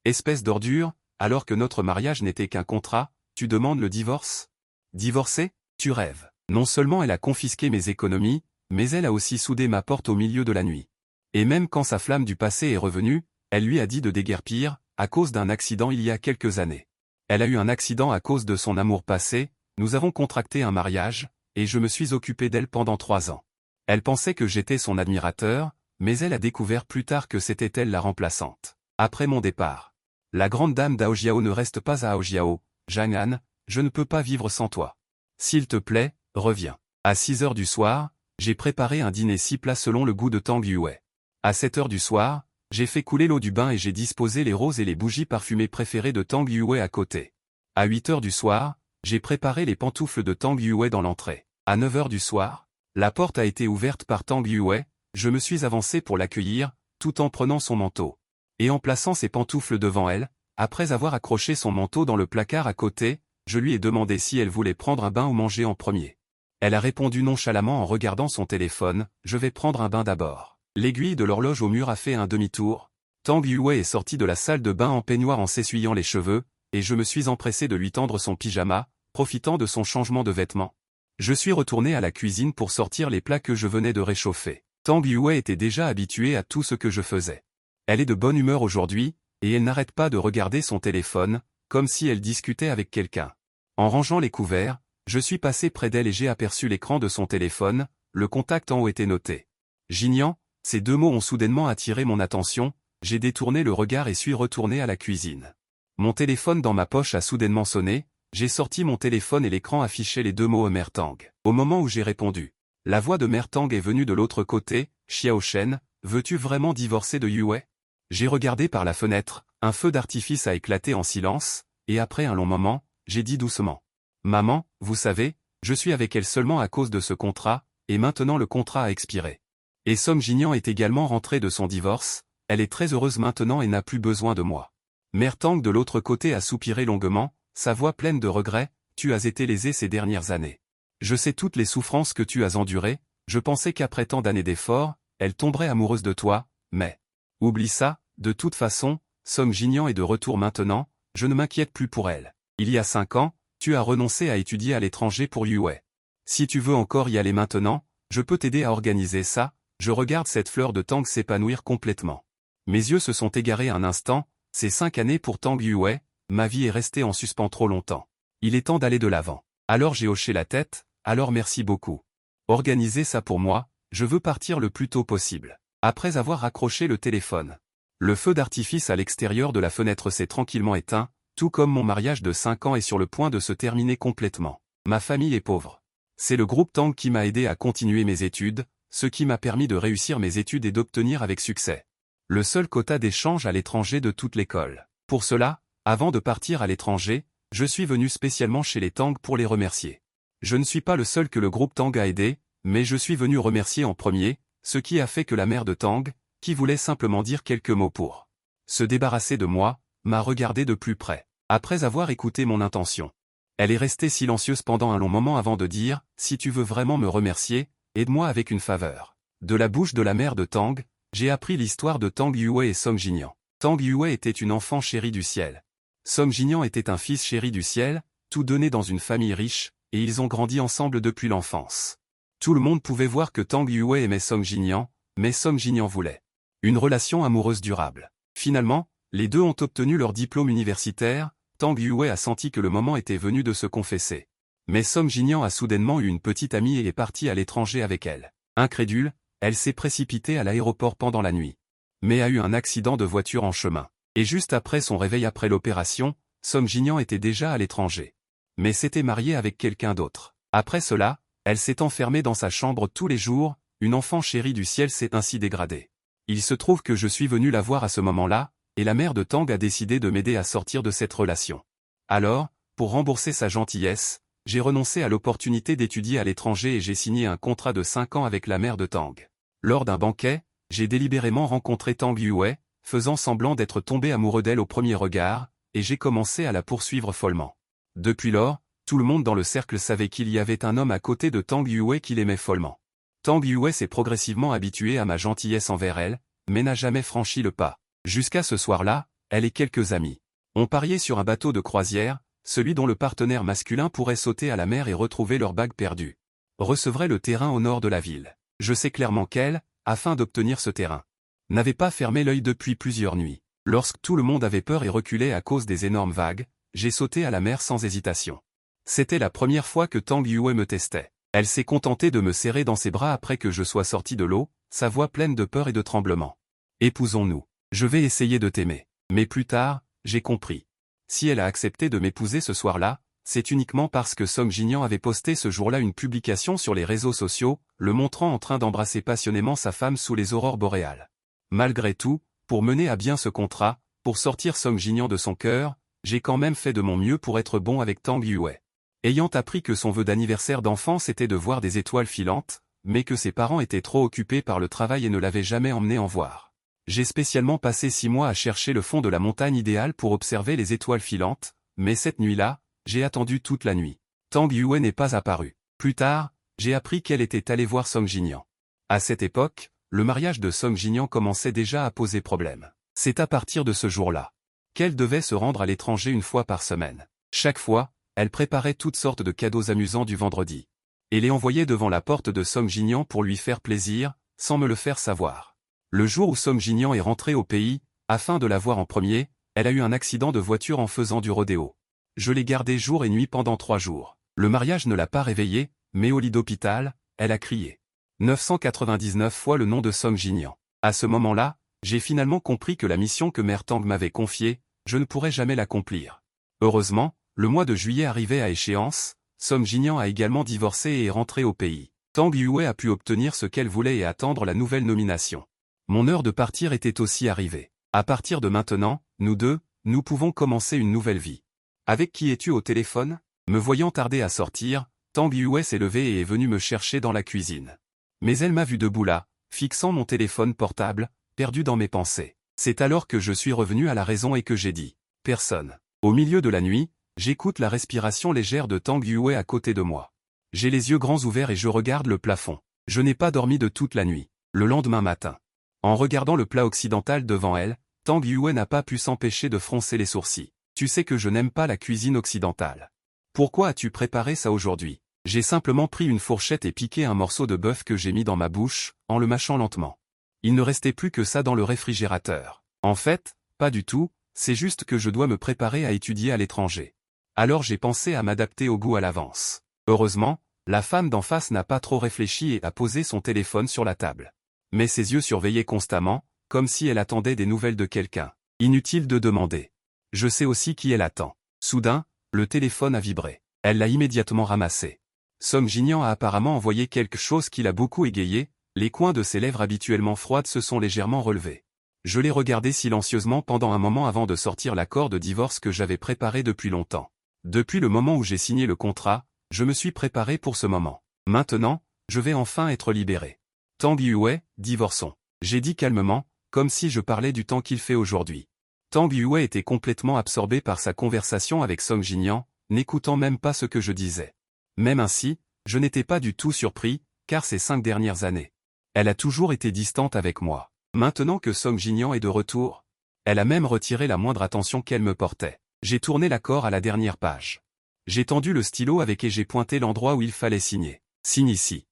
Espèce d'ordure, alors que notre mariage n'était qu'un contrat, tu demandes le divorce? Divorcer? Tu rêves. Non seulement elle a confisqué mes économies, mais elle a aussi soudé ma porte au milieu de la nuit. Et même quand sa flamme du passé est revenue, elle lui a dit de déguerpir, à cause d'un accident il y a quelques années. Elle a eu un accident à cause de son amour passé, nous avons contracté un mariage, et je me suis occupé d'elle pendant 3 ans. Elle pensait que j'étais son admirateur, mais elle a découvert plus tard que c'était elle la remplaçante. Après mon départ. La grande dame d'Aojiao ne reste pas à Aojiao, Jang'an, je ne peux pas vivre sans toi. S'il te plaît, reviens. À 6 heures du soir, j'ai préparé un dîner 6 plats selon le goût de Tang Yue. À 7 heures du soir, j'ai fait couler l'eau du bain et j'ai disposé les roses et les bougies parfumées préférées de Tang Yue à côté. À 8 heures du soir, j'ai préparé les pantoufles de Tang Yue dans l'entrée. À 9 heures du soir, la porte a été ouverte par Tang Yue, je me suis avancé pour l'accueillir, tout en prenant son manteau. Et en plaçant ses pantoufles devant elle, après avoir accroché son manteau dans le placard à côté, je lui ai demandé si elle voulait prendre un bain ou manger en premier. Elle a répondu nonchalamment en regardant son téléphone, je vais prendre un bain d'abord. L'aiguille de l'horloge au mur a fait un demi-tour. Tang Yue est sorti de la salle de bain en peignoir en s'essuyant les cheveux, et je me suis empressé de lui tendre son pyjama, profitant de son changement de vêtements. Je suis retourné à la cuisine pour sortir les plats que je venais de réchauffer. Tang Yue était déjà habituée à tout ce que je faisais. Elle est de bonne humeur aujourd'hui, et elle n'arrête pas de regarder son téléphone, comme si elle discutait avec quelqu'un. En rangeant les couverts, je suis passé près d'elle et j'ai aperçu l'écran de son téléphone, le contact en haut était noté. Jinian, ces 2 mots ont soudainement attiré mon attention, j'ai détourné le regard et suis retourné à la cuisine. Mon téléphone dans ma poche a soudainement sonné, j'ai sorti mon téléphone et l'écran affichait les 2 mots Mère Tang. Au moment où j'ai répondu, la voix de Mère Tang est venue de l'autre côté, Xiao Shen, veux-tu vraiment divorcer de Yue? J'ai regardé par la fenêtre, un feu d'artifice a éclaté en silence, et après un long moment, j'ai dit doucement. Maman, vous savez, je suis avec elle seulement à cause de ce contrat, et maintenant le contrat a expiré. Et Song Jinian est également rentrée de son divorce, elle est très heureuse maintenant et n'a plus besoin de moi. Mère Tang de l'autre côté a soupiré longuement, sa voix pleine de regret, tu as été lésée ces dernières années. Je sais toutes les souffrances que tu as endurées, je pensais qu'après tant d'années d'efforts, elle tomberait amoureuse de toi, mais... Oublie ça, de toute façon, Song Jinian est de retour maintenant, je ne m'inquiète plus pour elle. Il y a 5 ans, tu as renoncé à étudier à l'étranger pour Yue. Si tu veux encore y aller maintenant, je peux t'aider à organiser ça, je regarde cette fleur de Tang s'épanouir complètement. Mes yeux se sont égarés un instant, c'est 5 années pour Tang Yue, ma vie est restée en suspens trop longtemps. Il est temps d'aller de l'avant. Alors j'ai hoché la tête, alors merci beaucoup. Organisez ça pour moi, je veux partir le plus tôt possible. Après avoir raccroché le téléphone. Le feu d'artifice à l'extérieur de la fenêtre s'est tranquillement éteint, tout comme mon mariage de 5 ans est sur le point de se terminer complètement. Ma famille est pauvre. C'est le groupe Tang qui m'a aidé à continuer mes études, ce qui m'a permis de réussir mes études et d'obtenir avec succès le seul quota d'échange à l'étranger de toute l'école. Pour cela, avant de partir à l'étranger, je suis venu spécialement chez les Tang pour les remercier. Je ne suis pas le seul que le groupe Tang a aidé, mais je suis venu remercier en premier, ce qui a fait que la mère de Tang, qui voulait simplement dire quelques mots pour se débarrasser de moi, m'a regardé de plus près. Après avoir écouté mon intention, elle est restée silencieuse pendant un long moment avant de dire « Si tu veux vraiment me remercier, aide-moi avec une faveur. » De la bouche de la mère de Tang, j'ai appris l'histoire de Tang Yue et Song Jinian. Tang Yue était une enfant chérie du ciel. Song Jinian était un fils chéri du ciel, tous deux nés dans une famille riche, et ils ont grandi ensemble depuis l'enfance. Tout le monde pouvait voir que Tang Yue aimait Song Jinian, mais Song Jinian voulait une relation amoureuse durable. Finalement, les deux ont obtenu leur diplôme universitaire, Tang Yue a senti que le moment était venu de se confesser. Mais Song Jinian a soudainement eu une petite amie et est partie à l'étranger avec elle. Incrédule, elle s'est précipitée à l'aéroport pendant la nuit. Mais a eu un accident de voiture en chemin. Et juste après son réveil après l'opération, Song Jinian était déjà à l'étranger. Mais s'était mariée avec quelqu'un d'autre. Après cela, elle s'est enfermée dans sa chambre tous les jours, une enfant chérie du ciel s'est ainsi dégradée. Il se trouve que je suis venu la voir à ce moment-là, et la mère de Tang a décidé de m'aider à sortir de cette relation. Alors, pour rembourser sa gentillesse, j'ai renoncé à l'opportunité d'étudier à l'étranger et j'ai signé un contrat de 5 ans avec la mère de Tang. Lors d'un banquet, j'ai délibérément rencontré Tang Yue, faisant semblant d'être tombé amoureux d'elle au premier regard, et j'ai commencé à la poursuivre follement. Depuis lors, tout le monde dans le cercle savait qu'il y avait un homme à côté de Tang Yue qu'il aimait follement. Tang Yue s'est progressivement habitué à ma gentillesse envers elle, mais n'a jamais franchi le pas. Jusqu'à ce soir-là, elle et quelques amis. On pariait sur un bateau de croisière, celui dont le partenaire masculin pourrait sauter à la mer et retrouver leur bague perdue. Recevrait le terrain au nord de la ville. Je sais clairement qu'elle, afin d'obtenir ce terrain, n'avait pas fermé l'œil depuis plusieurs nuits. Lorsque tout le monde avait peur et reculait à cause des énormes vagues, j'ai sauté à la mer sans hésitation. C'était la première fois que Tang Yue me testait. Elle s'est contentée de me serrer dans ses bras après que je sois sorti de l'eau, sa voix pleine de peur et de tremblement. Épousons-nous. Je vais essayer de t'aimer. Mais plus tard, j'ai compris. Si elle a accepté de m'épouser ce soir-là, c'est uniquement parce que Song Jinyan avait posté ce jour-là une publication sur les réseaux sociaux, le montrant en train d'embrasser passionnément sa femme sous les aurores boréales. Malgré tout, pour mener à bien ce contrat, pour sortir Song Jinyan de son cœur, j'ai quand même fait de mon mieux pour être bon avec Tang Yue. Ayant appris que son vœu d'anniversaire d'enfance était de voir des étoiles filantes, mais que ses parents étaient trop occupés par le travail et ne l'avaient jamais emmené en voir. J'ai spécialement passé 6 mois à chercher le fond de la montagne idéale pour observer les étoiles filantes, mais cette nuit-là, j'ai attendu toute la nuit. Tang Yue n'est pas apparue. Plus tard, j'ai appris qu'elle était allée voir Song Jinyan. À cette époque, le mariage de Song Jinyan commençait déjà à poser problème. C'est à partir de ce jour-là qu'elle devait se rendre à l'étranger une fois par semaine. Chaque fois, elle préparait toutes sortes de cadeaux amusants du vendredi. Et les envoyait devant la porte de Song Jinyan pour lui faire plaisir, sans me le faire savoir. Le jour où Song Jinyan est rentré au pays, afin de la voir en premier, elle a eu un accident de voiture en faisant du rodéo. Je l'ai gardée jour et nuit pendant 3 jours. Le mariage ne l'a pas réveillée, mais au lit d'hôpital, elle a crié 999 fois le nom de Song Jinyan. À ce moment-là, j'ai finalement compris que la mission que Mère Tang m'avait confiée, je ne pourrais jamais l'accomplir. Heureusement, le mois de juillet arrivait à échéance, Song Jinyan a également divorcé et est rentré au pays. Tang Yue a pu obtenir ce qu'elle voulait et attendre la nouvelle nomination. Mon heure de partir était aussi arrivée. À partir de maintenant, nous deux, nous pouvons commencer une nouvelle vie. Avec qui es-tu au téléphone? Me voyant tarder à sortir, Tang Yue s'est levée et est venue me chercher dans la cuisine. Mais elle m'a vu debout là, fixant mon téléphone portable, perdu dans mes pensées. C'est alors que je suis revenu à la raison et que j'ai dit « Personne ». Au milieu de la nuit, j'écoute la respiration légère de Tang Yue à côté de moi. J'ai les yeux grands ouverts et je regarde le plafond. Je n'ai pas dormi de toute la nuit. Le lendemain matin, en regardant le plat occidental devant elle, Tang Yue n'a pas pu s'empêcher de froncer les sourcils. Tu sais que je n'aime pas la cuisine occidentale. Pourquoi as-tu préparé ça aujourd'hui? J'ai simplement pris une fourchette et piqué un morceau de bœuf que j'ai mis dans ma bouche, en le mâchant lentement. Il ne restait plus que ça dans le réfrigérateur. En fait, pas du tout, c'est juste que je dois me préparer à étudier à l'étranger. Alors j'ai pensé à m'adapter au goût à l'avance. Heureusement, la femme d'en face n'a pas trop réfléchi et a posé son téléphone sur la table. Mais ses yeux surveillaient constamment, comme si elle attendait des nouvelles de quelqu'un. Inutile de demander. Je sais aussi qui elle attend. Soudain, le téléphone a vibré. Elle l'a immédiatement ramassé. Song Jinyan a apparemment envoyé quelque chose qui l'a beaucoup égayé, les coins de ses lèvres habituellement froides se sont légèrement relevés. Je l'ai regardé silencieusement pendant un moment avant de sortir l'accord de divorce que j'avais préparé depuis longtemps. Depuis le moment où j'ai signé le contrat, je me suis préparé pour ce moment. Maintenant, je vais enfin être libéré. Tang Yue, divorçons. J'ai dit calmement, comme si je parlais du temps qu'il fait aujourd'hui. Tang Yue était complètement absorbé par sa conversation avec Song Jinyan, n'écoutant même pas ce que je disais. Même ainsi, je n'étais pas du tout surpris, car ces 5 dernières années, elle a toujours été distante avec moi. Maintenant que Song Jinyan est de retour, elle a même retiré la moindre attention qu'elle me portait. J'ai tourné l'accord à la dernière page. J'ai tendu le stylo avec et j'ai pointé l'endroit où il fallait signer. Signe ici.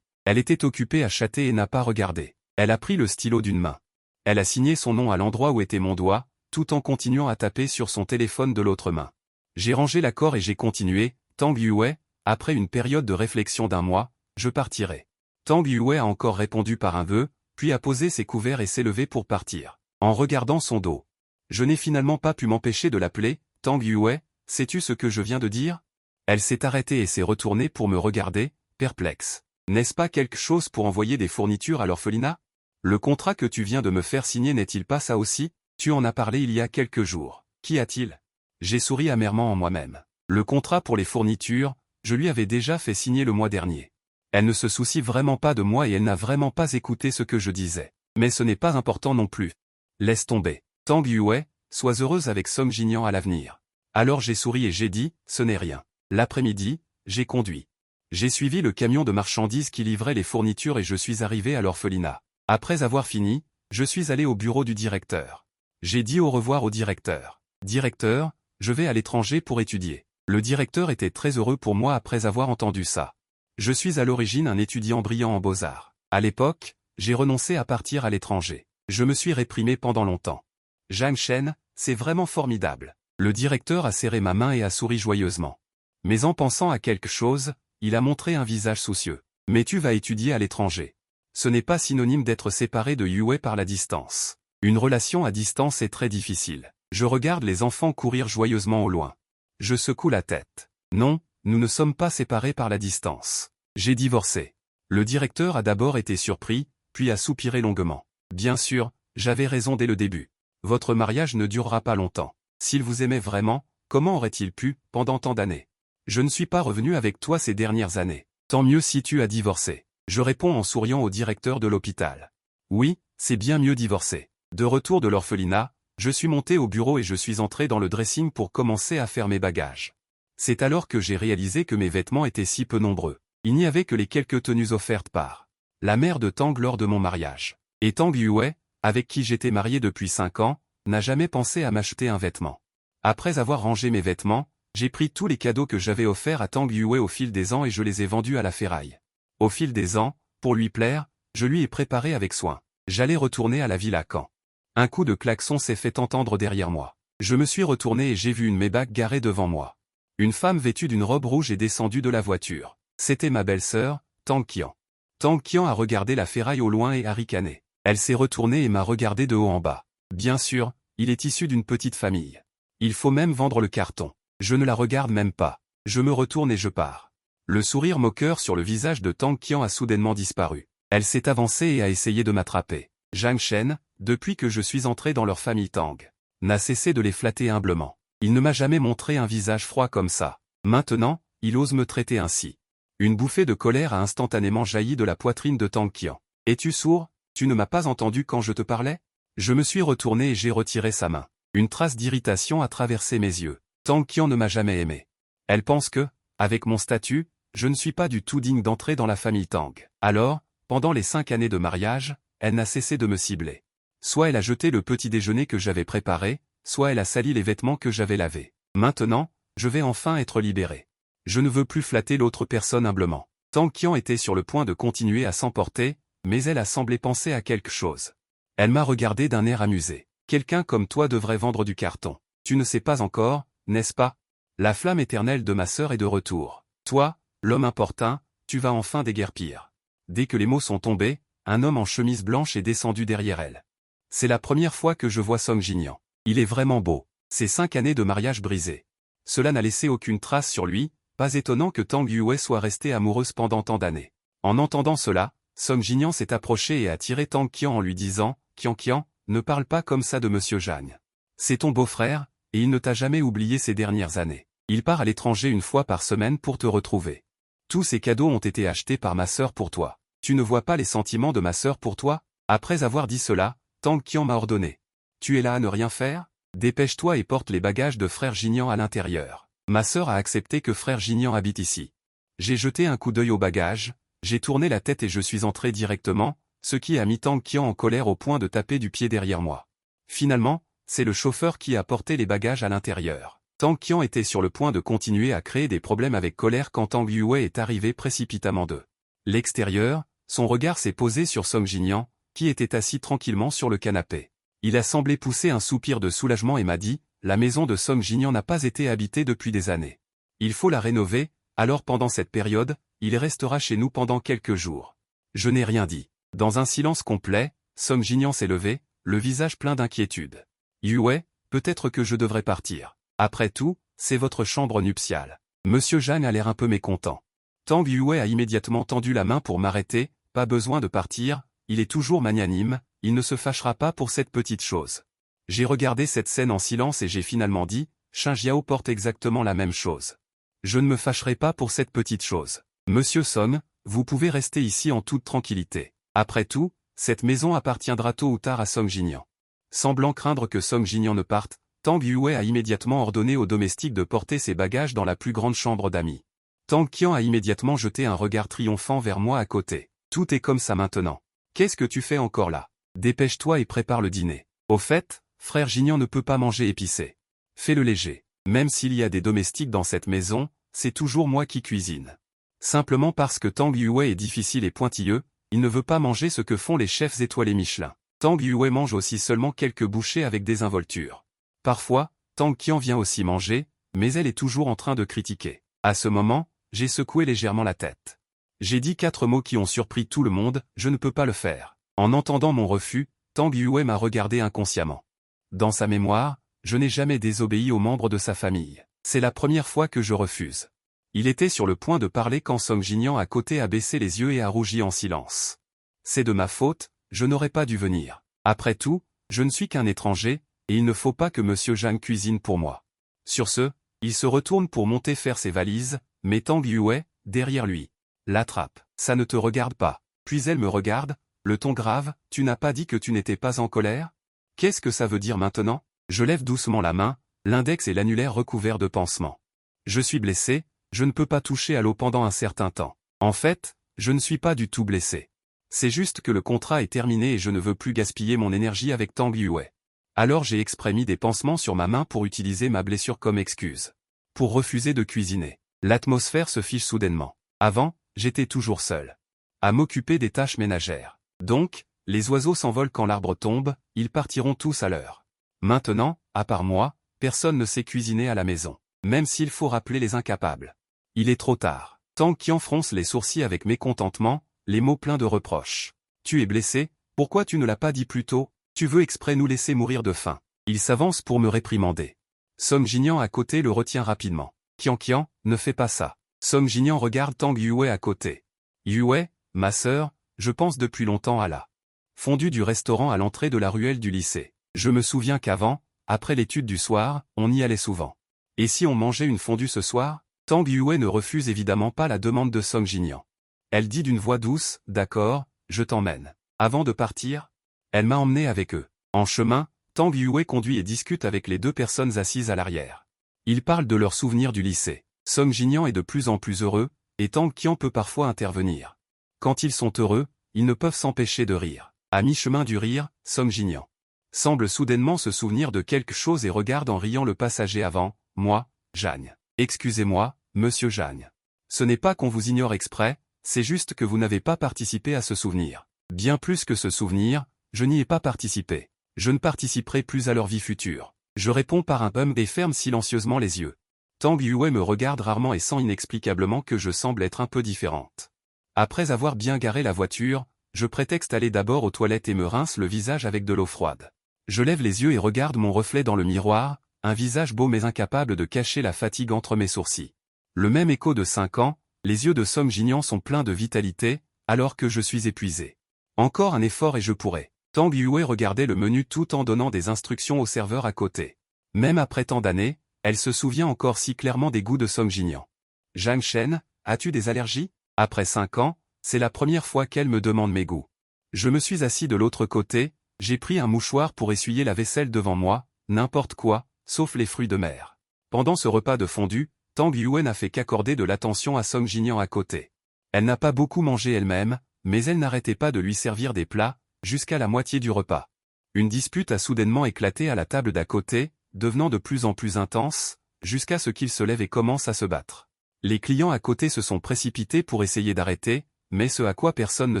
Elle était occupée à chatter et n'a pas regardé. Elle a pris le stylo d'une main. Elle a signé son nom à l'endroit où était mon doigt, tout en continuant à taper sur son téléphone de l'autre main. J'ai rangé l'accord et j'ai continué. Tang Yue, après une période de réflexion d'1 mois, je partirai. Tang Yue a encore répondu par un vœu, puis a posé ses couverts et s'est levé pour partir. En regardant son dos, je n'ai finalement pas pu m'empêcher de l'appeler. Tang Yue, sais-tu ce que je viens de dire? Elle s'est arrêtée et s'est retournée pour me regarder, perplexe. N'est-ce pas quelque chose pour envoyer des fournitures à l'orphelinat? Le contrat que tu viens de me faire signer n'est-il pas ça aussi? Tu en as parlé il y a quelques jours. Qu'y a-t-il? J'ai souri amèrement en moi-même. Le contrat pour les fournitures, je lui avais déjà fait signer le mois dernier. Elle ne se soucie vraiment pas de moi et elle n'a vraiment pas écouté ce que je disais. Mais ce n'est pas important non plus. Laisse tomber. Tang Yue, sois heureuse avec Song Jinyan à l'avenir. Alors j'ai souri et j'ai dit, ce n'est rien. L'après-midi, j'ai conduit. J'ai suivi le camion de marchandises qui livrait les fournitures et je suis arrivé à l'orphelinat. Après avoir fini, je suis allé au bureau du directeur. J'ai dit au revoir au directeur. Directeur, je vais à l'étranger pour étudier. Le directeur était très heureux pour moi après avoir entendu ça. Je suis à l'origine un étudiant brillant en beaux-arts. À l'époque, j'ai renoncé à partir à l'étranger. Je me suis réprimé pendant longtemps. Zhang Shen, c'est vraiment formidable. Le directeur a serré ma main et a souri joyeusement. Mais en pensant à quelque chose, il a montré un visage soucieux. Mais tu vas étudier à l'étranger. Ce n'est pas synonyme d'être séparé de Yue par la distance. Une relation à distance est très difficile. Je regarde les enfants courir joyeusement au loin. Je secoue la tête. Non, nous ne sommes pas séparés par la distance. J'ai divorcé. Le directeur a d'abord été surpris, puis a soupiré longuement. Bien sûr, j'avais raison dès le début. Votre mariage ne durera pas longtemps. S'il vous aimait vraiment, comment aurait-il pu, pendant tant d'années? Je ne suis pas revenu avec toi ces dernières années. Tant mieux si tu as divorcé. Je réponds en souriant au directeur de l'hôpital. Oui, c'est bien mieux divorcé. De retour de l'orphelinat, je suis monté au bureau et je suis entré dans le dressing pour commencer à faire mes bagages. C'est alors que j'ai réalisé que mes vêtements étaient si peu nombreux. Il n'y avait que les quelques tenues offertes par la mère de Tang lors de mon mariage. Et Tang Yue, avec qui j'étais marié depuis 5 ans, n'a jamais pensé à m'acheter un vêtement. Après avoir rangé mes vêtements, j'ai pris tous les cadeaux que j'avais offerts à Tang Yue au fil des ans et je les ai vendus à la ferraille. Au fil des ans, pour lui plaire, je lui ai préparé avec soin. J'allais retourner à la ville à Caen. Un coup de klaxon s'est fait entendre derrière moi. Je me suis retourné et j'ai vu une Maybach garée devant moi. Une femme vêtue d'une robe rouge est descendue de la voiture. C'était ma belle-sœur, Tang Qian. Tang Qian a regardé la ferraille au loin et a ricané. Elle s'est retournée et m'a regardé de haut en bas. Bien sûr, il est issu d'une petite famille. Il faut même vendre le carton. Je ne la regarde même pas. Je me retourne et je pars. Le sourire moqueur sur le visage de Tang Qian a soudainement disparu. Elle s'est avancée et a essayé de m'attraper. Zhang Shen, depuis que je suis entré dans leur famille Tang, n'a cessé de les flatter humblement. Il ne m'a jamais montré un visage froid comme ça. Maintenant, il ose me traiter ainsi. Une bouffée de colère a instantanément jailli de la poitrine de Tang Qian. Es-tu sourd? Tu ne m'as pas entendu quand je te parlais? Je me suis retourné et j'ai retiré sa main. Une trace d'irritation a traversé mes yeux. Tang Qian ne m'a jamais aimé. Elle pense que, avec mon statut, je ne suis pas du tout digne d'entrer dans la famille Tang. Alors, pendant les 5 années de mariage, elle n'a cessé de me cibler. Soit elle a jeté le petit déjeuner que j'avais préparé, soit elle a sali les vêtements que j'avais lavés. Maintenant, je vais enfin être libéré. Je ne veux plus flatter l'autre personne humblement. Tang Qian était sur le point de continuer à s'emporter, mais elle a semblé penser à quelque chose. Elle m'a regardé d'un air amusé. Quelqu'un comme toi devrait vendre du carton. Tu ne sais pas encore, n'est-ce pas? La flamme éternelle de ma sœur est de retour. Toi, l'homme importun, tu vas enfin déguerpir. Dès que les mots sont tombés, un homme en chemise blanche est descendu derrière elle. C'est la première fois que je vois Song Jinian. Il est vraiment beau. Ses 5 années de mariage brisées. Cela n'a laissé aucune trace sur lui, pas étonnant que Tang Yue soit restée amoureuse pendant tant d'années. En entendant cela, Song Jinian s'est approché et a tiré Tang Qian en lui disant, « Qian, ne parle pas comme ça de Monsieur Zhang. C'est ton beau-frère, et il ne t'a jamais oublié ces dernières années. Il part à l'étranger une fois par semaine pour te retrouver. Tous ces cadeaux ont été achetés par ma sœur pour toi. Tu ne vois pas les sentiments de ma sœur pour toi? » Après avoir dit cela, Tang Qian m'a ordonné. « Tu es là à ne rien faire? Dépêche-toi et porte les bagages de frère Jinian à l'intérieur. » Ma sœur a accepté que frère Jinian habite ici. J'ai jeté un coup d'œil aux bagages, j'ai tourné la tête et je suis entré directement, ce qui a mis Tang Qian en colère au point de taper du pied derrière moi. Finalement, c'est le chauffeur qui a porté les bagages à l'intérieur. Tang Qian était sur le point de continuer à créer des problèmes avec colère quand Tang Yue est arrivé précipitamment de l'extérieur, son regard s'est posé sur Song Jinian, qui était assis tranquillement sur le canapé. Il a semblé pousser un soupir de soulagement et m'a dit, « La maison de Song Jinian n'a pas été habitée depuis des années. Il faut la rénover, alors pendant cette période, il restera chez nous pendant quelques jours. » Je n'ai rien dit. Dans un silence complet, Song Jinian s'est levé, le visage plein d'inquiétude. « Yue, peut-être que je devrais partir. Après tout, c'est votre chambre nuptiale. » Monsieur Zhang a l'air un peu mécontent. Tang Yue a immédiatement tendu la main pour m'arrêter, « Pas besoin de partir, il est toujours magnanime, il ne se fâchera pas pour cette petite chose. » J'ai regardé cette scène en silence et j'ai finalement dit, Shin Jiao porte exactement la même chose. Je ne me fâcherai pas pour cette petite chose. Monsieur Song, vous pouvez rester ici en toute tranquillité. Après tout, cette maison appartiendra tôt ou tard à Song Jinian. Semblant craindre que Song Jinian ne parte, Tang Yue a immédiatement ordonné aux domestiques de porter ses bagages dans la plus grande chambre d'amis. Tang Qian a immédiatement jeté un regard triomphant vers moi à côté. Tout est comme ça maintenant. Qu'est-ce que tu fais encore là? Dépêche-toi et prépare le dîner. Au fait, frère Jinian ne peut pas manger épicé. Fais-le léger. Même s'il y a des domestiques dans cette maison, c'est toujours moi qui cuisine. Simplement parce que Tang Yue est difficile et pointilleux, il ne veut pas manger ce que font les chefs étoilés Michelin. Tang Yue mange aussi seulement quelques bouchées avec désinvolture. Parfois, Tang Qian vient aussi manger, mais elle est toujours en train de critiquer. À ce moment, j'ai secoué légèrement la tête. J'ai dit 4 mots qui ont surpris tout le monde, je ne peux pas le faire. En entendant mon refus, Tang Yue m'a regardé inconsciemment. Dans sa mémoire, je n'ai jamais désobéi aux membres de sa famille. C'est la première fois que je refuse. Il était sur le point de parler quand Song Jinian à côté a baissé les yeux et a rougi en silence. C'est de ma faute, je n'aurais pas dû venir. Après tout, je ne suis qu'un étranger, et il ne faut pas que Monsieur Zhang cuisine pour moi. Sur ce, il se retourne pour monter faire ses valises, mais Tang Yue, derrière lui, l'attrape. Ça ne te regarde pas. Puis elle me regarde, le ton grave, tu n'as pas dit que tu n'étais pas en colère? Qu'est-ce que ça veut dire maintenant? Je lève doucement la main, l'index et l'annulaire recouverts de pansements. Je suis blessé, je ne peux pas toucher à l'eau pendant un certain temps. En fait, je ne suis pas du tout blessé. C'est juste que le contrat est terminé et je ne veux plus gaspiller mon énergie avec Tang Yue. Alors j'ai exprès mis des pansements sur ma main pour utiliser ma blessure comme excuse. Pour refuser de cuisiner. L'atmosphère se fige soudainement. Avant, j'étais toujours seul. À m'occuper des tâches ménagères. Donc, les oiseaux s'envolent quand l'arbre tombe, ils partiront tous à l'heure. Maintenant, à part moi, personne ne sait cuisiner à la maison. Même s'il faut rappeler les incapables. Il est trop tard. Tang Qian fronce les sourcils avec mécontentement, les mots pleins de reproches. Tu es blessé, pourquoi tu ne l'as pas dit plus tôt? Tu veux exprès nous laisser mourir de faim. Il s'avance pour me réprimander. Song Jinian à côté le retient rapidement. Qian, ne fais pas ça. Song Jinian regarde Tang Yue à côté. Yue, ma sœur, je pense depuis longtemps à la fondue du restaurant à l'entrée de la ruelle du lycée. Je me souviens qu'avant, après l'étude du soir, on y allait souvent. Et si on mangeait une fondue ce soir? Tang Yue ne refuse évidemment pas la demande de Song Jinian. Elle dit d'une voix douce, d'accord, je t'emmène. Avant de partir, elle m'a emmené avec eux. En chemin, Tang Yue conduit et discute avec les 2 personnes assises à l'arrière. Ils parlent de leurs souvenirs du lycée. Song Jinian est de plus en plus heureux, et Tang Qian peut parfois intervenir. Quand ils sont heureux, ils ne peuvent s'empêcher de rire. À mi-chemin du rire, Song Jinian semble soudainement se souvenir de quelque chose et regarde en riant le passager avant, moi, Jagne. Excusez-moi, monsieur Jagne. Ce n'est pas qu'on vous ignore exprès, c'est juste que vous n'avez pas participé à ce souvenir. Bien plus que ce souvenir, je n'y ai pas participé. Je ne participerai plus à leur vie future. Je réponds par un et ferme silencieusement les yeux. Tang Yue me regarde rarement et sent inexplicablement que je semble être un peu différente. Après avoir bien garé la voiture, je prétexte aller d'abord aux toilettes et me rince le visage avec de l'eau froide. Je lève les yeux et regarde mon reflet dans le miroir, un visage beau mais incapable de cacher la fatigue entre mes sourcils. Le même écho de 5 ans, les yeux de Song Jinian sont pleins de vitalité, alors que je suis épuisé. Encore un effort et je pourrai. Tang Yue regardait le menu tout en donnant des instructions au serveur à côté. Même après tant d'années, elle se souvient encore si clairement des goûts de Song Jinian. Zhang Shen, as-tu des allergies? Après 5 ans, c'est la première fois qu'elle me demande mes goûts. Je me suis assis de l'autre côté, j'ai pris un mouchoir pour essuyer la vaisselle devant moi, n'importe quoi, sauf les fruits de mer. Pendant ce repas de fondue, Tang Yue n'a fait qu'accorder de l'attention à Song Jinian à côté. Elle n'a pas beaucoup mangé elle-même, mais elle n'arrêtait pas de lui servir des plats, jusqu'à la moitié du repas. Une dispute a soudainement éclaté à la table d'à côté, devenant de plus en plus intense, jusqu'à ce qu'il se lève et commence à se battre. Les clients à côté se sont précipités pour essayer d'arrêter, mais ce à quoi personne ne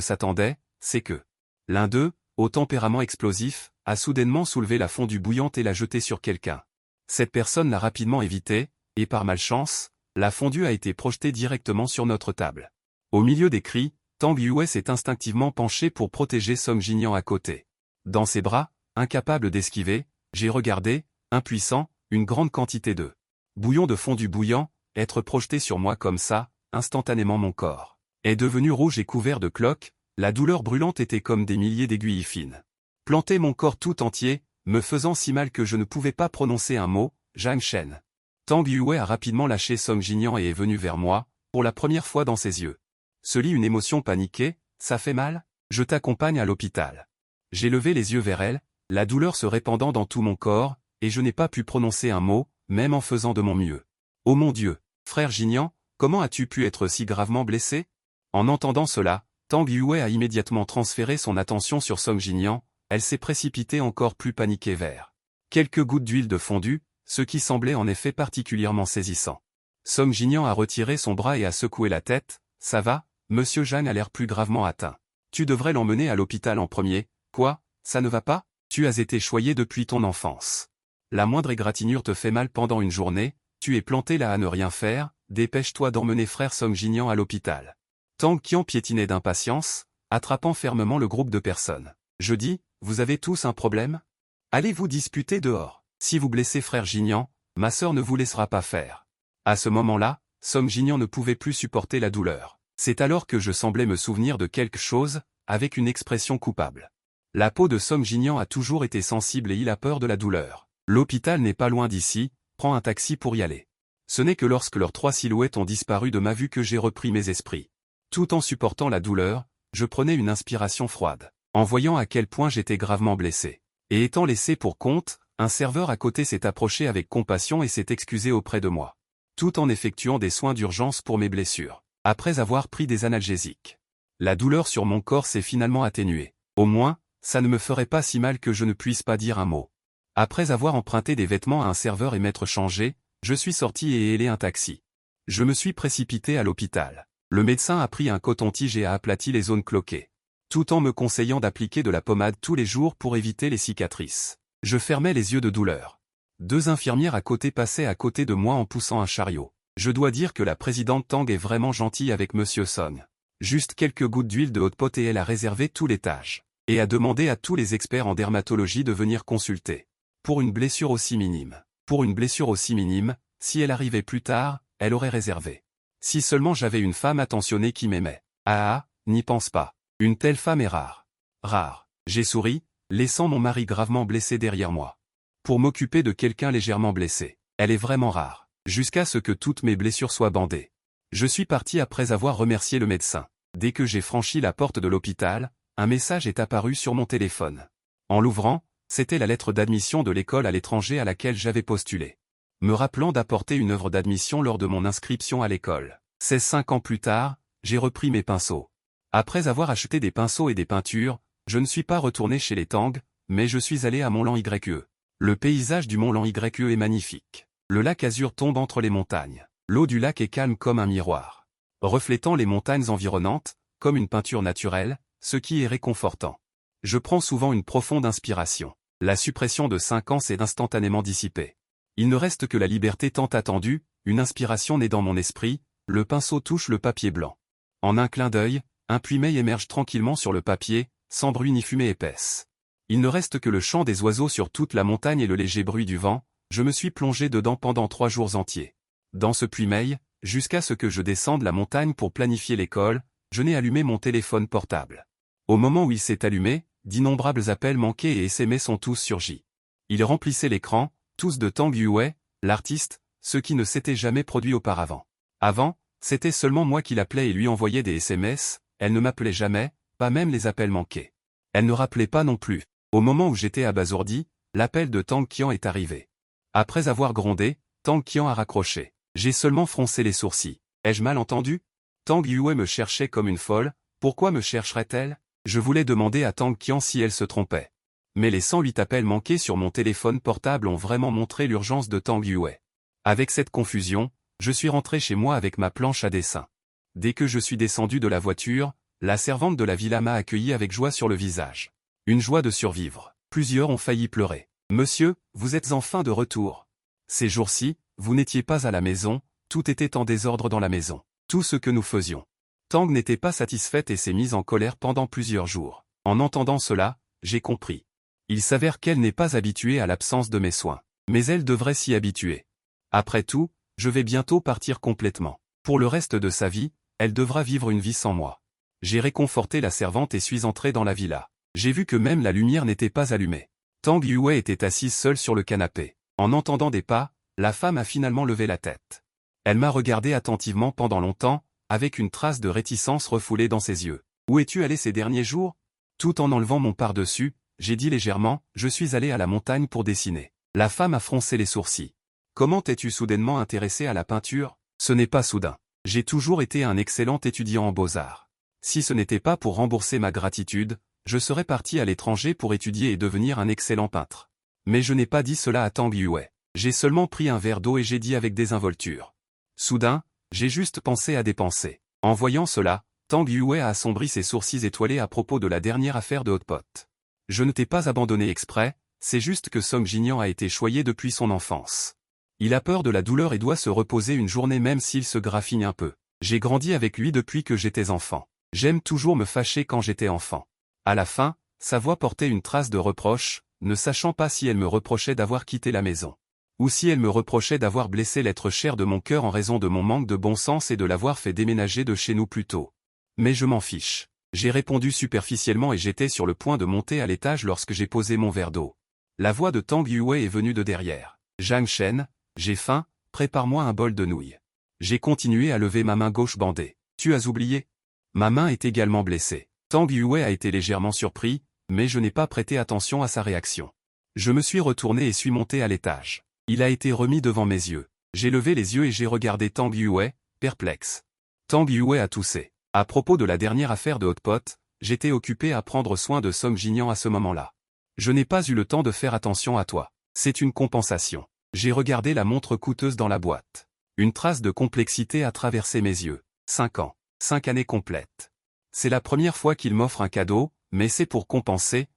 s'attendait, c'est que l'un d'eux, au tempérament explosif, a soudainement soulevé la fondue bouillante et l'a jetée sur quelqu'un. Cette personne l'a rapidement évité, et par malchance, la fondue a été projetée directement sur notre table. Au milieu des cris, Tang Yue s'est instinctivement penché pour protéger Song Jinian à côté. Dans ses bras, incapable d'esquiver, j'ai regardé, impuissant, une grande quantité de bouillon de fondue bouillant, être projeté sur moi comme ça, instantanément mon corps est devenu rouge et couvert de cloques, la douleur brûlante était comme des milliers d'aiguilles fines. Planter mon corps tout entier, me faisant si mal que je ne pouvais pas prononcer un mot, Zhang Shen. Tang Yue a rapidement lâché Song Jinian et est venu vers moi, pour la première fois dans ses yeux. Se lit une émotion paniquée, ça fait mal? Je t'accompagne à l'hôpital. J'ai levé les yeux vers elle, la douleur se répandant dans tout mon corps, et je n'ai pas pu prononcer un mot, même en faisant de mon mieux. Oh mon Dieu, frère Jinian, comment as-tu pu être si gravement blessé? En entendant cela, Tang Yue a immédiatement transféré son attention sur Song Jinian, elle s'est précipitée encore plus paniquée vers Quelques gouttes d'huile de fondue, ce qui semblait en effet particulièrement saisissant. Song Jinian a retiré son bras et a secoué la tête. Ça va, Monsieur Zhang a l'air plus gravement atteint. Tu devrais l'emmener à l'hôpital en premier. Quoi, ça ne va pas? Tu as été choyé depuis ton enfance. La moindre égratignure te fait mal pendant une journée, tu es planté là à ne rien faire, dépêche-toi d'emmener frère Song Jinian à l'hôpital. Tang Qian piétinait d'impatience, attrapant fermement le groupe de personnes. Je dis, vous avez tous un problème? Allez vous disputer dehors. Si vous blessez frère Jinian, ma sœur ne vous laissera pas faire. À ce moment-là, Song Jinian ne pouvait plus supporter la douleur. C'est alors que je semblais me souvenir de quelque chose, avec une expression coupable. La peau de Song Jinian a toujours été sensible et il a peur de la douleur. L'hôpital n'est pas loin d'ici, prends un taxi pour y aller. Ce n'est que lorsque leurs 3 silhouettes ont disparu de ma vue que j'ai repris mes esprits. Tout en supportant la douleur, je prenais une inspiration froide, en voyant à quel point j'étais gravement blessé. Et étant laissé pour compte, un serveur à côté s'est approché avec compassion et s'est excusé auprès de moi. Tout en effectuant des soins d'urgence pour mes blessures, après avoir pris des analgésiques. La douleur sur mon corps s'est finalement atténuée. Au moins, ça ne me ferait pas si mal que je ne puisse pas dire un mot. Après avoir emprunté des vêtements à un serveur et m'être changé, je suis sorti et hélé un taxi. Je me suis précipité à l'hôpital. Le médecin a pris un coton-tige et a aplati les zones cloquées, tout en me conseillant d'appliquer de la pommade tous les jours pour éviter les cicatrices. Je fermais les yeux de douleur. 2 infirmières à côté passaient à côté de moi en poussant un chariot. Je dois dire que la présidente Tang est vraiment gentille avec Monsieur Song. Juste quelques gouttes d'huile de haute pote et elle a réservé tout l'étage. Et a demandé à tous les experts en dermatologie de venir consulter. Pour une blessure aussi minime. Pour une blessure aussi minime, si elle arrivait plus tard, elle aurait réservé. Si seulement j'avais une femme attentionnée qui m'aimait. Ah, n'y pense pas. Une telle femme est rare. Rare. J'ai souri, laissant mon mari gravement blessé derrière moi. Pour m'occuper de quelqu'un légèrement blessé. Elle est vraiment rare. Jusqu'à ce que toutes mes blessures soient bandées. Je suis parti après avoir remercié le médecin. Dès que j'ai franchi la porte de l'hôpital, un message est apparu sur mon téléphone. En l'ouvrant, c'était la lettre d'admission de l'école à l'étranger à laquelle j'avais postulé. Me rappelant d'apporter une œuvre d'admission lors de mon inscription à l'école. 5 ans plus tard, j'ai repris mes pinceaux. Après avoir acheté des pinceaux et des peintures, je ne suis pas retourné chez les Tang, mais je suis allé à Mont-Lan YE. Le paysage du Mont-Lan YE est magnifique. Le lac Azur tombe entre les montagnes. L'eau du lac est calme comme un miroir, reflétant les montagnes environnantes, comme une peinture naturelle, ce qui est réconfortant. Je prends souvent une profonde inspiration. La suppression de 5 ans s'est instantanément dissipée. Il ne reste que la liberté tant attendue, une inspiration naît dans mon esprit, le pinceau touche le papier blanc. En un clin d'œil, un puimeil émerge tranquillement sur le papier, sans bruit ni fumée épaisse. Il ne reste que le chant des oiseaux sur toute la montagne et le léger bruit du vent, je me suis plongé dedans pendant 3 jours entiers. Dans ce puimeil, jusqu'à ce que je descende la montagne pour planifier l'école, je n'ai allumé mon téléphone portable. Au moment où il s'est allumé, d'innombrables appels manqués et SMS ont tous surgi. Ils remplissaient l'écran, tous de Tang Yue, l'artiste, ce qui ne s'était jamais produit auparavant. Avant, c'était seulement moi qui l'appelais et lui envoyais des SMS, elle ne m'appelait jamais, pas même les appels manqués. Elle ne rappelait pas non plus. Au moment où j'étais abasourdi, l'appel de Tang Qian est arrivé. Après avoir grondé, Tang Qian a raccroché. J'ai seulement froncé les sourcils. Ai-je mal entendu? Tang Yue me cherchait comme une folle, pourquoi me chercherait-elle? Je voulais demander à Tang Qian si elle se trompait. Mais les 108 appels manqués sur mon téléphone portable ont vraiment montré l'urgence de Tang Yue. Avec cette confusion, je suis rentré chez moi avec ma planche à dessin. Dès que je suis descendu de la voiture, la servante de la villa m'a accueilli avec joie sur le visage. Une joie de survivre. Plusieurs ont failli pleurer. Monsieur, vous êtes enfin de retour. Ces jours-ci, vous n'étiez pas à la maison, tout était en désordre dans la maison. Tout ce que nous faisions. Tang n'était pas satisfaite et s'est mise en colère pendant plusieurs jours. En entendant cela, j'ai compris. Il s'avère qu'elle n'est pas habituée à l'absence de mes soins. Mais elle devrait s'y habituer. Après tout, je vais bientôt partir complètement. Pour le reste de sa vie, elle devra vivre une vie sans moi. J'ai réconforté la servante et suis entré dans la villa. J'ai vu que même la lumière n'était pas allumée. Tang Yue était assise seule sur le canapé. En entendant des pas, la femme a finalement levé la tête. Elle m'a regardé attentivement pendant longtemps, avec une trace de réticence refoulée dans ses yeux. Où es-tu allé ces derniers jours? Tout en enlevant mon pardessus, j'ai dit légèrement, je suis allé à la montagne pour dessiner. La femme a froncé les sourcils. Comment t'es-tu soudainement intéressé à la peinture? Ce n'est pas soudain. J'ai toujours été un excellent étudiant en beaux-arts. Si ce n'était pas pour rembourser ma gratitude, je serais parti à l'étranger pour étudier et devenir un excellent peintre. Mais je n'ai pas dit cela à Tang Yue. J'ai seulement pris un verre d'eau et j'ai dit avec désinvolture. Soudain, j'ai juste pensé à dépenser. En voyant cela, Tang Yue a assombri ses sourcils étoilés à propos de la dernière affaire de Hot Pot. Je ne t'ai pas abandonné exprès, c'est juste que Song Jinyan a été choyé depuis son enfance. Il a peur de la douleur et doit se reposer une journée même s'il se graffigne un peu. J'ai grandi avec lui depuis que j'étais enfant. J'aime toujours me fâcher quand j'étais enfant. À la fin, sa voix portait une trace de reproche, ne sachant pas si elle me reprochait d'avoir quitté la maison. Ou si elle me reprochait d'avoir blessé l'être cher de mon cœur en raison de mon manque de bon sens et de l'avoir fait déménager de chez nous plus tôt. Mais je m'en fiche. J'ai répondu superficiellement et j'étais sur le point de monter à l'étage lorsque j'ai posé mon verre d'eau. La voix de Tang Yue est venue de derrière. Zhang Shen, j'ai faim, prépare-moi un bol de nouilles. J'ai continué à lever ma main gauche bandée. Tu as oublié? Ma main est également blessée. Tang Yue a été légèrement surpris, mais je n'ai pas prêté attention à sa réaction. Je me suis retourné et suis monté à l'étage. Il a été remis devant mes yeux. J'ai levé les yeux et j'ai regardé Tang Yue, perplexe. Tang Yue a toussé. À propos de la dernière affaire de Hot Pot, j'étais occupé à prendre soin de Song Jinyan à ce moment-là. Je n'ai pas eu le temps de faire attention à toi. C'est une compensation. J'ai regardé la montre coûteuse dans la boîte. Une trace de complexité a traversé mes yeux. 5 ans. 5 années complètes. C'est la première fois qu'il m'offre un cadeau, mais c'est pour compenser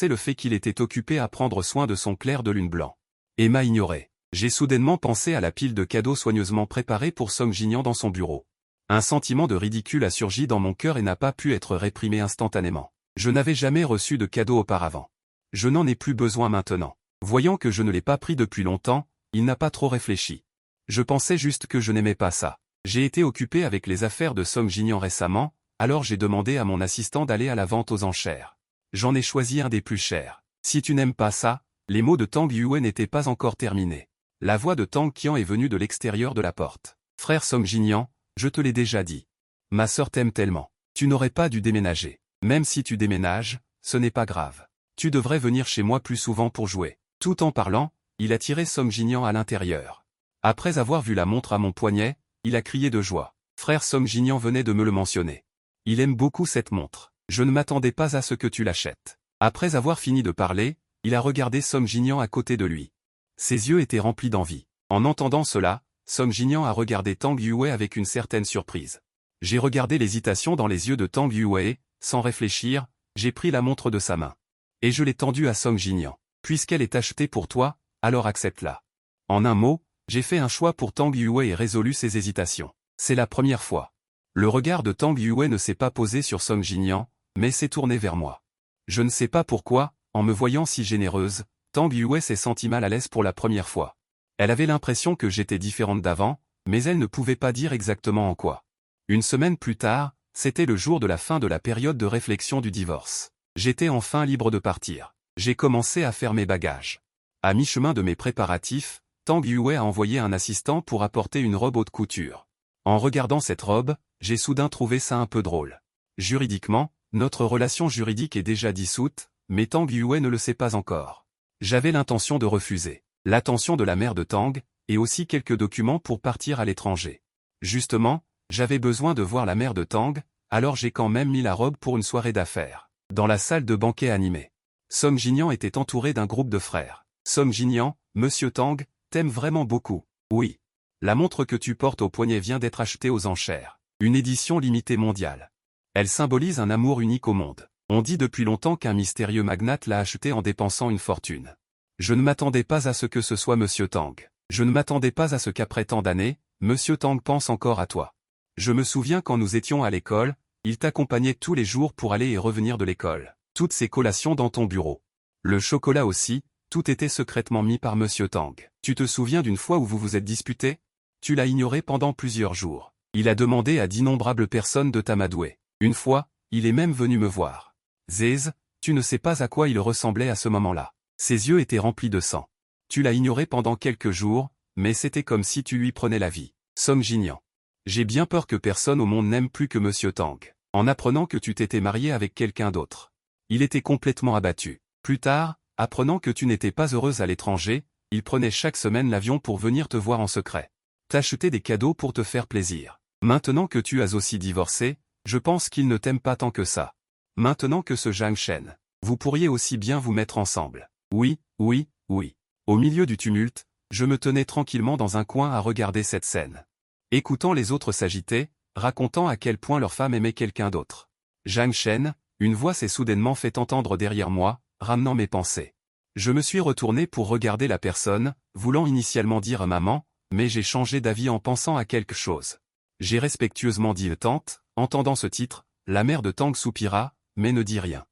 le fait qu'il était occupé à prendre soin de son clair de lune blanc. Et m'a ignoré. J'ai soudainement pensé à la pile de cadeaux soigneusement préparés pour Song Jinyan dans son bureau. Un sentiment de ridicule a surgi dans mon cœur et n'a pas pu être réprimé instantanément. Je n'avais jamais reçu de cadeau auparavant. Je n'en ai plus besoin maintenant. Voyant que je ne l'ai pas pris depuis longtemps, il n'a pas trop réfléchi. Je pensais juste que je n'aimais pas ça. J'ai été occupé avec les affaires de Song Jinyan récemment, alors j'ai demandé à mon assistant d'aller à la vente aux enchères. J'en ai choisi un des plus chers. Si tu n'aimes pas ça, les mots de Tang Yue n'étaient pas encore terminés. La voix de Tang Qian est venue de l'extérieur de la porte. Frère Song Jinyan, je te l'ai déjà dit. Ma sœur t'aime tellement. Tu n'aurais pas dû déménager. Même si tu déménages, ce n'est pas grave. Tu devrais venir chez moi plus souvent pour jouer. Tout en parlant, il a tiré Song Jinyan à l'intérieur. Après avoir vu la montre à mon poignet, il a crié de joie. Frère Song Jinyan venait de me le mentionner. Il aime beaucoup cette montre. Je ne m'attendais pas à ce que tu l'achètes. Après avoir fini de parler, il a regardé Song Jinyan à côté de lui. Ses yeux étaient remplis d'envie. En entendant cela, Song Jinyan a regardé Tang Yue avec une certaine surprise. J'ai regardé l'hésitation dans les yeux de Tang Yue et, sans réfléchir, j'ai pris la montre de sa main. Et je l'ai tendue à Song Jinyan. Puisqu'elle est achetée pour toi, alors accepte-la. En un mot, j'ai fait un choix pour Tang Yue et résolu ses hésitations. C'est la première fois. Le regard de Tang Yue ne s'est pas posé sur Song Jinyan, mais s'est tourné vers moi. Je ne sais pas pourquoi, en me voyant si généreuse, Tang Yue s'est sentie mal à l'aise pour la première fois. Elle avait l'impression que j'étais différente d'avant, mais elle ne pouvait pas dire exactement en quoi. Une semaine plus tard, c'était le jour de la fin de la période de réflexion du divorce. J'étais enfin libre de partir. J'ai commencé à faire mes bagages. À mi-chemin de mes préparatifs, Tang Yue a envoyé un assistant pour apporter une robe haute couture. En regardant cette robe, j'ai soudain trouvé ça un peu drôle. Juridiquement, notre relation juridique est déjà dissoute, mais Tang Yue ne le sait pas encore. J'avais l'intention de refuser l'attention de la mère de Tang, et aussi quelques documents pour partir à l'étranger. Justement, j'avais besoin de voir la mère de Tang, alors j'ai quand même mis la robe pour une soirée d'affaires. Dans la salle de banquet animée. Song Jinyan était entouré d'un groupe de frères. Song Jinyan, Monsieur Tang, t'aime vraiment beaucoup. Oui. La montre que tu portes au poignet vient d'être achetée aux enchères. Une édition limitée mondiale. Elle symbolise un amour unique au monde. On dit depuis longtemps qu'un mystérieux magnate l'a achetée en dépensant une fortune. Je ne m'attendais pas à ce que ce soit Monsieur Tang. Je ne m'attendais pas à ce qu'après tant d'années, Monsieur Tang pense encore à toi. Je me souviens quand nous étions à l'école, il t'accompagnait tous les jours pour aller et revenir de l'école. Toutes ces collations dans ton bureau. Le chocolat aussi, tout était secrètement mis par Monsieur Tang. Tu te souviens d'une fois où vous vous êtes disputé? Tu l'as ignoré pendant plusieurs jours. Il a demandé à d'innombrables personnes de t'amadouer. Une fois, il est même venu me voir. Zez, tu ne sais pas à quoi il ressemblait à ce moment-là. Ses yeux étaient remplis de sang. Tu l'as ignoré pendant quelques jours, mais c'était comme si tu lui prenais la vie. Song Jinyan. J'ai bien peur que personne au monde n'aime plus que Monsieur Tang. En apprenant que tu t'étais marié avec quelqu'un d'autre. Il était complètement abattu. Plus tard, apprenant que tu n'étais pas heureuse à l'étranger, il prenait chaque semaine l'avion pour venir te voir en secret. T'acheter des cadeaux pour te faire plaisir. Maintenant que tu as aussi divorcé, je pense qu'il ne t'aime pas tant que ça. Maintenant que ce Zhang Shen, vous pourriez aussi bien vous mettre ensemble. Oui, Oui, oui. Au milieu du tumulte, je me tenais tranquillement dans un coin à regarder cette scène. Écoutant les autres s'agiter, racontant à quel point leur femme aimait quelqu'un d'autre. Zhang Shen, une voix s'est soudainement fait entendre derrière moi, ramenant mes pensées. Je me suis retourné pour regarder la personne, voulant initialement dire à maman, mais j'ai changé d'avis en pensant à quelque chose. J'ai respectueusement dit tante, entendant ce titre, la mère de Tang soupira, mais ne dit rien.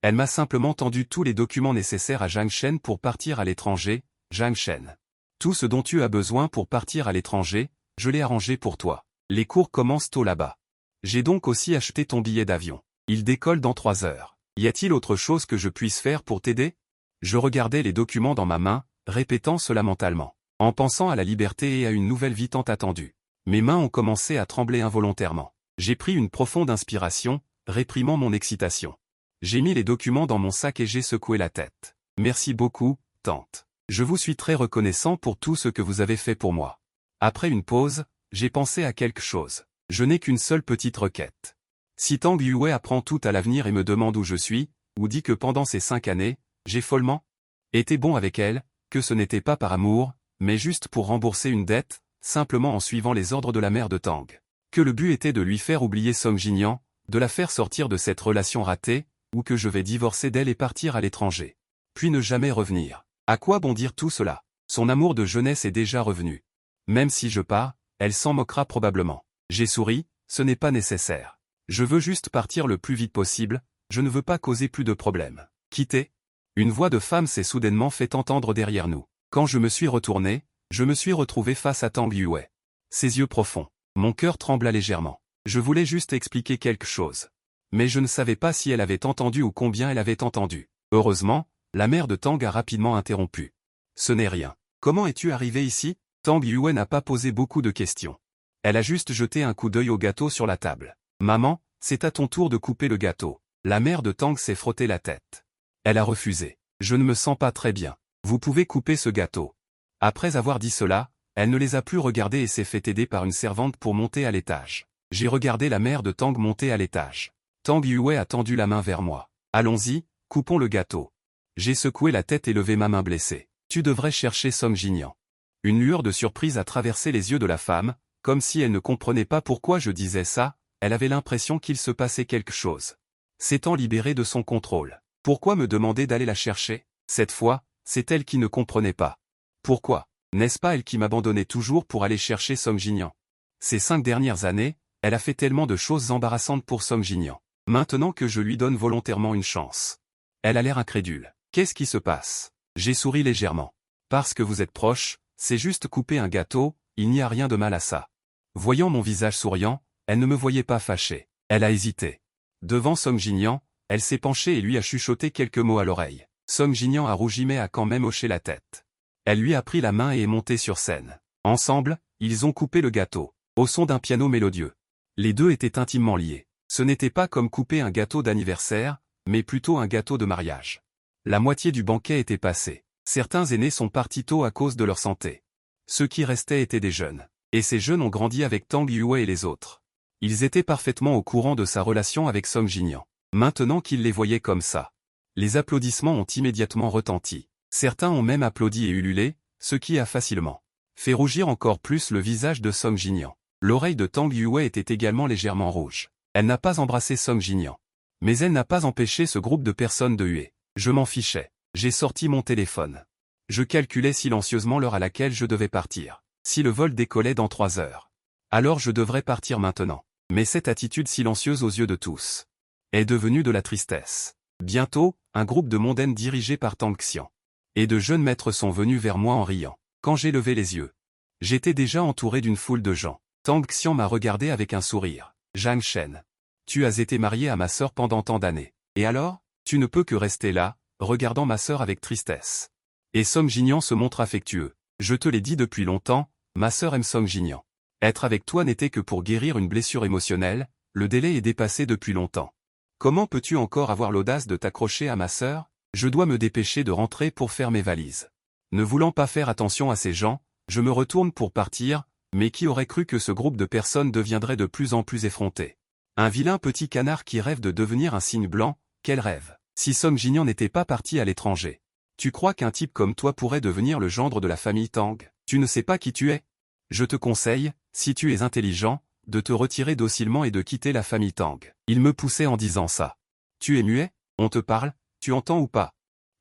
Elle m'a simplement tendu tous les documents nécessaires à Zhang Shen pour partir à l'étranger, Zhang Shen. Tout ce dont tu as besoin pour partir à l'étranger, je l'ai arrangé pour toi. Les cours commencent tôt là-bas. J'ai donc aussi acheté ton billet d'avion. Il décolle dans 3 heures. Y a-t-il autre chose que je puisse faire pour t'aider? Je regardais les documents dans ma main, répétant cela mentalement, en pensant à la liberté et à une nouvelle vie tant attendue. Mes mains ont commencé à trembler involontairement. J'ai pris une profonde inspiration, réprimant mon excitation. J'ai mis les documents dans mon sac et j'ai secoué la tête. Merci beaucoup, tante. Je vous suis très reconnaissant pour tout ce que vous avez fait pour moi. Après une pause, j'ai pensé à quelque chose. Je n'ai qu'une seule petite requête. Si Tang Yue apprend tout à l'avenir et me demande où je suis, ou dit que pendant ces 5 années, j'ai follement été bon avec elle, que ce n'était pas par amour, mais juste pour rembourser une dette, simplement en suivant les ordres de la mère de Tang. Que le but était de lui faire oublier Song Jinian, de la faire sortir de cette relation ratée, ou que je vais divorcer d'elle et partir à l'étranger. Puis ne jamais revenir. À quoi bon dire tout cela? Son amour de jeunesse est déjà revenu. Même si je pars, elle s'en moquera probablement. J'ai souri, ce n'est pas nécessaire. Je veux juste partir le plus vite possible, je ne veux pas causer plus de problèmes. Quitter? Une voix de femme s'est soudainement fait entendre derrière nous. Quand je me suis retourné, je me suis retrouvé face à Tang Yue. Ses yeux profonds. Mon cœur trembla légèrement. Je voulais juste expliquer quelque chose. Mais je ne savais pas si elle avait entendu ou combien elle avait entendu. Heureusement, la mère de Tang a rapidement interrompu. Ce n'est rien. Comment es-tu arrivé ici? Tang Yue n'a pas posé beaucoup de questions. Elle a juste jeté un coup d'œil au gâteau sur la table. Maman, c'est à ton tour de couper le gâteau. La mère de Tang s'est frotté la tête. Elle a refusé. Je ne me sens pas très bien. Vous pouvez couper ce gâteau. Après avoir dit cela, elle ne les a plus regardés et s'est fait aider par une servante pour monter à l'étage. J'ai regardé la mère de Tang monter à l'étage. Tang Yue a tendu la main vers moi. Allons-y, coupons le gâteau. J'ai secoué la tête et levé ma main blessée. Tu devrais chercher Song Jinian. Une lueur de surprise a traversé les yeux de la femme, comme si elle ne comprenait pas pourquoi je disais ça, elle avait l'impression qu'il se passait quelque chose. S'étant libérée de son contrôle. Pourquoi me demander d'aller la chercher? Cette fois, c'est elle qui ne comprenait pas. Pourquoi? N'est-ce pas elle qui m'abandonnait toujours pour aller chercher Song Jinian? Ces 5 dernières années, elle a fait tellement de choses embarrassantes pour Song Jinian. Maintenant que je lui donne volontairement une chance. Elle a l'air incrédule. Qu'est-ce qui se passe? J'ai souri légèrement. Parce que vous êtes proche, c'est juste couper un gâteau, il n'y a rien de mal à ça. Voyant mon visage souriant, elle ne me voyait pas fâchée. Elle a hésité. Devant Song Jinian, elle s'est penchée et lui a chuchoté quelques mots à l'oreille. Song Jinian a rougi mais a quand même hoché la tête. Elle lui a pris la main et est montée sur scène. Ensemble, ils ont coupé le gâteau, au son d'un piano mélodieux. Les deux étaient intimement liés. Ce n'était pas comme couper un gâteau d'anniversaire, mais plutôt un gâteau de mariage. La moitié du banquet était passée. Certains aînés sont partis tôt à cause de leur santé. Ceux qui restaient étaient des jeunes. Et ces jeunes ont grandi avec Tang Yue et les autres. Ils étaient parfaitement au courant de sa relation avec Song Jinian. Maintenant qu'ils les voyaient comme ça. Les applaudissements ont immédiatement retenti. Certains ont même applaudi et ululé, ce qui a facilement fait rougir encore plus le visage de Song Jinian. L'oreille de Tang Yue était également légèrement rouge. Elle n'a pas embrassé Song Jinian. Mais elle n'a pas empêché ce groupe de personnes de huer. Je m'en fichais. J'ai sorti mon téléphone. Je calculais silencieusement l'heure à laquelle je devais partir. Si le vol décollait dans 3 heures. Alors je devrais partir maintenant. Mais cette attitude silencieuse aux yeux de tous est devenue de la tristesse. Bientôt, un groupe de mondaines dirigé par Tang Xian et de jeunes maîtres sont venus vers moi en riant. Quand j'ai levé les yeux, j'étais déjà entouré d'une foule de gens. Tang Xian m'a regardé avec un sourire. Zhang Shen. Tu as été marié à ma sœur pendant tant d'années. Et alors? Tu ne peux que rester là, regardant ma sœur avec tristesse. Et Song Jinian se montre affectueux. Je te l'ai dit depuis longtemps, ma sœur aime Song Jinian. Être avec toi n'était que pour guérir une blessure émotionnelle, le délai est dépassé depuis longtemps. Comment peux-tu encore avoir l'audace de t'accrocher à ma sœur? Je dois me dépêcher de rentrer pour faire mes valises. Ne voulant pas faire attention à ces gens, je me retourne pour partir, mais qui aurait cru que ce groupe de personnes deviendrait de plus en plus effronté? Un vilain petit canard qui rêve de devenir un cygne blanc, quel rêve! Si Song Jinian n'était pas parti à l'étranger. Tu crois qu'un type comme toi pourrait devenir le gendre de la famille Tang? Tu ne sais pas qui tu es? Je te conseille, si tu es intelligent, de te retirer docilement et de quitter la famille Tang. Il me poussait en disant ça. Tu es muet? On te parle? Tu entends ou pas?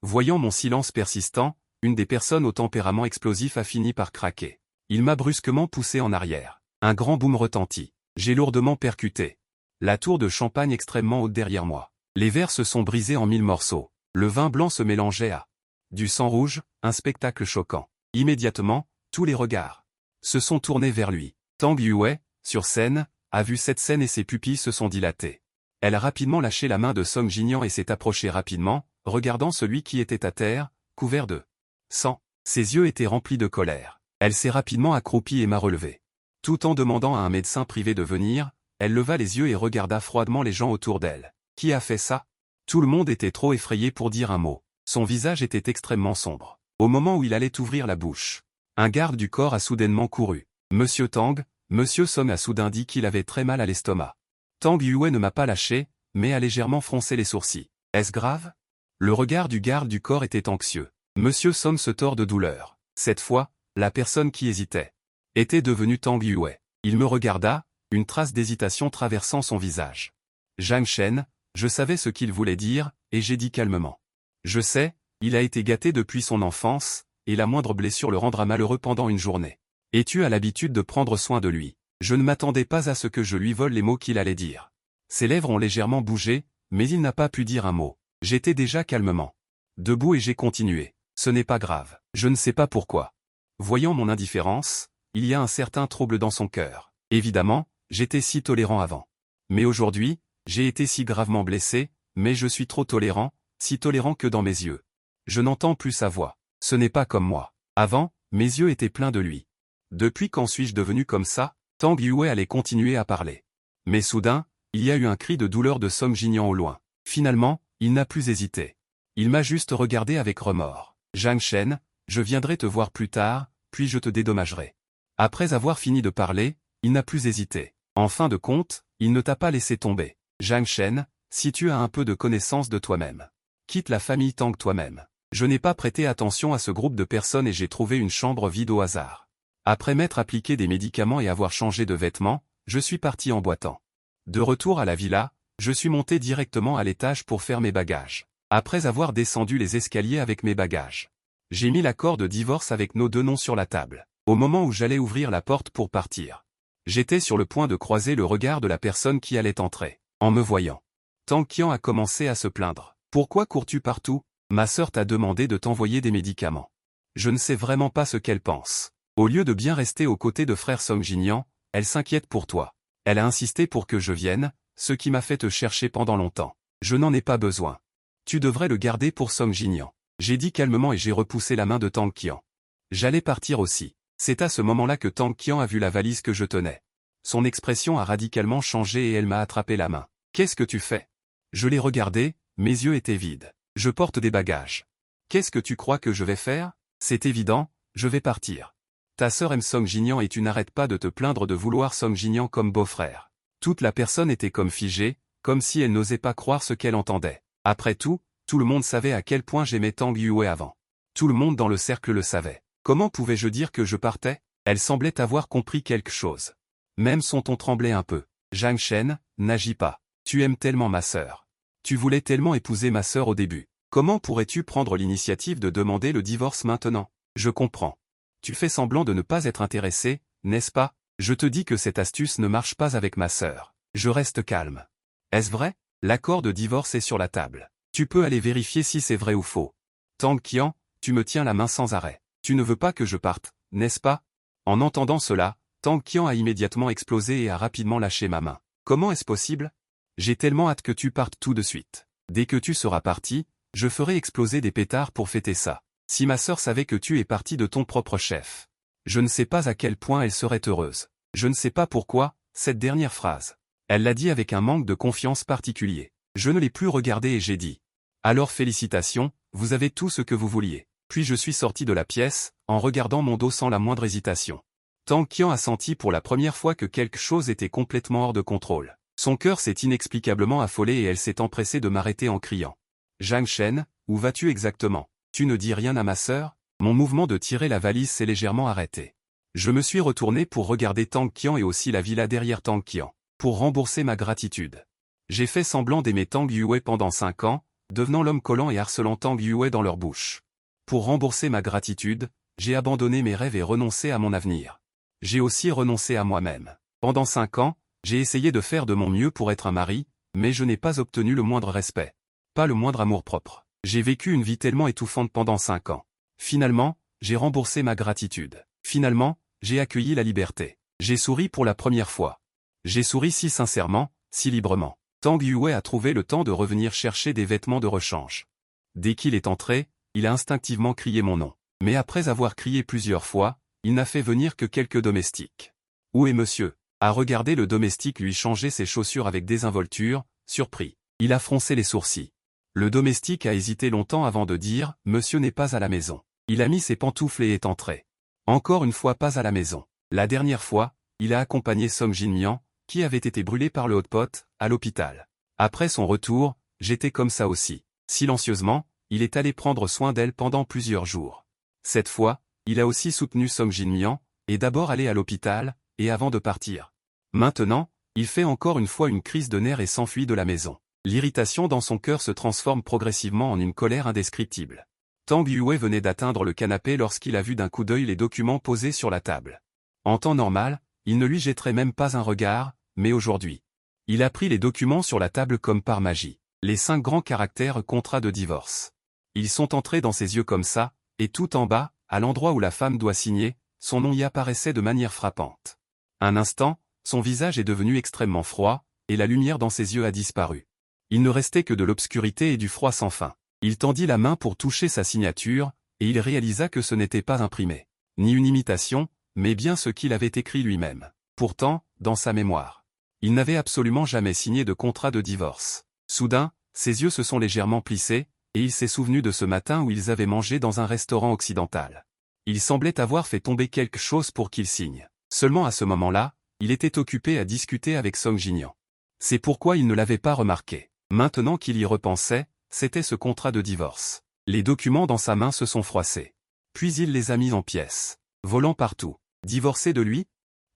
Voyant mon silence persistant, une des personnes au tempérament explosif a fini par craquer. Il m'a brusquement poussé en arrière. Un grand boom retentit. J'ai lourdement percuté. La tour de champagne extrêmement haute derrière moi. Les verres se sont brisés en 1000 morceaux. Le vin blanc se mélangeait à du sang rouge, un spectacle choquant. Immédiatement, tous les regards se sont tournés vers lui. Tang Yue, sur scène, a vu cette scène et ses pupilles se sont dilatées. Elle a rapidement lâché la main de Song Jinyan et s'est approchée rapidement, regardant celui qui était à terre, couvert de sang. Ses yeux étaient remplis de colère. Elle s'est rapidement accroupie et m'a relevé. Tout en demandant à un médecin privé de venir, elle leva les yeux et regarda froidement les gens autour d'elle. Qui a fait ça? Tout le monde était trop effrayé pour dire un mot. Son visage était extrêmement sombre. Au moment où il allait ouvrir la bouche, un garde du corps a soudainement couru. Monsieur Tang, Monsieur Song a soudain dit qu'il avait très mal à l'estomac. Tang Yue ne m'a pas lâché, mais a légèrement froncé les sourcils. Est-ce grave? Le regard du garde du corps était anxieux. Monsieur Song se tord de douleur. Cette fois, la personne qui hésitait était devenue Tang Yue. Il me regarda, une trace d'hésitation traversant son visage. Zhang Shen, je savais ce qu'il voulait dire, et j'ai dit calmement. Je sais, il a été gâté depuis son enfance, et la moindre blessure le rendra malheureux pendant une journée. Et tu as l'habitude de prendre soin de lui. Je ne m'attendais pas à ce que je lui vole les mots qu'il allait dire. Ses lèvres ont légèrement bougé, mais il n'a pas pu dire un mot. J'étais déjà calmement debout et j'ai continué. Ce n'est pas grave. Je ne sais pas pourquoi. Voyant mon indifférence, il y a un certain trouble dans son cœur. Évidemment, j'étais si tolérant avant. Mais aujourd'hui, j'ai été si gravement blessé, mais je suis trop tolérant, si tolérant que dans mes yeux. Je n'entends plus sa voix. Ce n'est pas comme moi. Avant, mes yeux étaient pleins de lui. Depuis quand suis-je devenu comme ça? Tang Yue allait continuer à parler. Mais soudain, il y a eu un cri de douleur de Song Jinyan au loin. Finalement, il n'a plus hésité. Il m'a juste regardé avec remords. Zhang Shen, je viendrai te voir plus tard, puis je te dédommagerai. Après avoir fini de parler, il n'a plus hésité. En fin de compte, il ne t'a pas laissé tomber. Zhang Shen, si tu as un peu de connaissance de toi-même, quitte la famille Tang toi-même. Je n'ai pas prêté attention à ce groupe de personnes et j'ai trouvé une chambre vide au hasard. Après m'être appliqué des médicaments et avoir changé de vêtements, je suis parti en boitant. De retour à la villa, je suis monté directement à l'étage pour faire mes bagages. Après avoir descendu les escaliers avec mes bagages, j'ai mis l'accord de divorce avec nos deux noms sur la table. Au moment où j'allais ouvrir la porte pour partir, j'étais sur le point de croiser le regard de la personne qui allait entrer. En me voyant, Tang Qian a commencé à se plaindre. Pourquoi cours-tu partout? Ma sœur t'a demandé de t'envoyer des médicaments. Je ne sais vraiment pas ce qu'elle pense. Au lieu de bien rester aux côtés de frère Song Jinyan, elle s'inquiète pour toi. Elle a insisté pour que je vienne, ce qui m'a fait te chercher pendant longtemps. Je n'en ai pas besoin. Tu devrais le garder pour Song Jinyan. J'ai dit calmement et j'ai repoussé la main de Tang Qian. J'allais partir aussi. C'est à ce moment-là que Tang Qian a vu la valise que je tenais. Son expression a radicalement changé et elle m'a attrapé la main. Qu'est-ce que tu fais? Je l'ai regardé, mes yeux étaient vides. Je porte des bagages. Qu'est-ce que tu crois que je vais faire? C'est évident, je vais partir. Ta sœur aime Song Jinyan et tu n'arrêtes pas de te plaindre de vouloir Song Jinyan comme beau-frère. Toute la personne était comme figée, comme si elle n'osait pas croire ce qu'elle entendait. Après tout le monde savait à quel point j'aimais Tang Yue avant. Tout le monde dans le cercle le savait. Comment pouvais-je dire que je partais? Elle semblait avoir compris quelque chose. Même son ton tremblait un peu. Zhang Shen, n'agis pas. Tu aimes tellement ma sœur. Tu voulais tellement épouser ma sœur au début. Comment pourrais-tu prendre l'initiative de demander le divorce maintenant? Je comprends. Tu fais semblant de ne pas être intéressé, n'est-ce pas? Je te dis que cette astuce ne marche pas avec ma sœur. Je reste calme. Est-ce vrai? L'accord de divorce est sur la table. Tu peux aller vérifier si c'est vrai ou faux. Tang Qian, tu me tiens la main sans arrêt. Tu ne veux pas que je parte, n'est-ce pas? En entendant cela, Tang Qian a immédiatement explosé et a rapidement lâché ma main. Comment est-ce possible? J'ai tellement hâte que tu partes tout de suite. Dès que tu seras parti, je ferai exploser des pétards pour fêter ça. Si ma sœur savait que tu es parti de ton propre chef, je ne sais pas à quel point elle serait heureuse. Je ne sais pas pourquoi, cette dernière phrase. Elle l'a dit avec un manque de confiance particulier. Je ne l'ai plus regardé et j'ai dit. Alors félicitations, vous avez tout ce que vous vouliez. Puis je suis sorti de la pièce, en regardant mon dos sans la moindre hésitation. Tang Qian a senti pour la première fois que quelque chose était complètement hors de contrôle. Son cœur s'est inexplicablement affolé et elle s'est empressée de m'arrêter en criant. Zhang Shen, où vas-tu exactement? Tu ne dis rien à ma sœur? Mon mouvement de tirer la valise s'est légèrement arrêté. Je me suis retourné pour regarder Tang Qian et aussi la villa derrière Tang Qian, pour rembourser ma gratitude. J'ai fait semblant d'aimer Tang Yue pendant 5 ans, devenant l'homme collant et harcelant Tang Yue dans leur bouche. Pour rembourser ma gratitude, j'ai abandonné mes rêves et renoncé à mon avenir. J'ai aussi renoncé à moi-même. Pendant 5 ans, j'ai essayé de faire de mon mieux pour être un mari, mais je n'ai pas obtenu le moindre respect. Pas le moindre amour-propre. J'ai vécu une vie tellement étouffante pendant 5 ans. Finalement, j'ai remboursé ma gratitude. Finalement, j'ai accueilli la liberté. J'ai souri pour la première fois. J'ai souri si sincèrement, si librement. Tang Yue a trouvé le temps de revenir chercher des vêtements de rechange. Dès qu'il est entré, il a instinctivement crié mon nom. Mais après avoir crié plusieurs fois, il n'a fait venir que quelques domestiques. Où est monsieur? A regardé le domestique lui changer ses chaussures avec désinvolture, surpris. Il a froncé les sourcils. Le domestique a hésité longtemps avant de dire « Monsieur n'est pas à la maison ». Il a mis ses pantoufles et est entré. Encore une fois pas à la maison. La dernière fois, il a accompagné Song Jinmian, qui avait été brûlé par le hotpot, à l'hôpital. Après son retour, j'étais comme ça aussi. Silencieusement, il est allé prendre soin d'elle pendant plusieurs jours. Cette fois, il a aussi soutenu Song Jinmian, et d'abord allé à l'hôpital, et avant de partir. Maintenant, il fait encore une fois une crise de nerfs et s'enfuit de la maison. L'irritation dans son cœur se transforme progressivement en une colère indescriptible. Tang Yue venait d'atteindre le canapé lorsqu'il a vu d'un coup d'œil les documents posés sur la table. En temps normal, il ne lui jetterait même pas un regard, mais aujourd'hui. Il a pris les documents sur la table comme par magie. Les 5 grands caractères contrat de divorce. Ils sont entrés dans ses yeux comme ça, et tout en bas, à l'endroit où la femme doit signer, son nom y apparaissait de manière frappante. Un instant, son visage est devenu extrêmement froid, et la lumière dans ses yeux a disparu. Il ne restait que de l'obscurité et du froid sans fin. Il tendit la main pour toucher sa signature, et il réalisa que ce n'était pas imprimé. Ni une imitation, mais bien ce qu'il avait écrit lui-même. Pourtant, dans sa mémoire, il n'avait absolument jamais signé de contrat de divorce. Soudain, ses yeux se sont légèrement plissés, et il s'est souvenu de ce matin où ils avaient mangé dans un restaurant occidental. Il semblait avoir fait tomber quelque chose pour qu'il signe. Seulement à ce moment-là, il était occupé à discuter avec Song Jinmian. C'est pourquoi il ne l'avait pas remarqué. Maintenant qu'il y repensait, c'était ce contrat de divorce. Les documents dans sa main se sont froissés. Puis il les a mis en pièces, volant partout. Divorcer de lui?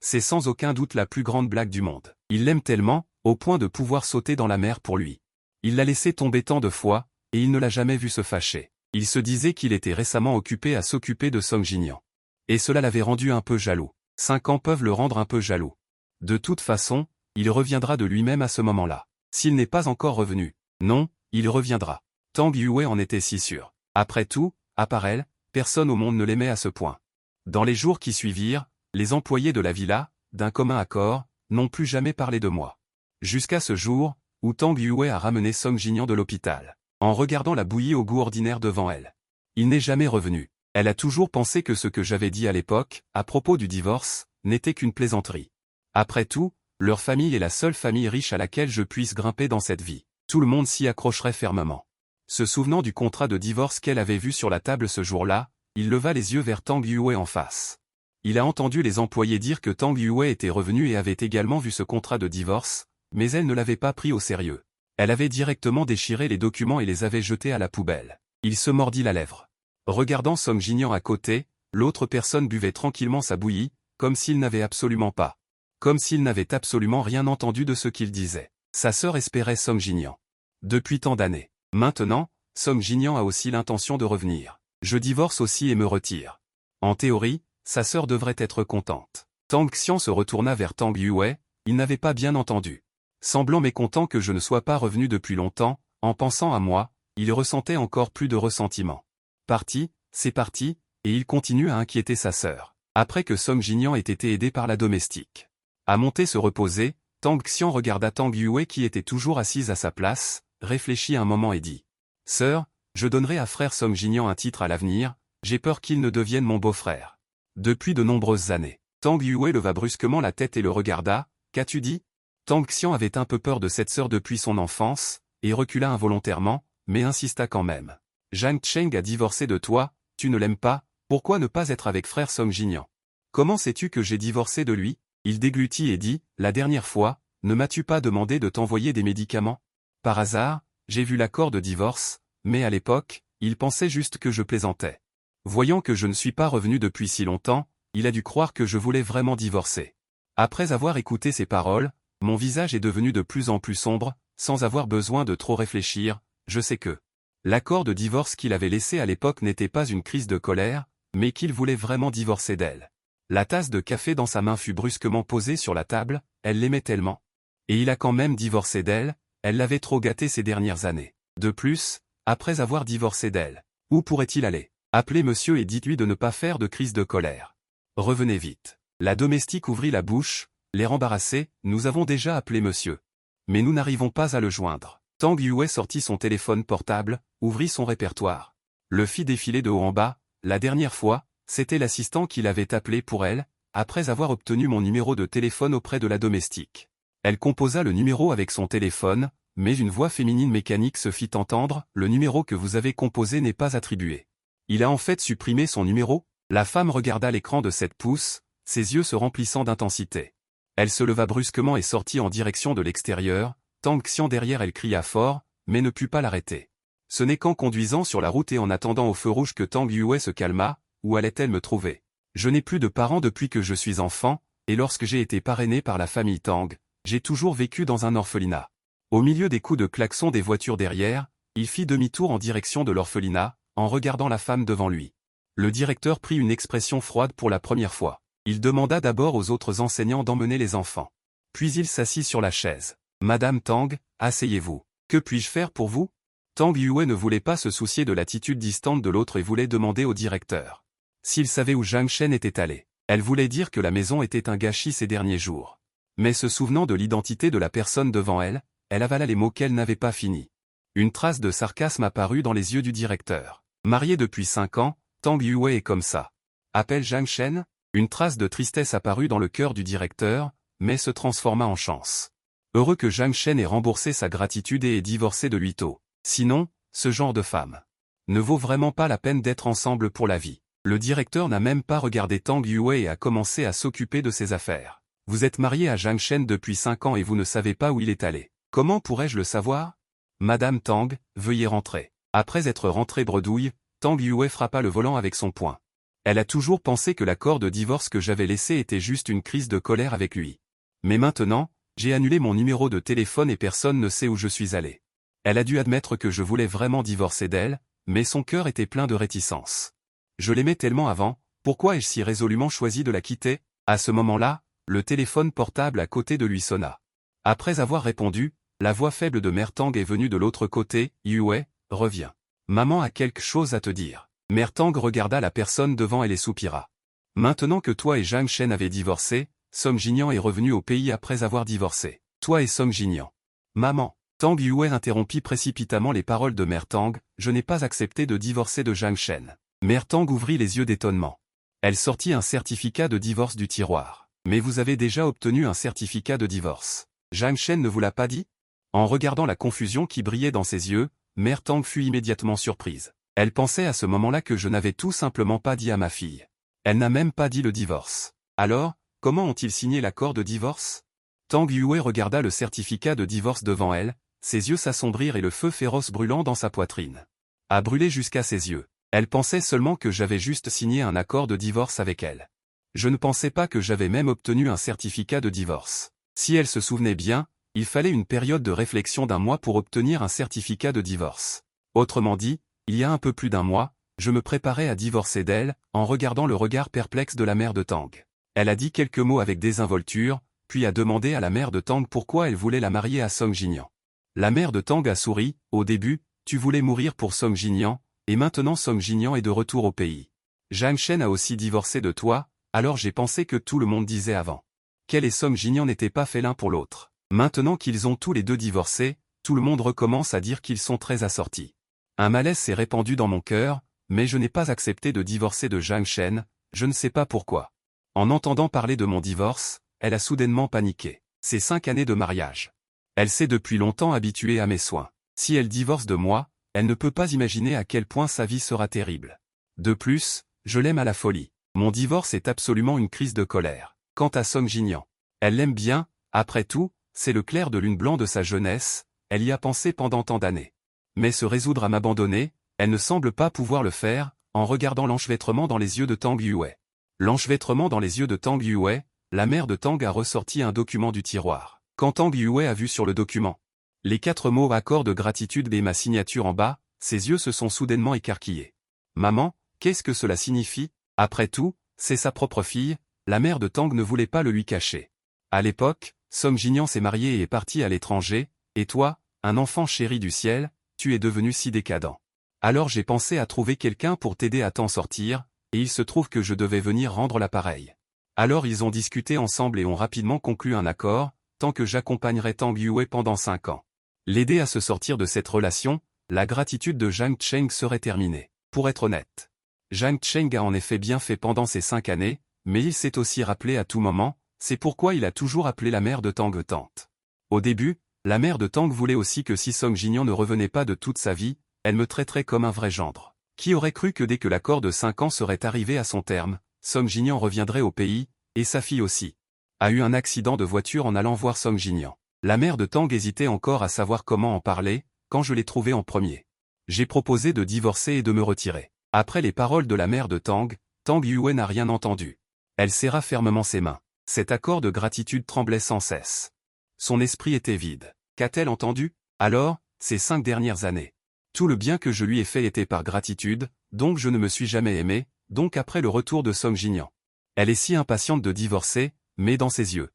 C'est sans aucun doute la plus grande blague du monde. Il l'aime tellement, au point de pouvoir sauter dans la mer pour lui. Il l'a laissé tomber tant de fois, et il ne l'a jamais vu se fâcher. Il se disait qu'il était récemment occupé à s'occuper de Song Jinmian. Et cela l'avait rendu un peu jaloux. 5 ans peuvent le rendre un peu jaloux. De toute façon, il reviendra de lui-même à ce moment-là. S'il n'est pas encore revenu, non, il reviendra. Tang Yue en était si sûr. Après tout, à part elle, personne au monde ne l'aimait à ce point. Dans les jours qui suivirent, les employés de la villa, d'un commun accord, n'ont plus jamais parlé de moi. Jusqu'à ce jour, où Tang Yue a ramené Song Jinmian de l'hôpital, en regardant la bouillie au goût ordinaire devant elle. Il n'est jamais revenu. Elle a toujours pensé que ce que j'avais dit à l'époque, à propos du divorce, n'était qu'une plaisanterie. Après tout, leur famille est la seule famille riche à laquelle je puisse grimper dans cette vie. Tout le monde s'y accrocherait fermement. Se souvenant du contrat de divorce qu'elle avait vu sur la table ce jour-là, il leva les yeux vers Tang Yue en face. Il a entendu les employés dire que Tang Yue était revenu et avait également vu ce contrat de divorce, mais elle ne l'avait pas pris au sérieux. Elle avait directement déchiré les documents et les avait jetés à la poubelle. Il se mordit la lèvre. Regardant Song Jinmian à côté, l'autre personne buvait tranquillement sa bouillie, comme s'il n'avait absolument pas. Comme s'il n'avait absolument rien entendu de ce qu'il disait. Sa sœur espérait Song Jinmian. Depuis tant d'années. Maintenant, Song Jinmian a aussi l'intention de revenir. Je divorce aussi et me retire. En théorie, sa sœur devrait être contente. Tang Xian se retourna vers Tang Yue, il n'avait pas bien entendu. Semblant mécontent que je ne sois pas revenu depuis longtemps, en pensant à moi, il ressentait encore plus de ressentiment. Parti, c'est parti, et il continue à inquiéter sa sœur. Après que Song Jinmian ait été aidé par la domestique à monter se reposer, Tang Xian regarda Tang Yue qui était toujours assise à sa place, réfléchit un moment et dit « Sœur, je donnerai à frère Song Jinmian un titre à l'avenir, j'ai peur qu'il ne devienne mon beau-frère. » Depuis de nombreuses années, Tang Yue leva brusquement la tête et le regarda, « Qu'as-tu dit ?» Tang Xian avait un peu peur de cette sœur depuis son enfance, et recula involontairement, mais insista quand même. « Zhang Cheng a divorcé de toi, tu ne l'aimes pas, pourquoi ne pas être avec frère Song Jinmian? Comment sais-tu que j'ai divorcé de lui ?» Il déglutit et dit, « La dernière fois, ne m'as-tu pas demandé de t'envoyer des médicaments? Par hasard, j'ai vu l'accord de divorce, mais à l'époque, il pensait juste que je plaisantais. Voyant que je ne suis pas revenu depuis si longtemps, il a dû croire que je voulais vraiment divorcer. Après avoir écouté ces paroles, mon visage est devenu de plus en plus sombre, sans avoir besoin de trop réfléchir, je sais que l'accord de divorce qu'il avait laissé à l'époque n'était pas une crise de colère, mais qu'il voulait vraiment divorcer d'elle. La tasse de café dans sa main fut brusquement posée sur la table, elle l'aimait tellement. Et il a quand même divorcé d'elle, elle l'avait trop gâté ces dernières années. De plus, après avoir divorcé d'elle, où pourrait-il aller? Appelez monsieur et dites-lui de ne pas faire de crise de colère. Revenez vite. La domestique ouvrit la bouche, l'air embarrassé, nous avons déjà appelé monsieur. Mais nous n'arrivons pas à le joindre. Tang Yue sortit son téléphone portable, ouvrit son répertoire. Le fit défiler de haut en bas, la dernière fois, c'était l'assistant qui l'avait appelé pour elle, après avoir obtenu mon numéro de téléphone auprès de la domestique. Elle composa le numéro avec son téléphone, mais une voix féminine mécanique se fit entendre, le numéro que vous avez composé n'est pas attribué. Il a en fait supprimé son numéro? La femme regarda l'écran de 7 pouces, ses yeux se remplissant d'intensité. Elle se leva brusquement et sortit en direction de l'extérieur, Tang Xian derrière elle cria fort, mais ne put pas l'arrêter. Ce n'est qu'en conduisant sur la route et en attendant au feu rouge que Tang Yue se calma, où allait-elle me trouver? Je n'ai plus de parents depuis que je suis enfant, et lorsque j'ai été parrainé par la famille Tang, j'ai toujours vécu dans un orphelinat. Au milieu des coups de klaxon des voitures derrière, il fit demi-tour en direction de l'orphelinat, en regardant la femme devant lui. Le directeur prit une expression froide pour la première fois. Il demanda d'abord aux autres enseignants d'emmener les enfants. Puis il s'assit sur la chaise. « Madame Tang, asseyez-vous. Que puis-je faire pour vous ?» Tang Yue ne voulait pas se soucier de l'attitude distante de l'autre et voulait demander au directeur s'il savait où Zhang Shen était allé. Elle voulait dire que la maison était un gâchis ces derniers jours. Mais se souvenant de l'identité de la personne devant elle, elle avala les mots qu'elle n'avait pas finis. Une trace de sarcasme apparut dans les yeux du directeur. Marié depuis 5 ans, Tang Yue est comme ça. Appelle Zhang Shen? Une trace de tristesse apparut dans le cœur du directeur, mais se transforma en chance. Heureux que Zhang Shen ait remboursé sa gratitude et ait divorcé de lui tôt. Sinon, ce genre de femme ne vaut vraiment pas la peine d'être ensemble pour la vie. Le directeur n'a même pas regardé Tang Yue et a commencé à s'occuper de ses affaires. Vous êtes marié à Zhang Shen depuis 5 ans et vous ne savez pas où il est allé. Comment pourrais-je le savoir? Madame Tang, veuillez rentrer. Après être rentrée bredouille, Tang Yue frappa le volant avec son poing. Elle a toujours pensé que l'accord de divorce que j'avais laissé était juste une crise de colère avec lui. Mais maintenant, j'ai annulé mon numéro de téléphone et personne ne sait où je suis allé. Elle a dû admettre que je voulais vraiment divorcer d'elle, mais son cœur était plein de réticence. Je l'aimais tellement avant, pourquoi ai-je si résolument choisi de la quitter? À ce moment-là, le téléphone portable à côté de lui sonna. Après avoir répondu, la voix faible de Mère Tang est venue de l'autre côté, Yue, reviens. Maman a quelque chose à te dire. Mère Tang regarda la personne devant elle et soupira. Maintenant que toi et Zhang Shen avez divorcé, Song Jinian est revenu au pays après avoir divorcé. Toi et Song Jinian. Maman. Tang Yue interrompit précipitamment les paroles de Mère Tang, je n'ai pas accepté de divorcer de Zhang Shen. Mère Tang ouvrit les yeux d'étonnement. Elle sortit un certificat de divorce du tiroir. Mais vous avez déjà obtenu un certificat de divorce. Zhang Shen ne vous l'a pas dit? En regardant la confusion qui brillait dans ses yeux, Mère Tang fut immédiatement surprise. Elle pensait à ce moment-là que je n'avais tout simplement pas dit à ma fille. Elle n'a même pas dit le divorce. Alors, comment ont-ils signé l'accord de divorce? Tang Yue regarda le certificat de divorce devant elle, ses yeux s'assombrirent et le feu féroce brûlant dans sa poitrine a brûlé jusqu'à ses yeux. Elle pensait seulement que j'avais juste signé un accord de divorce avec elle. Je ne pensais pas que j'avais même obtenu un certificat de divorce. Si elle se souvenait bien, il fallait une période de réflexion d'1 mois pour obtenir un certificat de divorce. Autrement dit, il y a un peu plus d'1 mois, je me préparais à divorcer d'elle, en regardant le regard perplexe de la mère de Tang. Elle a dit quelques mots avec désinvolture, puis a demandé à la mère de Tang pourquoi elle voulait la marier à Song Jinian. La mère de Tang a souri, au début, tu voulais mourir pour Song Jinian, et maintenant Song Jinian est de retour au pays. Zhang Shen a aussi divorcé de toi, alors j'ai pensé que tout le monde disait avant qu'elle et Song Jinian n'étaient pas faits l'un pour l'autre. Maintenant qu'ils ont tous les deux divorcé, tout le monde recommence à dire qu'ils sont très assortis. Un malaise s'est répandu dans mon cœur, mais je n'ai pas accepté de divorcer de Zhang Shen, je ne sais pas pourquoi. En entendant parler de mon divorce, elle a soudainement paniqué. C'est 5 années de mariage. Elle s'est depuis longtemps habituée à mes soins. Si elle divorce de moi, elle ne peut pas imaginer à quel point sa vie sera terrible. De plus, je l'aime à la folie. Mon divorce est absolument une crise de colère. Quant à Song Jinian, elle l'aime bien, après tout, c'est le clair de lune blanc de sa jeunesse, elle y a pensé pendant tant d'années. Mais se résoudre à m'abandonner, Elle ne semble pas pouvoir le faire, en regardant l'enchevêtrement dans les yeux de Tang Yue. L'enchevêtrement dans les yeux de Tang Yue, la mère de Tang a ressorti un document du tiroir. Quand Tang Yue a vu sur le document les 4 mots accord de gratitude et ma signature en bas, ses yeux se sont soudainement écarquillés. Maman, qu'est-ce que cela signifie? Après tout, c'est sa propre fille, la mère de Tang ne voulait pas le lui cacher. À l'époque, Song Jinian s'est marié et est parti à l'étranger, et toi, un enfant chéri du ciel, tu es devenu si décadent. Alors j'ai pensé à trouver quelqu'un pour t'aider à t'en sortir, et il se trouve que je devais venir rendre l'appareil. Alors ils ont discuté ensemble et ont rapidement conclu un accord, tant que j'accompagnerai Tang Yue pendant 5 ans. L'aider à se sortir de cette relation, la gratitude de Zhang Cheng serait terminée. Pour être honnête, Zhang Cheng a en effet bien fait pendant ces 5 années, mais il s'est aussi rappelé à tout moment, c'est pourquoi il a toujours appelé la mère de Tang tante. Au début, la mère de Tang voulait aussi que si Song Jinian ne revenait pas de toute sa vie, elle me traiterait comme un vrai gendre. Qui aurait cru que dès que l'accord de 5 ans serait arrivé à son terme, Song Jinian reviendrait au pays, et sa fille aussi. A eu un accident de voiture en allant voir Song Jinian. La mère de Tang hésitait encore à savoir comment en parler, quand je l'ai trouvé en premier. J'ai proposé de divorcer et de me retirer. Après les paroles de la mère de Tang, Tang Yue n'a rien entendu. Elle serra fermement ses mains. Cet accord de gratitude tremblait sans cesse. Son esprit était vide. Qu'a-t-elle entendu? Alors, ces 5 dernières années. Tout le bien que je lui ai fait était par gratitude, donc je ne me suis jamais aimé, donc après le retour de Song Jinian. Elle est si impatiente de divorcer, mais dans ses yeux.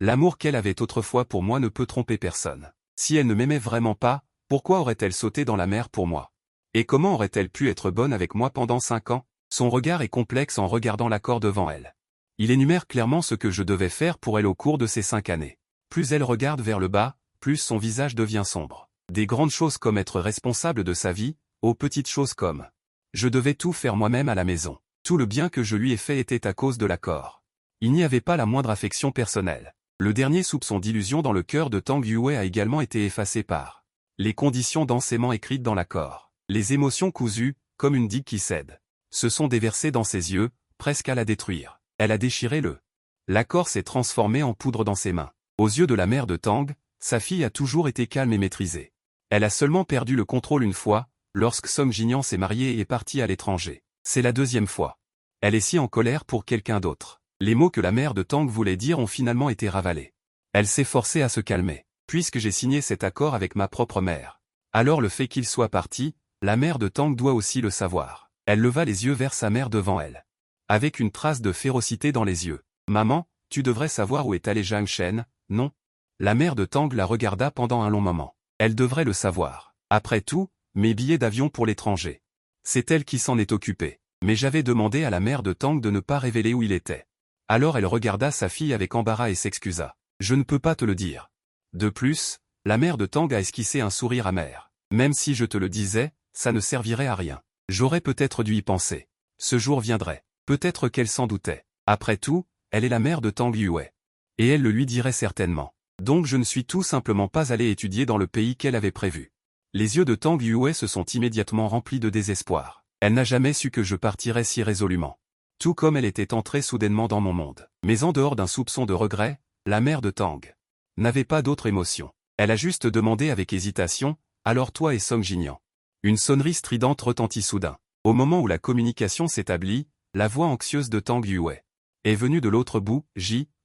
L'amour qu'elle avait autrefois pour moi ne peut tromper personne. Si elle ne m'aimait vraiment pas, pourquoi aurait-elle sauté dans la mer pour moi? Et comment aurait-elle pu être bonne avec moi pendant 5 ans? Son regard est complexe en regardant l'accord devant elle. Il énumère clairement ce que je devais faire pour elle au cours de ces 5 années. Plus elle regarde vers le bas, plus son visage devient sombre. Des grandes choses comme être responsable de sa vie, aux petites choses comme je devais tout faire moi-même à la maison. Tout le bien que je lui ai fait était à cause de l'accord. Il n'y avait pas la moindre affection personnelle. Le dernier soupçon d'illusion dans le cœur de Tang Yue a également été effacé par les conditions d'enseignement écrites dans l'accord. Les émotions cousues, comme une digue qui cède, se sont déversées dans ses yeux, presque à la détruire. Elle a déchiré l'accord s'est transformé en poudre dans ses mains. Aux yeux de la mère de Tang, sa fille a toujours été calme et maîtrisée. Elle a seulement perdu le contrôle une fois, lorsque Song Jinian s'est marié et est parti à l'étranger. C'est la 2e fois. Elle est si en colère pour quelqu'un d'autre. Les mots que la mère de Tang voulait dire ont finalement été ravalés. Elle s'est forcée à se calmer. Puisque j'ai signé cet accord avec ma propre mère. Alors le fait qu'il soit parti, la mère de Tang doit aussi le savoir. Elle leva les yeux vers sa mère devant elle. Avec une trace de férocité dans les yeux. Maman, tu devrais savoir où est allé Zhang Shen, non? La mère de Tang la regarda pendant un long moment. Elle devrait le savoir. Après tout, mes billets d'avion pour l'étranger. C'est elle qui s'en est occupée. Mais j'avais demandé à la mère de Tang de ne pas révéler où il était. Alors elle regarda sa fille avec embarras et s'excusa. Je ne peux pas te le dire. De plus, la mère de Tang a esquissé un sourire amer. Même si je te le disais, ça ne servirait à rien. J'aurais peut-être dû y penser. Ce jour viendrait. Peut-être qu'elle s'en doutait. Après tout, elle est la mère de Tang Yue. Et elle le lui dirait certainement. Donc je ne suis tout simplement pas allé étudier dans le pays qu'elle avait prévu. Les yeux de Tang Yue se sont immédiatement remplis de désespoir. Elle n'a jamais su que je partirais si résolument. Tout comme elle était entrée soudainement dans mon monde. Mais en dehors d'un soupçon de regret, la mère de Tang n'avait pas d'autre émotion. Elle a juste demandé avec hésitation, alors toi et Song Jinian. Une sonnerie stridente retentit soudain. Au moment où la communication s'établit, la voix anxieuse de Tang Yue est venue de l'autre bout,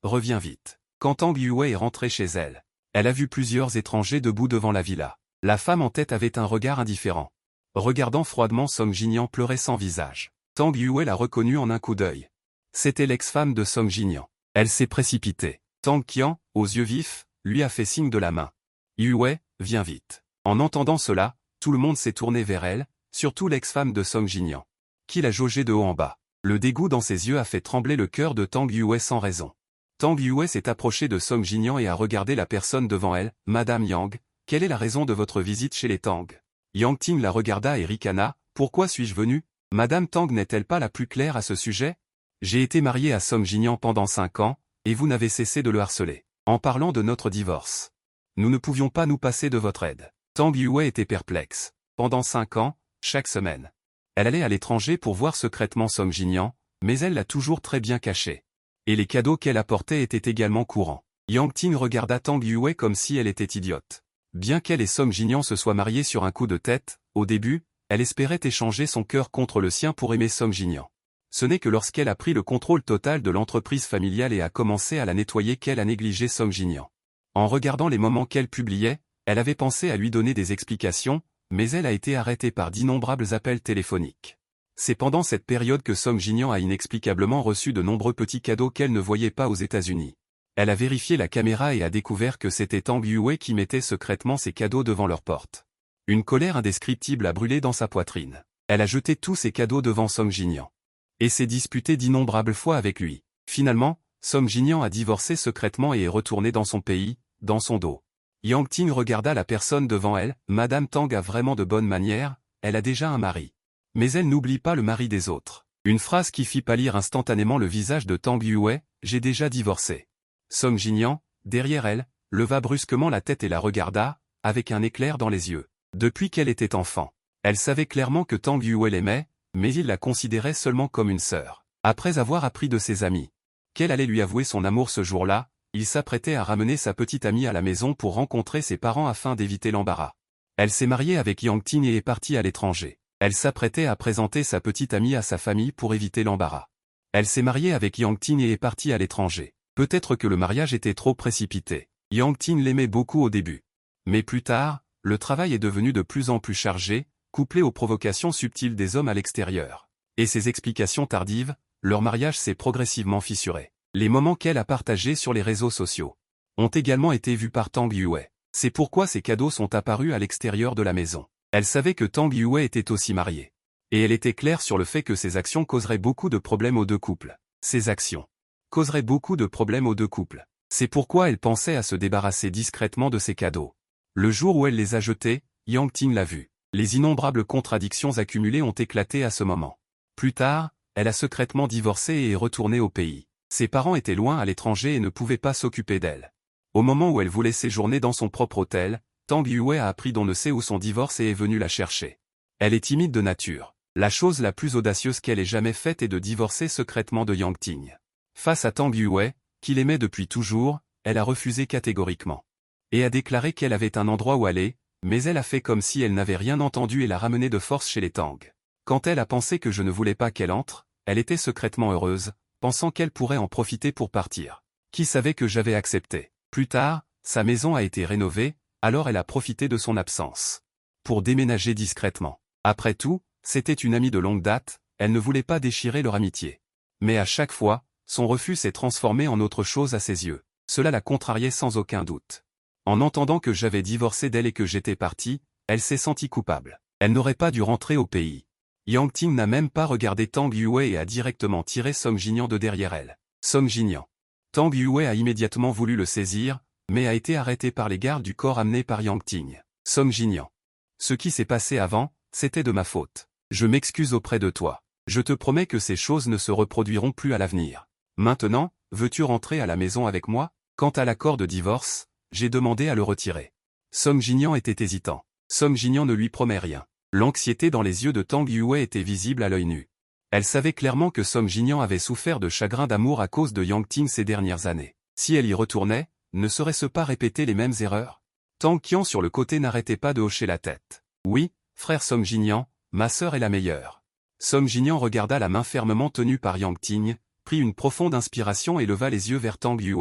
reviens vite. Quand Tang Yue est rentrée chez elle, elle a vu plusieurs étrangers debout devant la villa. La femme en tête avait un regard indifférent. Regardant froidement Song Jinian pleurer sans visage. Tang Yue l'a reconnue en un coup d'œil. C'était l'ex-femme de Song Jinian. Elle s'est précipitée. Tang Qian, aux yeux vifs, lui a fait signe de la main. Yue, viens vite. En entendant cela, tout le monde s'est tourné vers elle, surtout l'ex-femme de Song Jinian, qui l'a jaugé de haut en bas. Le dégoût dans ses yeux a fait trembler le cœur de Tang Yue sans raison. Tang Yue s'est approché de Song Jinian et a regardé la personne devant elle. Madame Yang, quelle est la raison de votre visite chez les Tang? Yang Ting la regarda et ricana. Pourquoi suis-je venu? Madame Tang n'est-elle pas la plus claire à ce sujet? J'ai été marié à Song Jinian pendant 5 ans, et vous n'avez cessé de le harceler. En parlant de notre divorce, nous ne pouvions pas nous passer de votre aide. Tang Yue était perplexe. Pendant 5 ans, chaque semaine, elle allait à l'étranger pour voir secrètement Song Jinian, mais elle l'a toujours très bien caché. Et les cadeaux qu'elle apportait étaient également courants. Yang Ting regarda Tang Yue comme si elle était idiote. Bien qu'elle et Song Jinian se soient mariés sur un coup de tête, au début, Elle espérait échanger son cœur contre le sien pour aimer Song Jinyan. Ce n'est que lorsqu'elle a pris le contrôle total de l'entreprise familiale et a commencé à la nettoyer qu'elle a négligé Song Jinyan. En regardant les moments qu'elle publiait, elle avait pensé à lui donner des explications, mais elle a été arrêtée par d'innombrables appels téléphoniques. C'est pendant cette période que Song Jinyan a inexplicablement reçu de nombreux petits cadeaux qu'elle ne voyait pas aux États-Unis. Elle a vérifié la caméra et a découvert que c'était Tang Yue qui mettait secrètement ses cadeaux devant leur porte. Une colère indescriptible a brûlé dans sa poitrine. Elle a jeté tous ses cadeaux devant Song Jinyan. Et s'est disputée d'innombrables fois avec lui. Finalement, Song Jinyan a divorcé secrètement et est retourné dans son pays, dans son dos. Yang Ting regarda la personne devant elle. Madame Tang a vraiment de bonnes manières, elle a déjà un mari. Mais elle n'oublie pas le mari des autres. Une phrase qui fit pâlir instantanément le visage de Tang Yue, j'ai déjà divorcé. Song Jinyan, derrière elle, leva brusquement la tête et la regarda, avec un éclair dans les yeux. Depuis qu'elle était enfant, elle savait clairement que Tang Yue l'aimait, mais il la considérait seulement comme une sœur. Après avoir appris de ses amis qu'elle allait lui avouer son amour ce jour-là, il s'apprêtait à ramener sa petite amie à la maison pour rencontrer ses parents afin d'éviter l'embarras. Elle s'est mariée avec Yang Ting et est partie à l'étranger. Elle s'apprêtait à présenter sa petite amie à sa famille pour éviter l'embarras. Elle s'est mariée avec Yang Ting et est partie à l'étranger. Peut-être que le mariage était trop précipité. Yang Ting l'aimait beaucoup au début. Mais plus tard, le travail est devenu de plus en plus chargé, couplé aux provocations subtiles des hommes à l'extérieur. Et ces explications tardives, leur mariage s'est progressivement fissuré. Les moments qu'elle a partagés sur les réseaux sociaux ont également été vus par Tang Yue. C'est pourquoi ces cadeaux sont apparus à l'extérieur de la maison. Elle savait que Tang Yue était aussi marié. Et elle était claire sur le fait que ses actions causeraient beaucoup de problèmes aux deux couples. Ces actions causeraient beaucoup de problèmes aux deux couples. C'est pourquoi elle pensait à se débarrasser discrètement de ces cadeaux. Le jour où elle les a jetés, Yang Ting l'a vu. Les innombrables contradictions accumulées ont éclaté à ce moment. Plus tard, elle a secrètement divorcé et est retournée au pays. Ses parents étaient loin à l'étranger et ne pouvaient pas s'occuper d'elle. Au moment où elle voulait séjourner dans son propre hôtel, Tang Yue a appris d'on ne sait où son divorce et est venu la chercher. Elle est timide de nature. La chose la plus audacieuse qu'elle ait jamais faite est de divorcer secrètement de Yang Ting. Face à Tang Yue, qu'il aimait depuis toujours, elle a refusé catégoriquement. Et a déclaré qu'elle avait un endroit où aller, mais elle a fait comme si elle n'avait rien entendu et l'a ramenée de force chez les Tang. Quand elle a pensé que je ne voulais pas qu'elle entre, elle était secrètement heureuse, pensant qu'elle pourrait en profiter pour partir. Qui savait que j'avais accepté? Plus tard, sa maison a été rénovée, alors elle a profité de son absence pour déménager discrètement. Après tout, c'était une amie de longue date, elle ne voulait pas déchirer leur amitié. Mais à chaque fois, son refus s'est transformé en autre chose à ses yeux. Cela la contrariait sans aucun doute. En entendant que j'avais divorcé d'elle et que j'étais parti, elle s'est sentie coupable. Elle n'aurait pas dû rentrer au pays. Yang Ting n'a même pas regardé Tang Yue et a directement tiré Song Jinyan de derrière elle. Song Jinyan. Tang Yue a immédiatement voulu le saisir, mais a été arrêté par les gardes du corps amenés par Yang Ting. Song Jinyan. Ce qui s'est passé avant, c'était de ma faute. Je m'excuse auprès de toi. Je te promets que ces choses ne se reproduiront plus à l'avenir. Maintenant, veux-tu rentrer à la maison avec moi? Quant à l'accord de divorce, j'ai demandé à le retirer. Song Jinyan était hésitant. Song Jinyan ne lui promet rien. L'anxiété dans les yeux de Tang Yue était visible à l'œil nu. Elle savait clairement que Song Jinyan avait souffert de chagrin d'amour à cause de Yang Ting ces dernières années. Si elle y retournait, ne serait-ce pas répéter les mêmes erreurs? Tang Qian sur le côté n'arrêtait pas de hocher la tête. Oui, frère Song Jinyan, ma sœur est la meilleure. Song Jinyan regarda la main fermement tenue par Yang Ting, prit une profonde inspiration et leva les yeux vers Tang Yue.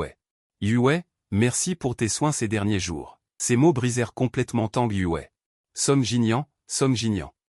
Yue, merci pour tes soins ces derniers jours. Ces mots brisèrent complètement Tang Yue. Song Jinyan,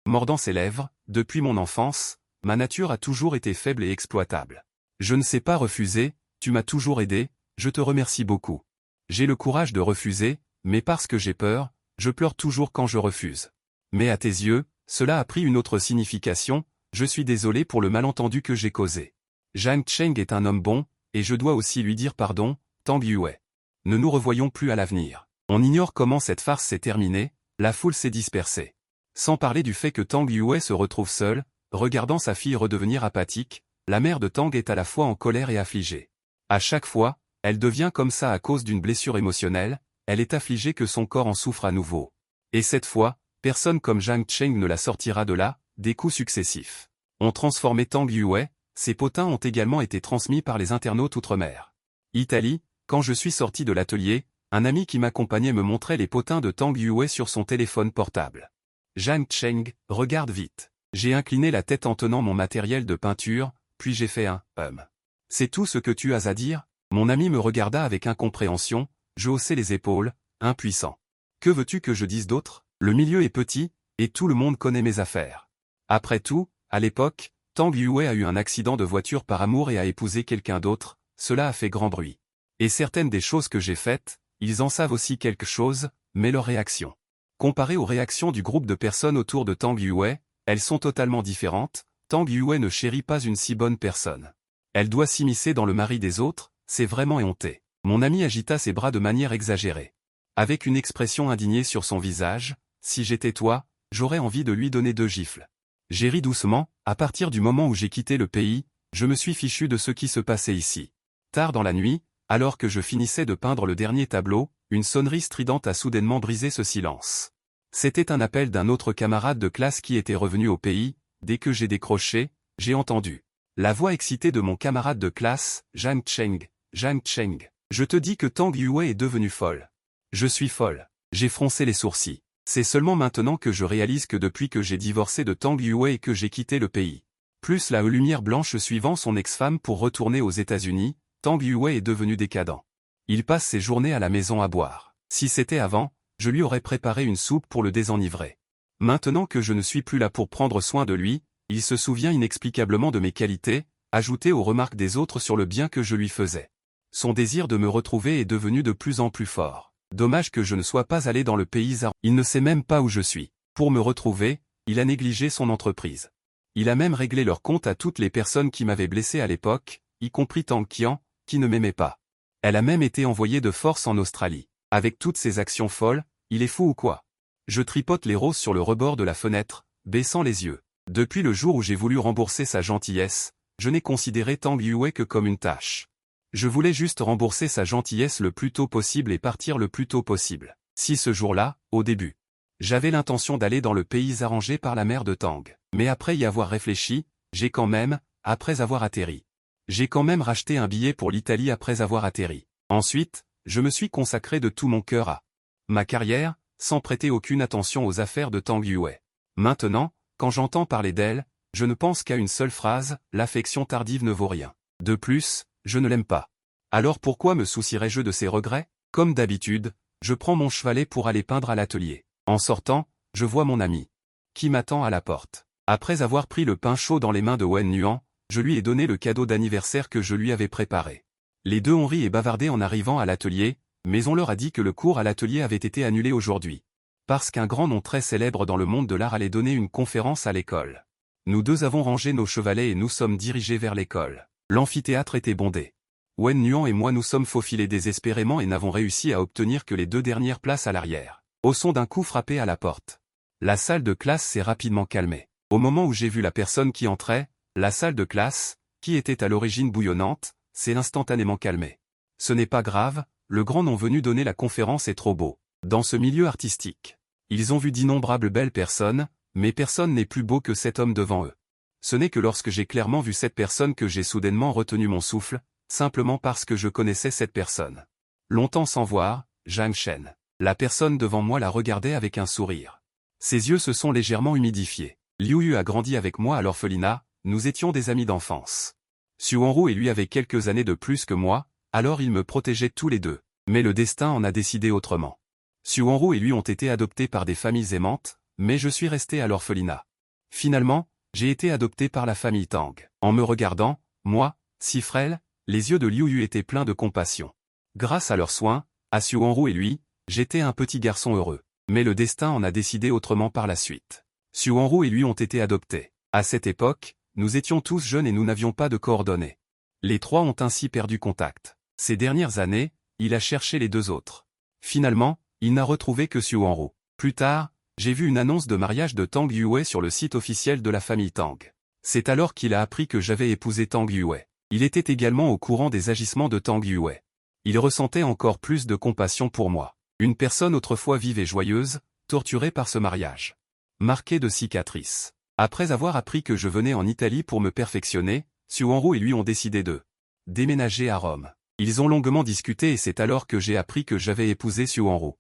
mordant ses lèvres, depuis mon enfance, ma nature a toujours été faible et exploitable. Je ne sais pas refuser, tu m'as toujours aidé, je te remercie beaucoup. J'ai le courage de refuser, mais parce que j'ai peur, je pleure toujours quand je refuse. Mais à tes yeux, cela a pris une autre signification, je suis désolé pour le malentendu que j'ai causé. Zhang Cheng est un homme bon, et je dois aussi lui dire pardon, Tang Yue. Ne nous revoyons plus à l'avenir. On ignore comment cette farce s'est terminée, la foule s'est dispersée. Sans parler du fait que Tang Yue se retrouve seule, regardant sa fille redevenir apathique, la mère de Tang est à la fois en colère et affligée. À chaque fois, elle devient comme ça à cause d'une blessure émotionnelle, elle est affligée que son corps en souffre à nouveau. Et cette fois, personne comme Zhang Cheng ne la sortira de là, des coups successifs ont transformé Tang Yue, ses potins ont également été transmis par les internautes outre-mer. Italie, quand je suis sorti de l'atelier, un ami qui m'accompagnait me montrait les potins de Tang Yue sur son téléphone portable. Zhang Cheng, regarde vite. J'ai incliné la tête en tenant mon matériel de peinture, puis j'ai fait un « C'est tout ce que tu as à dire ?» Mon ami me regarda avec incompréhension, je haussai les épaules, impuissant. Que veux-tu que je dise d'autre? Le milieu est petit, et tout le monde connaît mes affaires. Après tout, à l'époque, Tang Yue a eu un accident de voiture par amour et a épousé quelqu'un d'autre, cela a fait grand bruit. Et certaines des choses que j'ai faites, ils en savent aussi quelque chose, mais leurs réactions. Comparées aux réactions du groupe de personnes autour de Tang Yue, elles sont totalement différentes. Tang Yue ne chérit pas une si bonne personne. Elle doit s'immiscer dans le mari des autres, c'est vraiment éhonté. Mon ami agita ses bras de manière exagérée. Avec une expression indignée sur son visage, si j'étais toi, j'aurais envie de lui donner 2 gifles. J'ai ri doucement, à partir du moment où j'ai quitté le pays, je me suis fichu de ce qui se passait ici. Tard dans la nuit, alors que je finissais de peindre le dernier tableau, une sonnerie stridente a soudainement brisé ce silence. C'était un appel d'un autre camarade de classe qui était revenu au pays. Dès que j'ai décroché, j'ai entendu la voix excitée de mon camarade de classe, Zhang Cheng. Zhang Cheng, je te dis que Tang Yue est devenue folle. Je suis folle. J'ai froncé les sourcils. C'est seulement maintenant que je réalise que depuis que j'ai divorcé de Tang Yue et que j'ai quitté le pays. Plus la lumière blanche suivant son ex-femme pour retourner aux États-Unis, Tang Yue est devenu décadent. Il passe ses journées à la maison à boire. Si c'était avant, je lui aurais préparé une soupe pour le désenivrer. Maintenant que je ne suis plus là pour prendre soin de lui, il se souvient inexplicablement de mes qualités, ajoutées aux remarques des autres sur le bien que je lui faisais. Son désir de me retrouver est devenu de plus en plus fort. Dommage que je ne sois pas allé dans le pays. Il ne sait même pas où je suis. Pour me retrouver, il a négligé son entreprise. Il a même réglé leur compte à toutes les personnes qui m'avaient blessé à l'époque, y compris Tang Qian, qui ne m'aimait pas. Elle a même été envoyée de force en Australie. Avec toutes ces actions folles, il est fou ou quoi? Je tripote les roses sur le rebord de la fenêtre, baissant les yeux. Depuis le jour où j'ai voulu rembourser sa gentillesse, je n'ai considéré Tang Yue que comme une tâche. Je voulais juste rembourser sa gentillesse le plus tôt possible et partir le plus tôt possible. Si ce jour-là, au début, j'avais l'intention d'aller dans le pays arrangé par la mère de Tang. Mais après y avoir réfléchi, j'ai quand même, après avoir atterri. J'ai quand même racheté un billet pour l'Italie après avoir atterri. Ensuite, je me suis consacré de tout mon cœur à ma carrière, sans prêter aucune attention aux affaires de Tang Yue. Maintenant, quand j'entends parler d'elle, je ne pense qu'à une seule phrase, l'affection tardive ne vaut rien. De plus, je ne l'aime pas. Alors pourquoi me soucierais-je de ses regrets? Comme d'habitude, je prends mon chevalet pour aller peindre à l'atelier. En sortant, je vois mon ami, qui m'attend à la porte. Après avoir pris le pain chaud dans les mains de Wen Nuan, je lui ai donné le cadeau d'anniversaire que je lui avais préparé. Les deux ont ri et bavardé en arrivant à l'atelier, mais on leur a dit que le cours à l'atelier avait été annulé aujourd'hui. Parce qu'un grand nom très célèbre dans le monde de l'art allait donner une conférence à l'école. Nous deux avons rangé nos chevalets et nous sommes dirigés vers l'école. L'amphithéâtre était bondé. Wen Nuan et moi nous sommes faufilés désespérément et n'avons réussi à obtenir que les 2 dernières places à l'arrière. Au son d'un coup frappé à la porte. La salle de classe s'est rapidement calmée. Au moment où j'ai vu la personne qui entrait, la salle de classe, qui était à l'origine bouillonnante, s'est instantanément calmée. Ce n'est pas grave, le grand nom venu donner la conférence est trop beau. Dans ce milieu artistique, ils ont vu d'innombrables belles personnes, mais personne n'est plus beau que cet homme devant eux. Ce n'est que lorsque j'ai clairement vu cette personne que j'ai soudainement retenu mon souffle, simplement parce que je connaissais cette personne. Longtemps sans voir, Zhang Shen. La personne devant moi la regardait avec un sourire. Ses yeux se sont légèrement humidifiés. Liu Yu a grandi avec moi à l'orphelinat, nous étions des amis d'enfance. Xu Wenru et lui avaient quelques années de plus que moi, alors ils me protégeaient tous les deux. Mais le destin en a décidé autrement. Xu Wenru et lui ont été adoptés par des familles aimantes, mais je suis resté à l'orphelinat. Finalement, j'ai été adopté par la famille Tang. En me regardant, moi, si frêle, les yeux de Liu Yu étaient pleins de compassion. Grâce à leurs soins, à Xu Wenru et lui, j'étais un petit garçon heureux. Mais le destin en a décidé autrement par la suite. Xu Wenru et lui ont été adoptés. À cette époque, nous étions tous jeunes et nous n'avions pas de coordonnées. Les 3 ont ainsi perdu contact. Ces dernières années, il a cherché les 2 autres. Finalement, il n'a retrouvé que Xu Wenru. Plus tard, j'ai vu une annonce de mariage de Tang Yue sur le site officiel de la famille Tang. C'est alors qu'il a appris que j'avais épousé Tang Yue. Il était également au courant des agissements de Tang Yue. Il ressentait encore plus de compassion pour moi. Une personne autrefois vive et joyeuse, torturée par ce mariage. Marquée de cicatrices. Après avoir appris que je venais en Italie pour me perfectionner, Xu Wenru et lui ont décidé de déménager à Rome. Ils ont longuement discuté et c'est alors que j'ai appris que j'avais épousé Xu Wenru.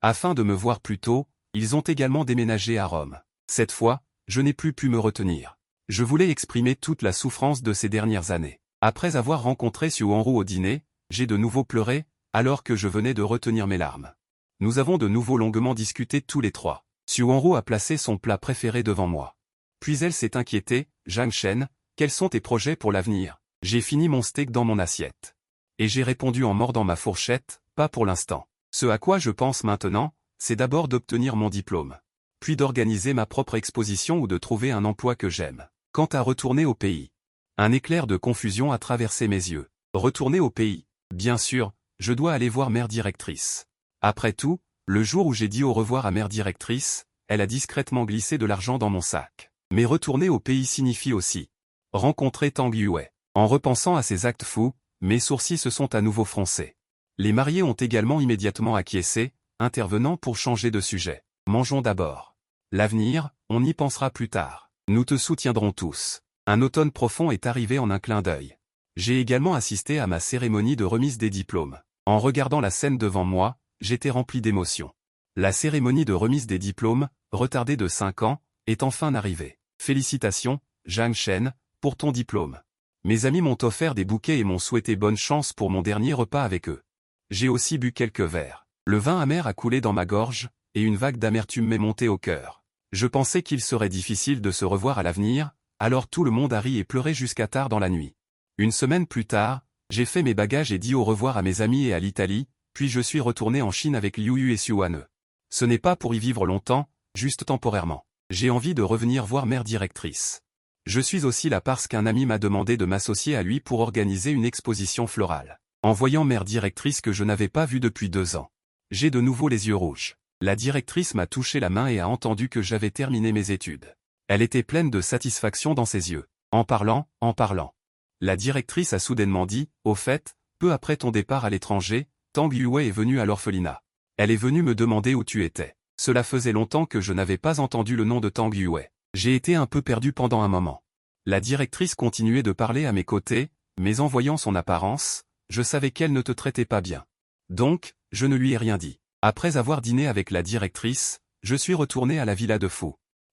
Afin de me voir plus tôt, Ils ont également déménagé à Rome. Cette fois, je n'ai plus pu me retenir. Je voulais exprimer toute la souffrance de ces dernières années. Après avoir rencontré Suwanru au dîner, j'ai de nouveau pleuré, alors que je venais de retenir mes larmes. Nous avons de nouveau longuement discuté tous les trois. Suwanru a placé son plat préféré devant moi. Puis elle s'est inquiétée, Zhang Shen, quels sont tes projets pour l'avenir? J'ai fini mon steak dans mon assiette. Et j'ai répondu en mordant ma fourchette, pas pour l'instant. Ce à quoi je pense maintenant, c'est d'abord d'obtenir mon diplôme. Puis d'organiser ma propre exposition ou de trouver un emploi que j'aime. Quant à retourner au pays. Un éclair de confusion a traversé mes yeux. Retourner au pays. Bien sûr, je dois aller voir mère directrice. Après tout, le jour où j'ai dit au revoir à mère directrice, elle a discrètement glissé de l'argent dans mon sac. Mais retourner au pays signifie aussi rencontrer Tang Yue. En repensant à ces actes fous, mes sourcils se sont à nouveau froncés. Les mariés ont également immédiatement acquiescé, intervenant pour changer de sujet. Mangeons d'abord. L'avenir, on y pensera plus tard. Nous te soutiendrons tous. Un automne profond est arrivé en un clin d'œil. J'ai également assisté à ma cérémonie de remise des diplômes. En regardant la scène devant moi, j'étais rempli d'émotion. La cérémonie de remise des diplômes, retardée de 5 ans, est enfin arrivée. Félicitations, Zhang Shen, pour ton diplôme. Mes amis m'ont offert des bouquets et m'ont souhaité bonne chance pour mon dernier repas avec eux. J'ai aussi bu quelques verres. Le vin amer a coulé dans ma gorge, et une vague d'amertume m'est montée au cœur. Je pensais qu'il serait difficile de se revoir à l'avenir, alors tout le monde a ri et pleuré jusqu'à tard dans la nuit. Une semaine plus tard, j'ai fait mes bagages et dit au revoir à mes amis et à l'Italie, puis je suis retourné en Chine avec Liu Yu et Suwanru. Ce n'est pas pour y vivre longtemps, juste temporairement. J'ai envie de revenir voir mère directrice. Je suis aussi là parce qu'un ami m'a demandé de m'associer à lui pour organiser une exposition florale. En voyant mère directrice que je n'avais pas vue depuis 2 ans. J'ai de nouveau les yeux rouges. La directrice m'a touché la main et a entendu que j'avais terminé mes études. Elle était pleine de satisfaction dans ses yeux. En parlant. La directrice a soudainement dit, au fait, peu après ton départ à l'étranger, Tang Yue est venue à l'orphelinat. Elle est venue me demander où tu étais. Cela faisait longtemps que je n'avais pas entendu le nom de Tang Yue. J'ai été un peu perdu pendant un moment. La directrice continuait de parler à mes côtés, mais en voyant son apparence, je savais qu'elle ne te traitait pas bien. Donc, je ne lui ai rien dit. Après avoir dîné avec la directrice, je suis retourné à la villa de Fu.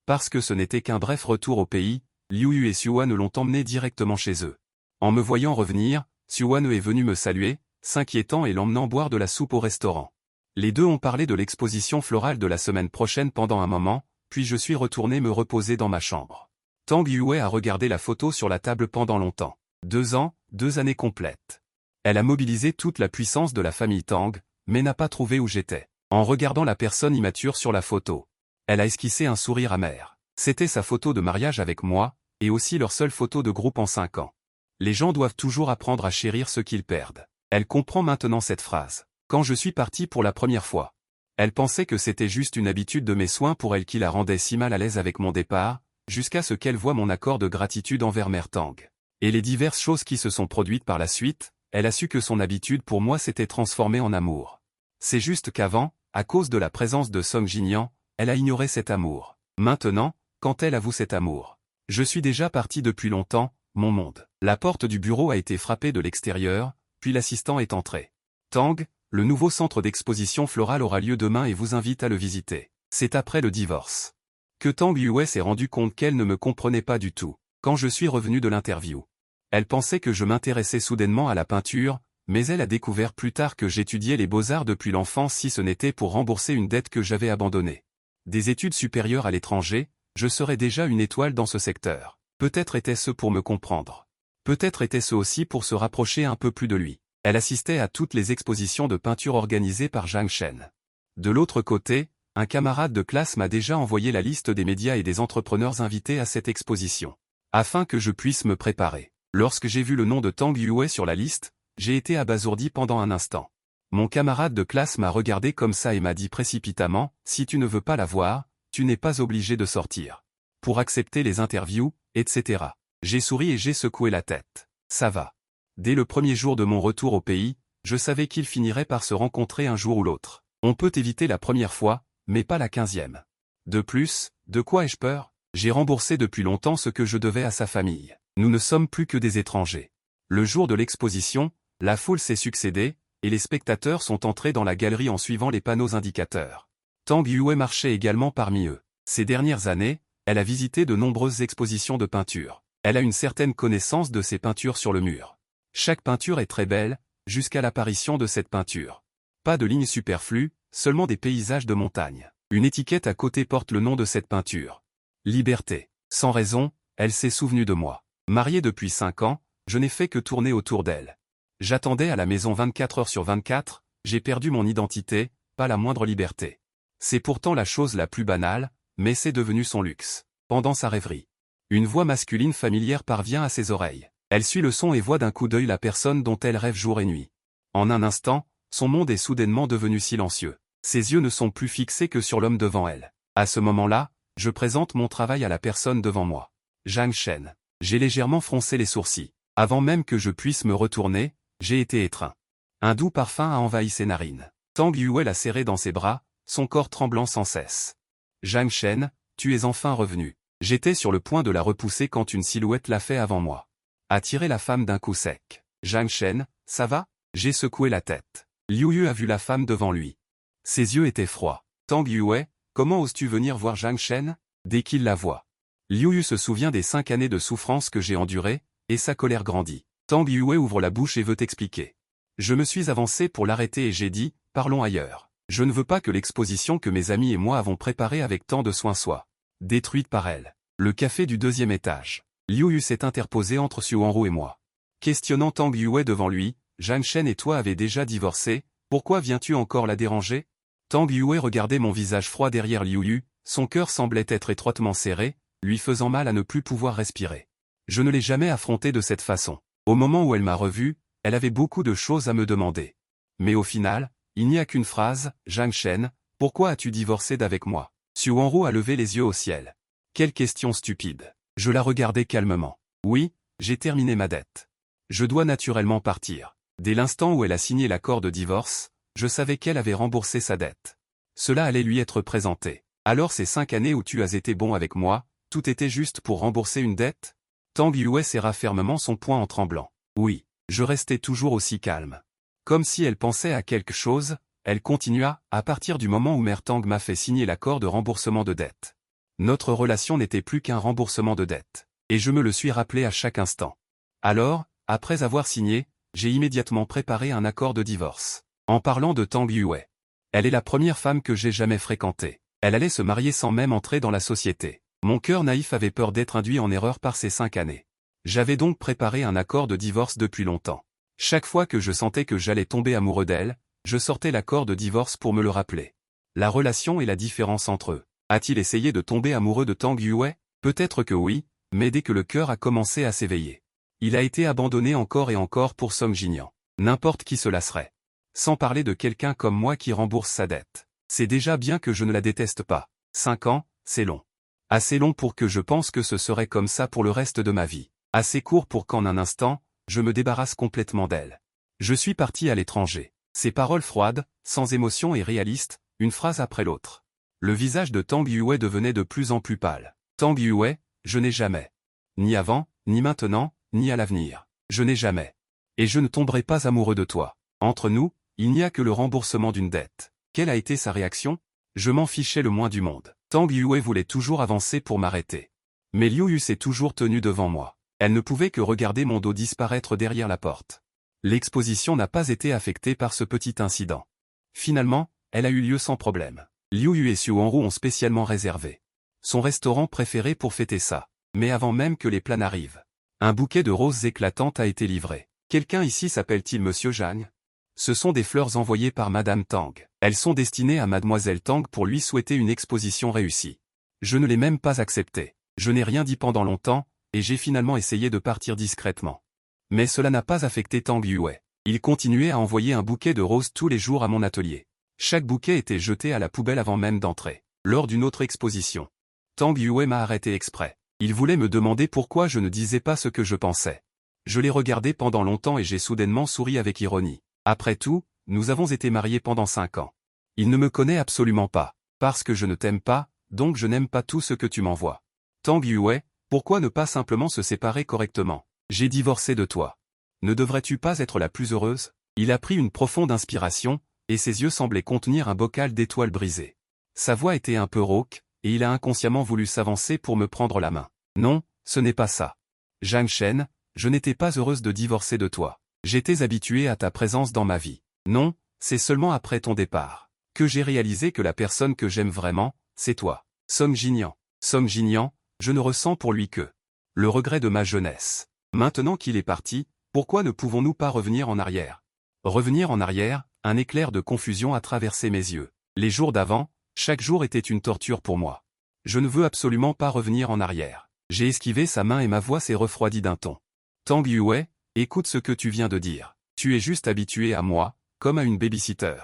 Parce que ce n'était qu'un bref retour au pays, Liu Yu et Suwanru l'ont emmené directement chez eux. En me voyant revenir, Suwanru est venu me saluer, s'inquiétant et l'emmenant boire de la soupe au restaurant. Les deux ont parlé de l'exposition florale de la semaine prochaine pendant un moment, puis je suis retourné me reposer dans ma chambre. Tang Yue a regardé la photo sur la table pendant longtemps. 2 ans, 2 années complètes. Elle a mobilisé toute la puissance de la famille Tang, mais n'a pas trouvé où j'étais. En regardant la personne immature sur la photo, elle a esquissé un sourire amer. C'était sa photo de mariage avec moi, et aussi leur seule photo de groupe en 5 ans. Les gens doivent toujours apprendre à chérir ce qu'ils perdent. Elle comprend maintenant cette phrase. Quand je suis parti pour la première fois. Elle pensait que c'était juste une habitude de mes soins pour elle qui la rendait si mal à l'aise avec mon départ, jusqu'à ce qu'elle voie mon accord de gratitude envers mère Tang. Et les diverses choses qui se sont produites par la suite, elle a su que son habitude pour moi s'était transformée en amour. C'est juste qu'avant, à cause de la présence de Song Jinyan, elle a ignoré cet amour. Maintenant, quand elle avoue cet amour. Je suis déjà parti depuis longtemps, mon monde. La porte du bureau a été frappée de l'extérieur, puis l'assistant est entré. Tang, le nouveau centre d'exposition florale aura lieu demain et vous invite à le visiter. C'est après le divorce. Que Tang Yue s'est rendu compte qu'elle ne me comprenait pas du tout. Quand je suis revenu de l'interview. Elle pensait que je m'intéressais soudainement à la peinture, mais elle a découvert plus tard que j'étudiais les beaux-arts depuis l'enfance si ce n'était pour rembourser une dette que j'avais abandonnée. Des études supérieures à l'étranger, je serais déjà une étoile dans ce secteur. Peut-être était-ce pour me comprendre. Peut-être était-ce aussi pour se rapprocher un peu plus de lui. Elle assistait à toutes les expositions de peinture organisées par Zhang Shen. De l'autre côté, un camarade de classe m'a déjà envoyé la liste des médias et des entrepreneurs invités à cette exposition. Afin que je puisse me préparer. Lorsque j'ai vu le nom de Tang Yue sur la liste, j'ai été abasourdi pendant un instant. Mon camarade de classe m'a regardé comme ça et m'a dit précipitamment, « Si tu ne veux pas la voir, tu n'es pas obligé de sortir. Pour accepter les interviews, etc. » J'ai souri et j'ai secoué la tête. Ça va. Dès le premier jour de mon retour au pays, je savais qu'ils finiraient par se rencontrer un jour ou l'autre. On peut éviter la première fois, mais pas la 15e. De plus, de quoi ai-je peur? J'ai remboursé depuis longtemps ce que je devais à sa famille. Nous ne sommes plus que des étrangers. Le jour de l'exposition, la foule s'est succédée, et les spectateurs sont entrés dans la galerie en suivant les panneaux indicateurs. Tang Yue marchait également parmi eux. Ces dernières années, elle a visité de nombreuses expositions de peinture. Elle a une certaine connaissance de ces peintures sur le mur. Chaque peinture est très belle, jusqu'à l'apparition de cette peinture. Pas de lignes superflues, seulement des paysages de montagne. Une étiquette à côté porte le nom de cette peinture. Liberté. Sans raison, elle s'est souvenue de moi. Mariée depuis 5 ans, je n'ai fait que tourner autour d'elle. J'attendais à la maison 24 heures sur 24, j'ai perdu mon identité, pas la moindre liberté. C'est pourtant la chose la plus banale, mais c'est devenu son luxe. Pendant sa rêverie, une voix masculine familière parvient à ses oreilles. Elle suit le son et voit d'un coup d'œil la personne dont elle rêve jour et nuit. En un instant, son monde est soudainement devenu silencieux. Ses yeux ne sont plus fixés que sur l'homme devant elle. À ce moment-là, je présente mon travail à la personne devant moi. Zhang Shen. J'ai légèrement froncé les sourcils. Avant même que je puisse me retourner, j'ai été étreint. Un doux parfum a envahi ses narines. Tang Yue l'a serré dans ses bras, son corps tremblant sans cesse. Zhang Shen, tu es enfin revenu. J'étais sur le point de la repousser quand une silhouette l'a fait avant moi. Attirer la femme d'un coup sec. Zhang Shen, ça va? J'ai secoué la tête. Liu Yu a vu la femme devant lui. Ses yeux étaient froids. Tang Yue, comment oses-tu venir voir Zhang Shen? Dès qu'il la voit. Liu Yu se souvient des 5 années de souffrance que j'ai endurées, et sa colère grandit. Tang Yue ouvre la bouche et veut expliquer. Je me suis avancé pour l'arrêter et j'ai dit, parlons ailleurs. Je ne veux pas que l'exposition que mes amis et moi avons préparée avec tant de soin soit détruite par elle. Le café du 2e étage. Liu Yu s'est interposé entre Xu Hanru et moi. Questionnant Tang Yue devant lui, Zhang Shen et toi avez déjà divorcé, pourquoi viens-tu encore la déranger? Tang Yue regardait mon visage froid derrière Liu Yu, son cœur semblait être étroitement serré, lui faisant mal à ne plus pouvoir respirer. Je ne l'ai jamais affrontée de cette façon. Au moment où elle m'a revu, elle avait beaucoup de choses à me demander. Mais au final, il n'y a qu'une phrase, Zhang Shen, pourquoi as-tu divorcé d'avec moi? Xu Hanru a levé les yeux au ciel. Quelle question stupide. Je la regardais calmement. Oui, j'ai terminé ma dette. Je dois naturellement partir. Dès l'instant où elle a signé l'accord de divorce, je savais qu'elle avait remboursé sa dette. Cela allait lui être présenté. Alors ces 5 années où tu as été bon avec moi, tout était juste pour rembourser une dette? Tang Yue serra fermement son poing en tremblant. Oui, je restais toujours aussi calme. Comme si elle pensait à quelque chose, elle continua, à partir du moment où Mère Tang m'a fait signer l'accord de remboursement de dette. Notre relation n'était plus qu'un remboursement de dette. Et je me le suis rappelé à chaque instant. Alors, après avoir signé, j'ai immédiatement préparé un accord de divorce. En parlant de Tang Yue. Elle est la première femme que j'ai jamais fréquentée. Elle allait se marier sans même entrer dans la société. Mon cœur naïf avait peur d'être induit en erreur par ces 5 années. J'avais donc préparé un accord de divorce depuis longtemps. Chaque fois que je sentais que j'allais tomber amoureux d'elle, je sortais l'accord de divorce pour me le rappeler. La relation et la différence entre eux. A-t-il essayé de tomber amoureux de Tang Yue? Peut-être que oui, mais dès que le cœur a commencé à s'éveiller. Il a été abandonné encore et encore pour Song Jinyan. N'importe qui se lasserait. Sans parler de quelqu'un comme moi qui rembourse sa dette. C'est déjà bien que je ne la déteste pas. 5 ans, c'est long. Assez long pour que je pense que ce serait comme ça pour le reste de ma vie. Assez court pour qu'en un instant, je me débarrasse complètement d'elle. Je suis parti à l'étranger. Ces paroles froides, sans émotion et réalistes, une phrase après l'autre. Le visage de Tang Yue devenait de plus en plus pâle. Tang Yue, je n'ai jamais. Ni avant, ni maintenant, ni à l'avenir. Je n'ai jamais. Et je ne tomberai pas amoureux de toi. Entre nous, il n'y a que le remboursement d'une dette. Quelle a été sa réaction? Je m'en fichais le moins du monde. Tang Yue voulait toujours avancer pour m'arrêter. Mais Liu Yu s'est toujours tenue devant moi. Elle ne pouvait que regarder mon dos disparaître derrière la porte. L'exposition n'a pas été affectée par ce petit incident. Finalement, elle a eu lieu sans problème. Liu Yu et Xu Hanru ont spécialement réservé son restaurant préféré pour fêter ça. Mais avant même que les plats n'arrivent, un bouquet de roses éclatantes a été livré. Quelqu'un ici s'appelle-t-il Monsieur Zhang? Ce sont des fleurs envoyées par Madame Tang. Elles sont destinées à Mademoiselle Tang pour lui souhaiter une exposition réussie. Je ne l'ai même pas acceptée. Je n'ai rien dit pendant longtemps, et j'ai finalement essayé de partir discrètement. Mais cela n'a pas affecté Tang Yue. Il continuait à envoyer un bouquet de roses tous les jours à mon atelier. Chaque bouquet était jeté à la poubelle avant même d'entrer. Lors d'une autre exposition, Tang Yue m'a arrêté exprès. Il voulait me demander pourquoi je ne disais pas ce que je pensais. Je l'ai regardé pendant longtemps et j'ai soudainement souri avec ironie. Après tout, nous avons été mariés pendant 5 ans. Il ne me connaît absolument pas. Parce que je ne t'aime pas, donc je n'aime pas tout ce que tu m'envoies. Tang Yue, pourquoi ne pas simplement se séparer correctement? J'ai divorcé de toi. Ne devrais-tu pas être la plus heureuse? Il a pris une profonde inspiration, et ses yeux semblaient contenir un bocal d'étoiles brisées. Sa voix était un peu rauque, et il a inconsciemment voulu s'avancer pour me prendre la main. Non, ce n'est pas ça. Zhang Shen, je n'étais pas heureuse de divorcer de toi. J'étais habituée à ta présence dans ma vie. Non, c'est seulement après ton départ que j'ai réalisé que la personne que j'aime vraiment, c'est toi. Song Jinyan. Song Jinyan, je ne ressens pour lui que le regret de ma jeunesse. Maintenant qu'il est parti, pourquoi ne pouvons-nous pas revenir en arrière? Revenir en arrière, un éclair de confusion a traversé mes yeux. Les jours d'avant, chaque jour était une torture pour moi. Je ne veux absolument pas revenir en arrière. J'ai esquivé sa main et ma voix s'est refroidie d'un ton. Tang Yue, écoute ce que tu viens de dire. Tu es juste habitué à moi, comme à une babysitter.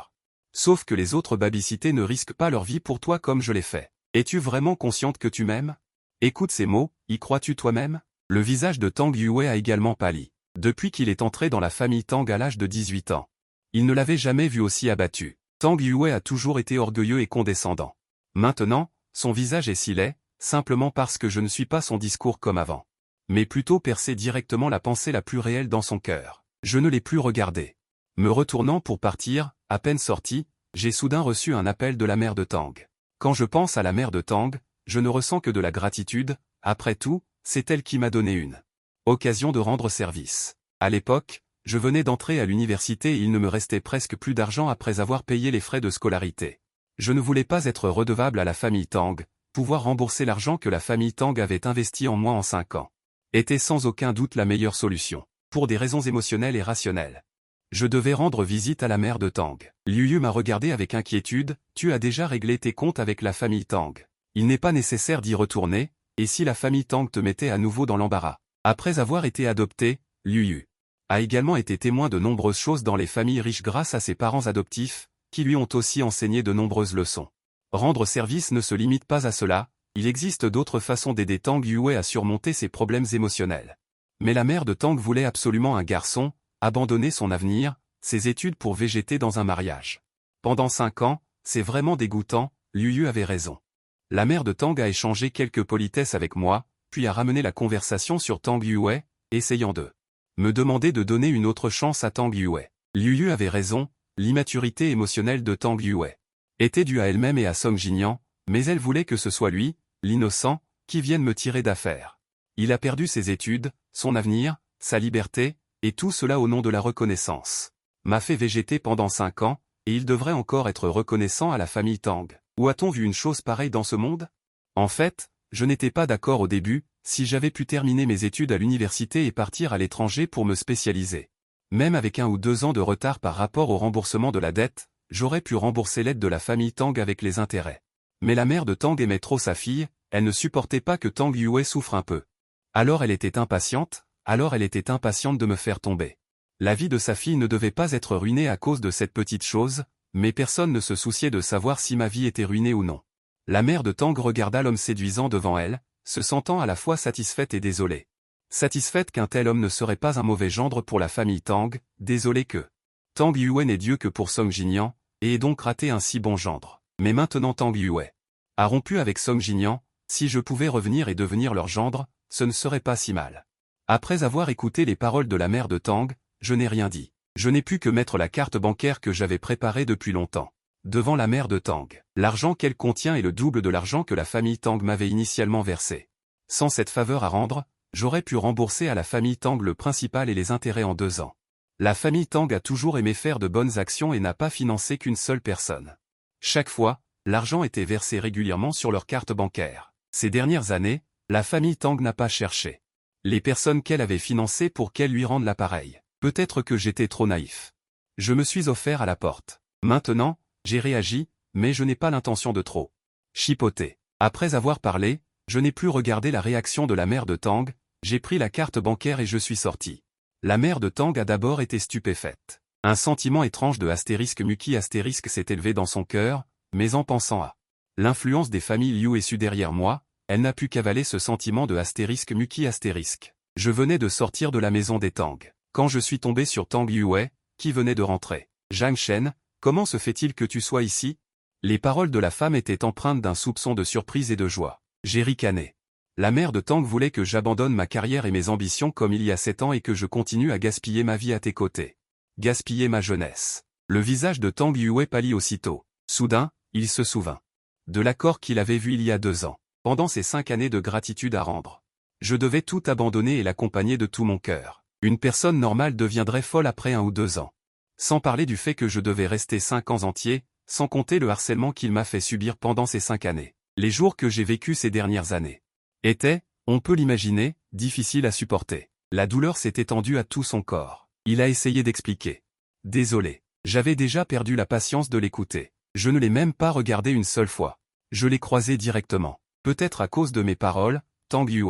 Sauf que les autres babysittés ne risquent pas leur vie pour toi comme je l'ai fait. Es-tu vraiment consciente que tu m'aimes? Écoute ces mots, y crois-tu toi-même? Le visage de Tang Yue a également pâli. Depuis qu'il est entré dans la famille Tang à l'âge de 18 ans. Il ne l'avait jamais vu aussi abattu. Tang Yue a toujours été orgueilleux et condescendant. Maintenant, son visage est si laid, simplement parce que je ne suis pas son discours comme avant. Mais plutôt percer directement la pensée la plus réelle dans son cœur. Je ne l'ai plus regardé. Me retournant pour partir, à peine sorti, j'ai soudain reçu un appel de la mère de Tang. Quand je pense à la mère de Tang, je ne ressens que de la gratitude, après tout, c'est elle qui m'a donné une occasion de rendre service. À l'époque, je venais d'entrer à l'université et il ne me restait presque plus d'argent après avoir payé les frais de scolarité. Je ne voulais pas être redevable à la famille Tang, pouvoir rembourser l'argent que la famille Tang avait investi en moi en 5 ans. Était sans aucun doute la meilleure solution, pour des raisons émotionnelles et rationnelles. Je devais rendre visite à la mère de Tang. Liu Yu m'a regardé avec inquiétude, tu as déjà réglé tes comptes avec la famille Tang. Il n'est pas nécessaire d'y retourner, et si la famille Tang te mettait à nouveau dans l'embarras? Après avoir été adopté, Liu Yu a également été témoin de nombreuses choses dans les familles riches grâce à ses parents adoptifs, qui lui ont aussi enseigné de nombreuses leçons. Rendre service ne se limite pas à cela, il existe d'autres façons d'aider Tang Yue à surmonter ses problèmes émotionnels. Mais la mère de Tang voulait absolument un garçon, abandonner son avenir, ses études pour végéter dans un mariage. Pendant 5 ans, c'est vraiment dégoûtant, Liu Yu avait raison. La mère de Tang a échangé quelques politesses avec moi, puis a ramené la conversation sur Tang Yue, essayant de me demander de donner une autre chance à Tang Yue. Liu Yu avait raison, l'immaturité émotionnelle de Tang Yue était due à elle-même et à Song Jinyan, mais elle voulait que ce soit lui, l'innocent, qui vienne me tirer d'affaire. Il a perdu ses études, son avenir, sa liberté, et tout cela au nom de la reconnaissance. M'a fait végéter pendant 5 ans, et il devrait encore être reconnaissant à la famille Tang. Où a-t-on vu une chose pareille dans ce monde? En fait, je n'étais pas d'accord au début, si j'avais pu terminer mes études à l'université et partir à l'étranger pour me spécialiser. Même avec 1 ou 2 ans de retard par rapport au remboursement de la dette, j'aurais pu rembourser l'aide de la famille Tang avec les intérêts. Mais la mère de Tang aimait trop sa fille, elle ne supportait pas que Tang Yue souffre un peu. Alors elle était impatiente de me faire tomber. La vie de sa fille ne devait pas être ruinée à cause de cette petite chose, mais personne ne se souciait de savoir si ma vie était ruinée ou non. La mère de Tang regarda l'homme séduisant devant elle, se sentant à la fois satisfaite et désolée. Satisfaite qu'un tel homme ne serait pas un mauvais gendre pour la famille Tang, désolée que Tang Yue n'est Dieu que pour Song Jinyan, et ait donc raté un si bon gendre. Mais maintenant Tang Yue a rompu avec Song Jinyan, si je pouvais revenir et devenir leur gendre, ce ne serait pas si mal. Après avoir écouté les paroles de la mère de Tang, je n'ai rien dit. Je n'ai pu que mettre la carte bancaire que j'avais préparée depuis longtemps devant la mère de Tang. L'argent qu'elle contient est le double de l'argent que la famille Tang m'avait initialement versé. Sans cette faveur à rendre, j'aurais pu rembourser à la famille Tang le principal et les intérêts en 2 ans. La famille Tang a toujours aimé faire de bonnes actions et n'a pas financé qu'une seule personne. Chaque fois, l'argent était versé régulièrement sur leur carte bancaire. Ces dernières années, la famille Tang n'a pas cherché les personnes qu'elle avait financées pour qu'elles lui rendent l'appareil. Peut-être que j'étais trop naïf. Je me suis offert à la porte. Maintenant, j'ai réagi, mais je n'ai pas l'intention de trop chipoter. Après avoir parlé, je n'ai plus regardé la réaction de la mère de Tang, j'ai pris la carte bancaire et je suis sorti. La mère de Tang a d'abord été stupéfaite. Un sentiment étrange de Muki s'est élevé dans son cœur, mais en pensant à l'influence des familles Liu et Su derrière moi, elle n'a pu qu'avaler ce sentiment de Muki. Je venais de sortir de la maison des Tang. Quand je suis tombé sur Tang Yue, qui venait de rentrer. Zhang Shen, comment se fait-il que tu sois ici? Les paroles de la femme étaient empreintes d'un soupçon de surprise et de joie. J'ai ricané. La mère de Tang voulait que j'abandonne ma carrière et mes ambitions comme il y a 7 ans et que je continue à gaspiller ma vie à tes côtés. Gaspiller ma jeunesse. Le visage de Tang Yue pâlit aussitôt. Soudain, il se souvint de l'accord qu'il avait vu il y a 2 ans, pendant ces 5 années de gratitude à rendre. Je devais tout abandonner et l'accompagner de tout mon cœur. Une personne normale deviendrait folle après 1 ou 2 ans. Sans parler du fait que je devais rester 5 ans entiers, sans compter le harcèlement qu'il m'a fait subir pendant ces 5 années. Les jours que j'ai vécus ces dernières années étaient, on peut l'imaginer, difficiles à supporter. La douleur s'est étendue à tout son corps. Il a essayé d'expliquer. Désolé. J'avais déjà perdu la patience de l'écouter. Je ne l'ai même pas regardé une seule fois. Je l'ai croisé directement. Peut-être à cause de mes paroles, Tang Yue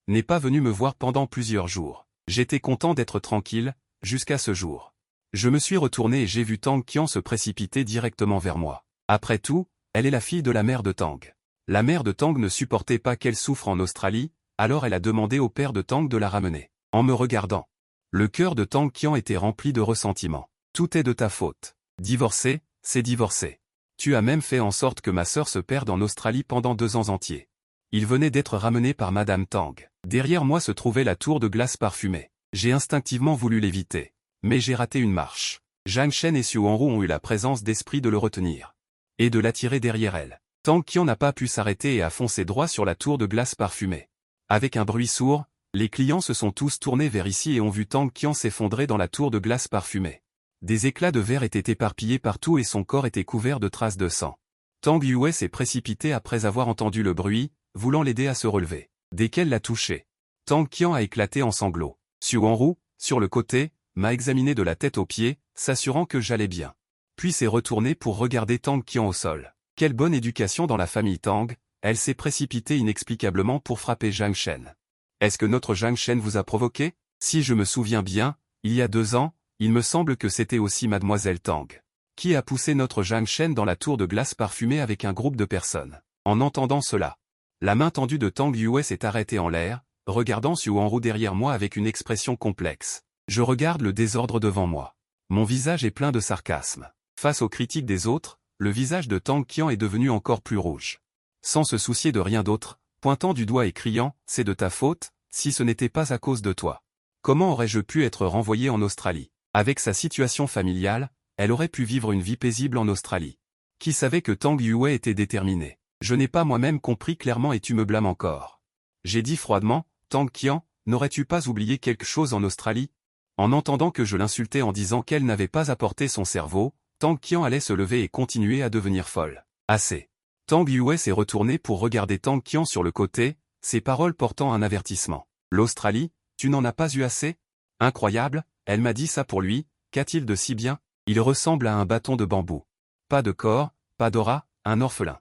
n'est pas venu me voir pendant plusieurs jours. J'étais content d'être tranquille, jusqu'à ce jour. Je me suis retourné et j'ai vu Tang Qian se précipiter directement vers moi. Après tout, elle est la fille de la mère de Tang. La mère de Tang ne supportait pas qu'elle souffre en Australie, alors elle a demandé au père de Tang de la ramener. En me regardant, le cœur de Tang Qian était rempli de ressentiment. Tout est de ta faute. Divorcer, c'est divorcer. Tu as même fait en sorte que ma sœur se perde en Australie pendant 2 ans entiers. Il venait d'être ramené par Madame Tang. Derrière moi se trouvait la tour de glace parfumée. J'ai instinctivement voulu l'éviter. Mais j'ai raté une marche. Zhang Shen et Xu Hanru ont eu la présence d'esprit de le retenir. Et de l'attirer derrière elle. Tang Qian n'a pas pu s'arrêter et a foncé droit sur la tour de glace parfumée. Avec un bruit sourd, les clients se sont tous tournés vers ici et ont vu Tang Qian s'effondrer dans la tour de glace parfumée. Des éclats de verre étaient éparpillés partout et son corps était couvert de traces de sang. Tang Yue s'est précipité après avoir entendu le bruit, voulant l'aider à se relever. Dès qu'elle l'a touché, Tang Qian a éclaté en sanglots. Xu Hanru, sur le côté, m'a examiné de la tête aux pieds, s'assurant que j'allais bien. Puis s'est retournée pour regarder Tang Qian au sol. Quelle bonne éducation dans la famille Tang, elle s'est précipitée inexplicablement pour frapper Zhang Shen. Est-ce que notre Zhang Shen vous a provoqué? Si je me souviens bien, il y a 2 ans, il me semble que c'était aussi Mademoiselle Tang. Qui a poussé notre Zhang Shen dans la tour de glace parfumée avec un groupe de personnes. En entendant cela, la main tendue de Tang Yue s'est arrêtée en l'air, regardant Xu Hanru derrière moi avec une expression complexe. Je regarde le désordre devant moi. Mon visage est plein de sarcasme. Face aux critiques des autres, le visage de Tang Qian est devenu encore plus rouge. Sans se soucier de rien d'autre, pointant du doigt et criant « C'est de ta faute, si ce n'était pas à cause de toi. Comment aurais-je pu être renvoyé en Australie ?» Avec sa situation familiale, elle aurait pu vivre une vie paisible en Australie. Qui savait que Tang Yue était déterminé? Je n'ai pas moi-même compris clairement et tu me blâmes encore. J'ai dit froidement, Tang Qian, n'aurais-tu pas oublié quelque chose en Australie? En entendant que je l'insultais en disant qu'elle n'avait pas apporté son cerveau, Tang Qian allait se lever et continuer à devenir folle. Assez. Tang Yue s'est retourné pour regarder Tang Qian sur le côté, ses paroles portant un avertissement. L'Australie, tu n'en as pas eu assez? Incroyable, elle m'a dit ça pour lui, qu'a-t-il de si bien? Il ressemble à un bâton de bambou. Pas de corps, pas d'aura, un orphelin.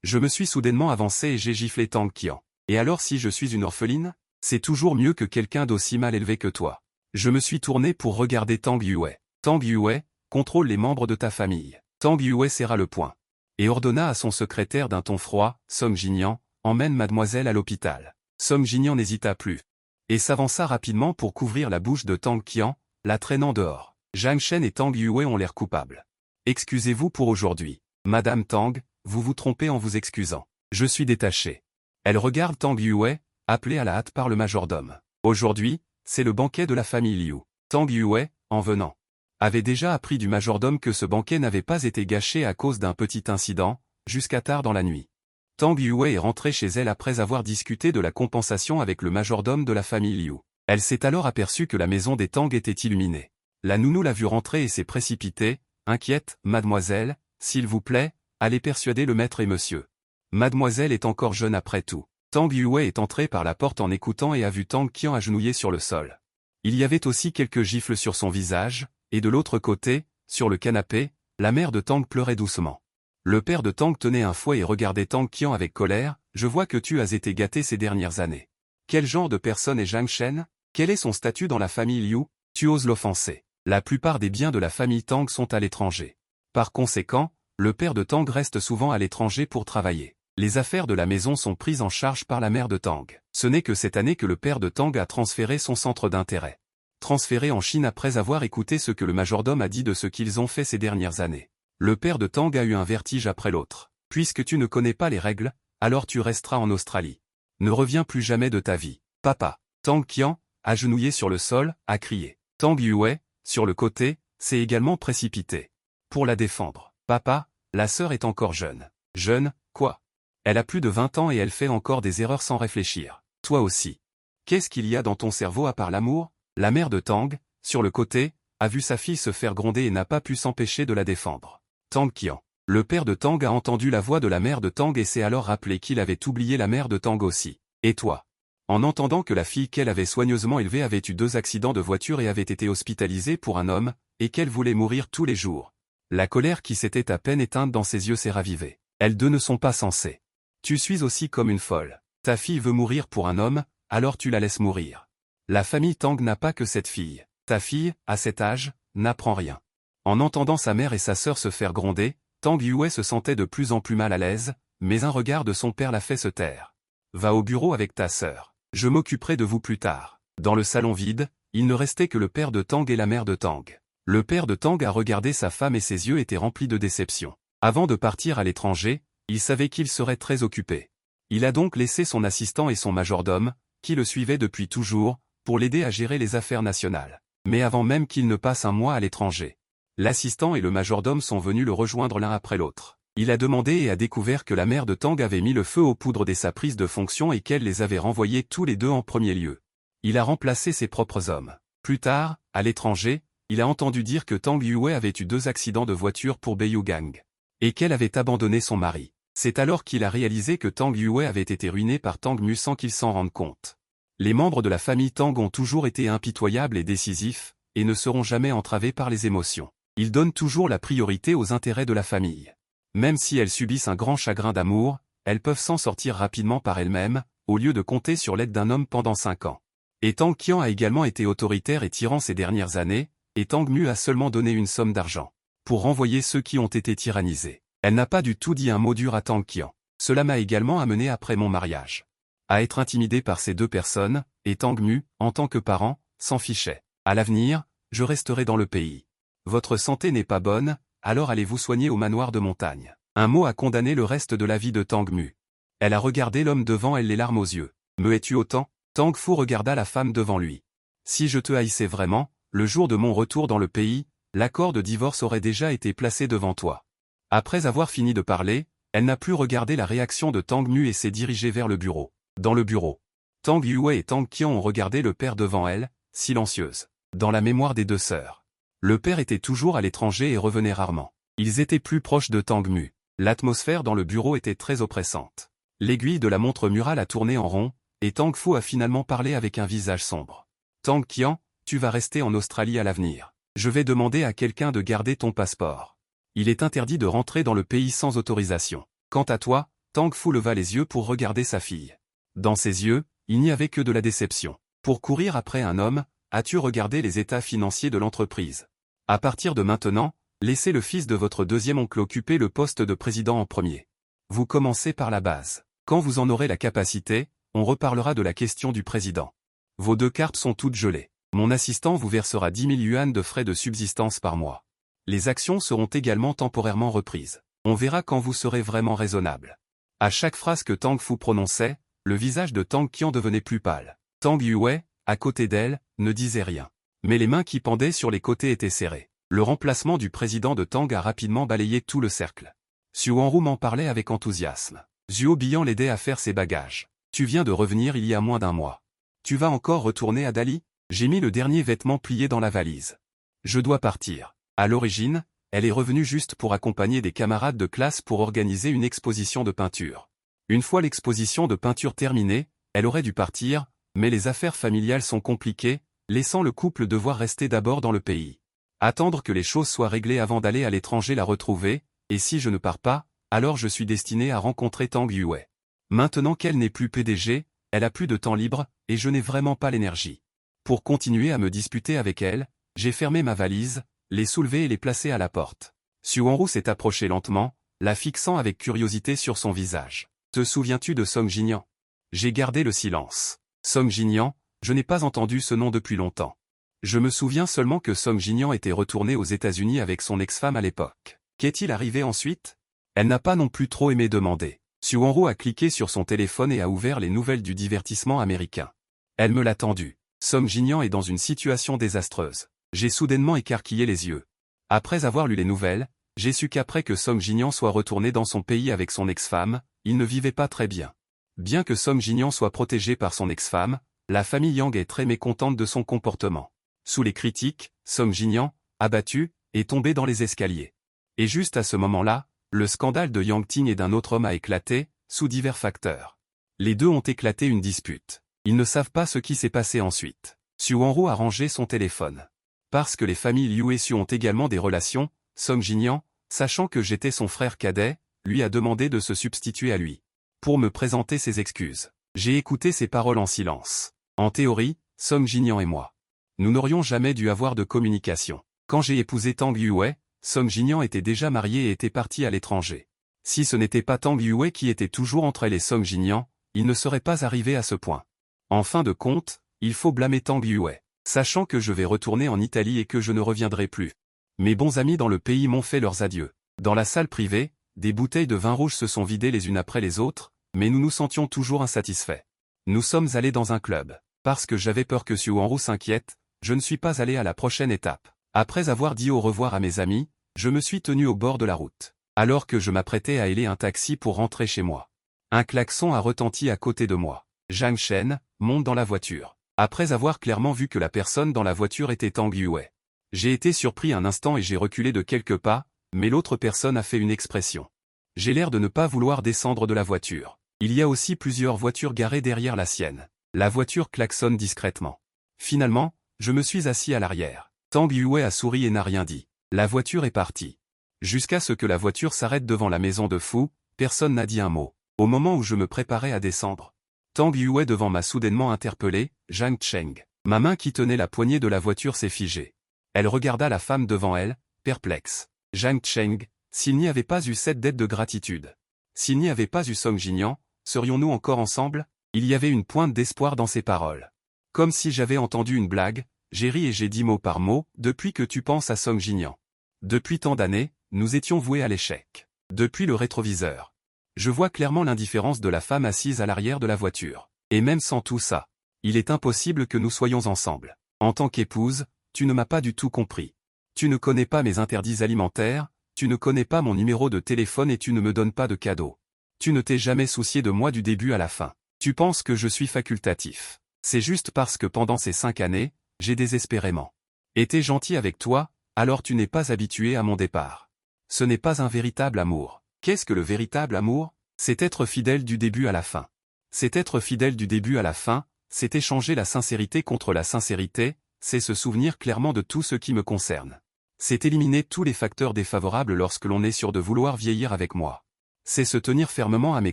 Je me suis soudainement avancé et j'ai giflé Tang Qian. Et alors si je suis une orpheline? C'est toujours mieux que quelqu'un d'aussi mal élevé que toi. Je me suis tourné pour regarder Tang Yue. Tang Yue, contrôle les membres de ta famille. Tang Yue serra le poing. Et ordonna à son secrétaire d'un ton froid, Song Jinian, emmène mademoiselle à l'hôpital. Song Jinian n'hésita plus. Et s'avança rapidement pour couvrir la bouche de Tang Qian, la traînant dehors. Zhang Shen et Tang Yue ont l'air coupables. Excusez-vous pour aujourd'hui. Madame Tang, vous vous trompez en vous excusant. Je suis détaché. Elle regarde Tang Yue, appelée à la hâte par le majordome. Aujourd'hui, c'est le banquet de la famille Liu. Tang Yue, en venant, avait déjà appris du majordome que ce banquet n'avait pas été gâché à cause d'un petit incident, jusqu'à tard dans la nuit. Tang Yue est rentrée chez elle après avoir discuté de la compensation avec le majordome de la famille Liu. Elle s'est alors aperçue que la maison des Tang était illuminée. La nounou l'a vue rentrer et s'est précipitée, inquiète, « Mademoiselle, s'il vous plaît, allez persuader le maître et monsieur. Mademoiselle est encore jeune après tout. » Tang Yue est entrée par la porte en écoutant et a vu Tang Qian agenouillé sur le sol. Il y avait aussi quelques gifles sur son visage, et de l'autre côté, sur le canapé, la mère de Tang pleurait doucement. Le père de Tang tenait un fouet et regardait Tang Qian avec colère. « Je vois que tu as été gâté ces dernières années. Quel genre de personne est Zhang Shen? Quel est son statut dans la famille Liu? Tu oses l'offenser. La plupart des biens de la famille Tang sont à l'étranger. Par conséquent, le père de Tang reste souvent à l'étranger pour travailler. Les affaires de la maison sont prises en charge par la mère de Tang. Ce n'est que cette année que le père de Tang a transféré son centre d'intérêt. Transféré en Chine après avoir écouté ce que le majordome a dit de ce qu'ils ont fait ces dernières années. Le père de Tang a eu un vertige après l'autre. Puisque tu ne connais pas les règles, alors tu resteras en Australie. Ne reviens plus jamais de ta vie. Papa. Tang Qian, agenouillé sur le sol, a crié. Tang Yue, sur le côté, s'est également précipité. Pour la défendre. Papa, la sœur est encore jeune. Jeune, Quoi? Elle a plus de 20 ans et elle fait encore des erreurs sans réfléchir. Toi aussi. Qu'est-ce qu'il y a dans ton cerveau à part l'amour? La mère de Tang, sur le côté, a vu sa fille se faire gronder et n'a pas pu s'empêcher de la défendre. Tang Qian. Le père de Tang a entendu la voix de la mère de Tang et s'est alors rappelé qu'il avait oublié la mère de Tang aussi. Et toi? En entendant que la fille qu'elle avait soigneusement élevée avait eu 2 accidents de voiture et avait été hospitalisée pour un homme, et qu'elle voulait mourir tous les jours. La colère qui s'était à peine éteinte dans ses yeux s'est ravivée. Elles deux ne sont pas censées. Tu suis aussi comme une folle. Ta fille veut mourir pour un homme, alors tu la laisses mourir. La famille Tang n'a pas que cette fille. Ta fille, à cet âge, n'apprend rien. En entendant sa mère et sa sœur se faire gronder, Tang Yue se sentait de plus en plus mal à l'aise, mais un regard de son père l'a fait se taire. Va au bureau avec ta sœur. Je m'occuperai de vous plus tard. Dans le salon vide, il ne restait que le père de Tang et la mère de Tang. Le père de Tang a regardé sa femme et ses yeux étaient remplis de déception. Avant de partir à l'étranger, il savait qu'il serait très occupé. Il a donc laissé son assistant et son majordome, qui le suivaient depuis toujours, pour l'aider à gérer les affaires nationales. Mais avant même qu'il ne passe un mois à l'étranger, l'assistant et le majordome sont venus le rejoindre l'un après l'autre. Il a demandé et a découvert que la mère de Tang avait mis le feu aux poudres dès sa prise de fonction et qu'elle les avait renvoyés tous les deux en premier lieu. Il a remplacé ses propres hommes. Plus tard, à l'étranger, il a entendu dire que Tang Yue avait eu 2 accidents de voiture pour Beiyugang. Et qu'elle avait abandonné son mari. C'est alors qu'il a réalisé que Tang Yue avait été ruiné par Tang Mu sans qu'il s'en rende compte. Les membres de la famille Tang ont toujours été impitoyables et décisifs, et ne seront jamais entravés par les émotions. Ils donnent toujours la priorité aux intérêts de la famille. Même si elles subissent un grand chagrin d'amour, elles peuvent s'en sortir rapidement par elles-mêmes, au lieu de compter sur l'aide d'un homme pendant 5 ans. Et Tang Qian a également été autoritaire et tyran ces dernières années, et Tang Mu a seulement donné une somme d'argent pour renvoyer ceux qui ont été tyrannisés. Elle n'a pas du tout dit un mot dur à Tang Qian. Cela m'a également amené après mon mariage à être intimidé par ces 2 personnes, et Tang Mu, en tant que parent, s'en fichait. À l'avenir, je resterai dans le pays. Votre santé n'est pas bonne, alors allez vous soigner au manoir de montagne. Un mot a condamné le reste de la vie de Tang Mu. Elle a regardé l'homme devant elle les larmes aux yeux. Me hais-tu autant? Tang Fu regarda la femme devant lui. Si je te haïssais vraiment, le jour de mon retour dans le pays, l'accord de divorce aurait déjà été placé devant toi. Après avoir fini de parler, elle n'a plus regardé la réaction de Tang Mu et s'est dirigée vers le bureau. Dans le bureau, Tang Yue et Tang Qian ont regardé le père devant elle, silencieuse. Dans la mémoire des 2 sœurs, le père était toujours à l'étranger et revenait rarement. Ils étaient plus proches de Tang Mu. L'atmosphère dans le bureau était très oppressante. L'aiguille de la montre murale a tourné en rond, et Tang Fu a finalement parlé avec un visage sombre. Tang Qian, tu vas rester en Australie à l'avenir. Je vais demander à quelqu'un de garder ton passeport. Il est interdit de rentrer dans le pays sans autorisation. Quant à toi, Tang Fu leva les yeux pour regarder sa fille. Dans ses yeux, il n'y avait que de la déception. Pour courir après un homme, as-tu regardé les états financiers de l'entreprise? À partir de maintenant, laissez le fils de votre 2e oncle occuper le poste de président en premier. Vous commencez par la base. Quand vous en aurez la capacité, on reparlera de la question du président. Vos 2 cartes sont toutes gelées. Mon assistant vous versera 10 000 yuan de frais de subsistance par mois. Les actions seront également temporairement reprises. On verra quand vous serez vraiment raisonnable. À chaque phrase que Tang Fu prononçait, le visage de Tang Qian devenait plus pâle. Tang Yue, à côté d'elle, ne disait rien. Mais les mains qui pendaient sur les côtés étaient serrées. Le remplacement du président de Tang a rapidement balayé tout le cercle. Xu Wanru m'en parlait avec enthousiasme. Zhuo Bian l'aidait à faire ses bagages. Tu viens de revenir il y a moins d'1 mois. Tu vas encore retourner à Dali? J'ai mis le dernier vêtement plié dans la valise. Je dois partir. À l'origine, elle est revenue juste pour accompagner des camarades de classe pour organiser une exposition de peinture. Une fois l'exposition de peinture terminée, elle aurait dû partir, mais les affaires familiales sont compliquées, laissant le couple devoir rester d'abord dans le pays. Attendre que les choses soient réglées avant d'aller à l'étranger la retrouver, et si je ne pars pas, alors je suis destiné à rencontrer Tang Yue. Maintenant qu'elle n'est plus PDG, elle a plus de temps libre, et je n'ai vraiment pas l'énergie. Pour continuer à me disputer avec elle, j'ai fermé ma valise, les soulevé et les placé à la porte. Xu Wanru s'est approché lentement, la fixant avec curiosité sur son visage. Te souviens-tu de Song Jinian? J'ai gardé le silence. Song Jinian, je n'ai pas entendu ce nom depuis longtemps. Je me souviens seulement que Song Jinian était retourné aux États-Unis avec son ex-femme à l'époque. Qu'est-il arrivé ensuite? Elle n'a pas non plus trop aimé demander. Xu Wanru a cliqué sur son téléphone et a ouvert les nouvelles du divertissement américain. Elle me l'a tendu. Song Jinian est dans une situation désastreuse. J'ai soudainement écarquillé les yeux. Après avoir lu les nouvelles, J'ai su qu'après que Song Jinyan soit retourné dans son pays avec son ex-femme, il ne vivait pas très bien. Bien que Song Jinyan soit protégé par son ex-femme, la famille Yang est très mécontente de son comportement. Sous les critiques, Song Jinyan, abattu, est tombé dans les escaliers. Et juste à ce moment-là, le scandale de Yang Ting et d'un autre homme a éclaté, sous divers facteurs. Les deux ont éclaté une dispute. Ils ne savent pas ce qui s'est passé ensuite. Xu Wanru a rangé son téléphone. Parce que les familles Liu et Xu ont également des relations, Song Jinyan, sachant que j'étais son frère cadet, lui a demandé de se substituer à lui. Pour me présenter ses excuses. J'ai écouté ses paroles en silence. En théorie, Song Jinyan et moi. Nous n'aurions jamais dû avoir de communication. Quand j'ai épousé Tang Yue, Song Jinyan était déjà marié et était parti à l'étranger. Si ce n'était pas Tang Yue qui était toujours entre elle et Song Jinyan, il ne serait pas arrivé à ce point. En fin de compte, il faut blâmer Tang Yue, sachant que je vais retourner en Italie et que je ne reviendrai plus. Mes bons amis dans le pays m'ont fait leurs adieux. Dans la salle privée, des bouteilles de vin rouge se sont vidées les unes après les autres, mais nous nous sentions toujours insatisfaits. Nous sommes allés dans un club. Parce que j'avais peur que Xu Wanru s'inquiète, je ne suis pas allé à la prochaine étape. Après avoir dit au revoir à mes amis, je me suis tenu au bord de la route. Alors que je m'apprêtais à héler un taxi pour rentrer chez moi. Un klaxon a retenti à côté de moi. Zhang Shen monte dans la voiture. Après avoir clairement vu que la personne dans la voiture était Tang Yue. J'ai été surpris un instant et j'ai reculé de quelques pas, mais l'autre personne a fait une expression. J'ai l'air de ne pas vouloir descendre de la voiture. Il y a aussi plusieurs voitures garées derrière la sienne. La voiture klaxonne discrètement. Finalement, je me suis assis à l'arrière. Tang Yue a souri et n'a rien dit. La voiture est partie. Jusqu'à ce que la voiture s'arrête devant la maison de Fu, personne n'a dit un mot. Au moment où je me préparais à descendre, Tang Yue devant m'a soudainement interpellé, Zhang Cheng. Ma main qui tenait la poignée de la voiture s'est figée. Elle regarda la femme devant elle, perplexe. Zhang Cheng, s'il n'y avait pas eu cette dette de gratitude. S'il n'y avait pas eu Song Jinyan, serions-nous encore ensemble? Il y avait une pointe d'espoir dans ses paroles. Comme si j'avais entendu une blague, j'ai ri et j'ai dit mot par mot, depuis que tu penses à Song Jinyan. Depuis tant d'années, nous étions voués à l'échec. Depuis le rétroviseur. Je vois clairement l'indifférence de la femme assise à l'arrière de la voiture. Et même sans tout ça, il est impossible que nous soyons ensemble. En tant qu'épouse, tu ne m'as pas du tout compris. Tu ne connais pas mes interdits alimentaires, tu ne connais pas mon numéro de téléphone et tu ne me donnes pas de cadeaux. Tu ne t'es jamais soucié de moi du début à la fin. Tu penses que je suis facultatif. C'est juste parce que pendant ces 5 années, j'ai désespérément été gentil avec toi, alors tu n'es pas habitué à mon départ. Ce n'est pas un véritable amour. Qu'est-ce que le véritable amour? C'est être fidèle du début à la fin. C'est être fidèle du début à la fin, c'est échanger la sincérité contre la sincérité, c'est se souvenir clairement de tout ce qui me concerne. C'est éliminer tous les facteurs défavorables lorsque l'on est sûr de vouloir vieillir avec moi. C'est se tenir fermement à mes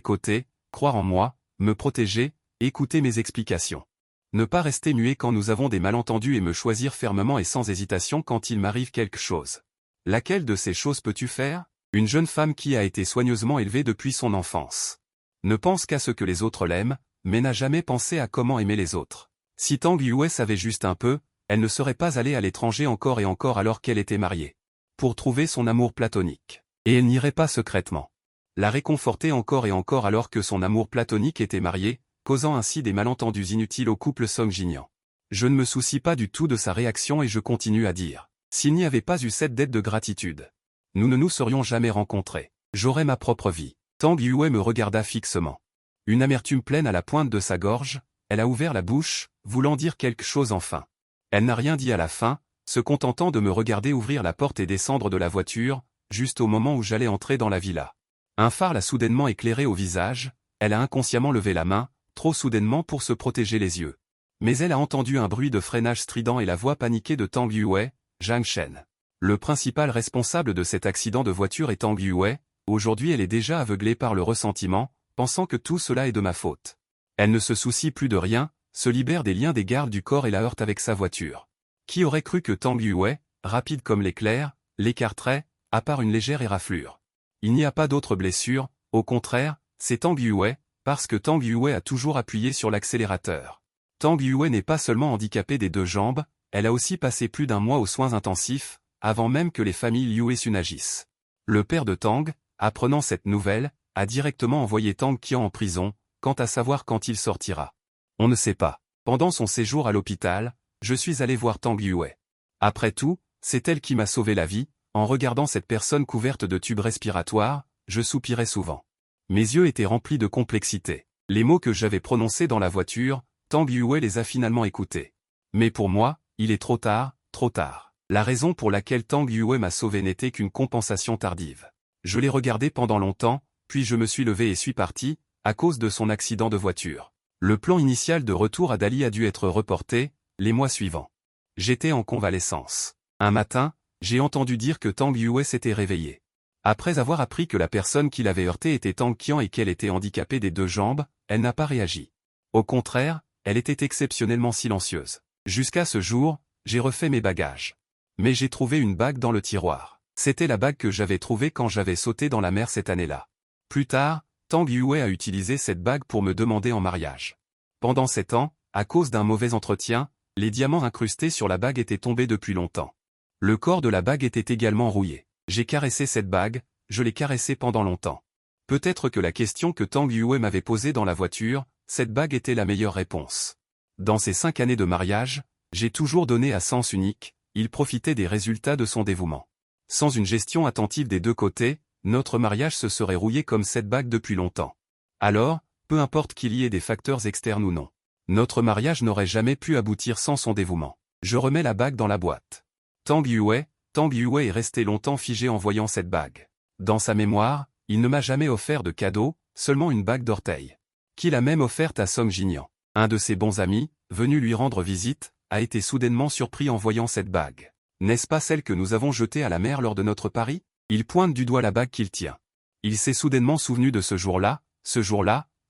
côtés, croire en moi, me protéger, écouter mes explications. Ne pas rester muet quand nous avons des malentendus et me choisir fermement et sans hésitation quand il m'arrive quelque chose. Laquelle de ces choses peux-tu faire? Une jeune femme qui a été soigneusement élevée depuis son enfance. Ne pense qu'à ce que les autres l'aiment, mais n'a jamais pensé à comment aimer les autres. Si Tang Yue savait juste un peu, elle ne serait pas allée à l'étranger encore et encore alors qu'elle était mariée. Pour trouver son amour platonique. Et elle n'irait pas secrètement. La réconforter encore et encore alors que son amour platonique était marié, causant ainsi des malentendus inutiles au couple Song Jinyan. Je ne me soucie pas du tout de sa réaction et je continue à dire. S'il n'y avait pas eu cette dette de gratitude, nous ne nous serions jamais rencontrés. J'aurais ma propre vie. Tang Yue me regarda fixement. Une amertume pleine à la pointe de sa gorge, elle a ouvert la bouche, voulant dire quelque chose enfin. Elle n'a rien dit à la fin, se contentant de me regarder ouvrir la porte et descendre de la voiture, juste au moment où j'allais entrer dans la villa. Un phare l'a soudainement éclairée au visage, elle a inconsciemment levé la main, trop soudainement pour se protéger les yeux. Mais elle a entendu un bruit de freinage strident et la voix paniquée de Tang Yue, Zhang Shen. Le principal responsable de cet accident de voiture est Tang Yue, aujourd'hui elle est déjà aveuglée par le ressentiment, pensant que tout cela est de ma faute. Elle ne se soucie plus de rien, se libère des liens des gardes du corps et la heurte avec sa voiture. Qui aurait cru que Tang Yue, rapide comme l'éclair, l'écarterait, à part une légère éraflure. Il n'y a pas d'autre blessure, au contraire, c'est Tang Yue, parce que Tang Yue a toujours appuyé sur l'accélérateur. Tang Yue n'est pas seulement handicapée des 2 jambes, elle a aussi passé plus d'1 mois aux soins intensifs, avant même que les familles Liu et Xu n'agissent. Le père de Tang, apprenant cette nouvelle, a directement envoyé Tang Qian en prison, quant à savoir quand il sortira. On ne sait pas. Pendant son séjour à l'hôpital, je suis allé voir Tang Yue. Après tout, c'est elle qui m'a sauvé la vie, en regardant cette personne couverte de tubes respiratoires, je soupirais souvent. Mes yeux étaient remplis de complexité. Les mots que j'avais prononcés dans la voiture, Tang Yue les a finalement écoutés. Mais pour moi, il est trop tard, trop tard. La raison pour laquelle Tang Yue m'a sauvé n'était qu'une compensation tardive. Je l'ai regardé pendant longtemps, puis je me suis levé et suis parti, à cause de son accident de voiture. Le plan initial de retour à Dali a dû être reporté, les mois suivants. J'étais en convalescence. Un matin, j'ai entendu dire que Tang Yue s'était réveillé. Après avoir appris que la personne qui l'avait heurté était Tang Qian et qu'elle était handicapée des 2 jambes, elle n'a pas réagi. Au contraire, elle était exceptionnellement silencieuse. Jusqu'à ce jour, j'ai refait mes bagages. Mais j'ai trouvé une bague dans le tiroir. C'était la bague que j'avais trouvée quand j'avais sauté dans la mer cette année-là. Plus tard, Tang Yue a utilisé cette bague pour me demander en mariage. Pendant 7 ans, à cause d'un mauvais entretien, les diamants incrustés sur la bague étaient tombés depuis longtemps. Le corps de la bague était également rouillé. J'ai caressé cette bague, je l'ai caressée pendant longtemps. Peut-être que la question que Tang Yue m'avait posée dans la voiture, cette bague était la meilleure réponse. Dans ces 5 années de mariage, j'ai toujours donné à sens unique, il profitait des résultats de son dévouement. Sans une gestion attentive des 2 côtés, notre mariage se serait rouillé comme cette bague depuis longtemps. Alors, peu importe qu'il y ait des facteurs externes ou non. Notre mariage n'aurait jamais pu aboutir sans son dévouement. Je remets la bague dans la boîte. Tang Yue est resté longtemps figé en voyant cette bague. Dans sa mémoire, il ne m'a jamais offert de cadeau, seulement une bague d'orteil. Qu'il a même offerte à Song Jinian. Un de ses bons amis, venu lui rendre visite, a été soudainement surpris en voyant cette bague. N'est-ce pas celle que nous avons jetée à la mer lors de notre pari? Il pointe du doigt la bague qu'il tient. Il s'est soudainement souvenu de ce jour-là,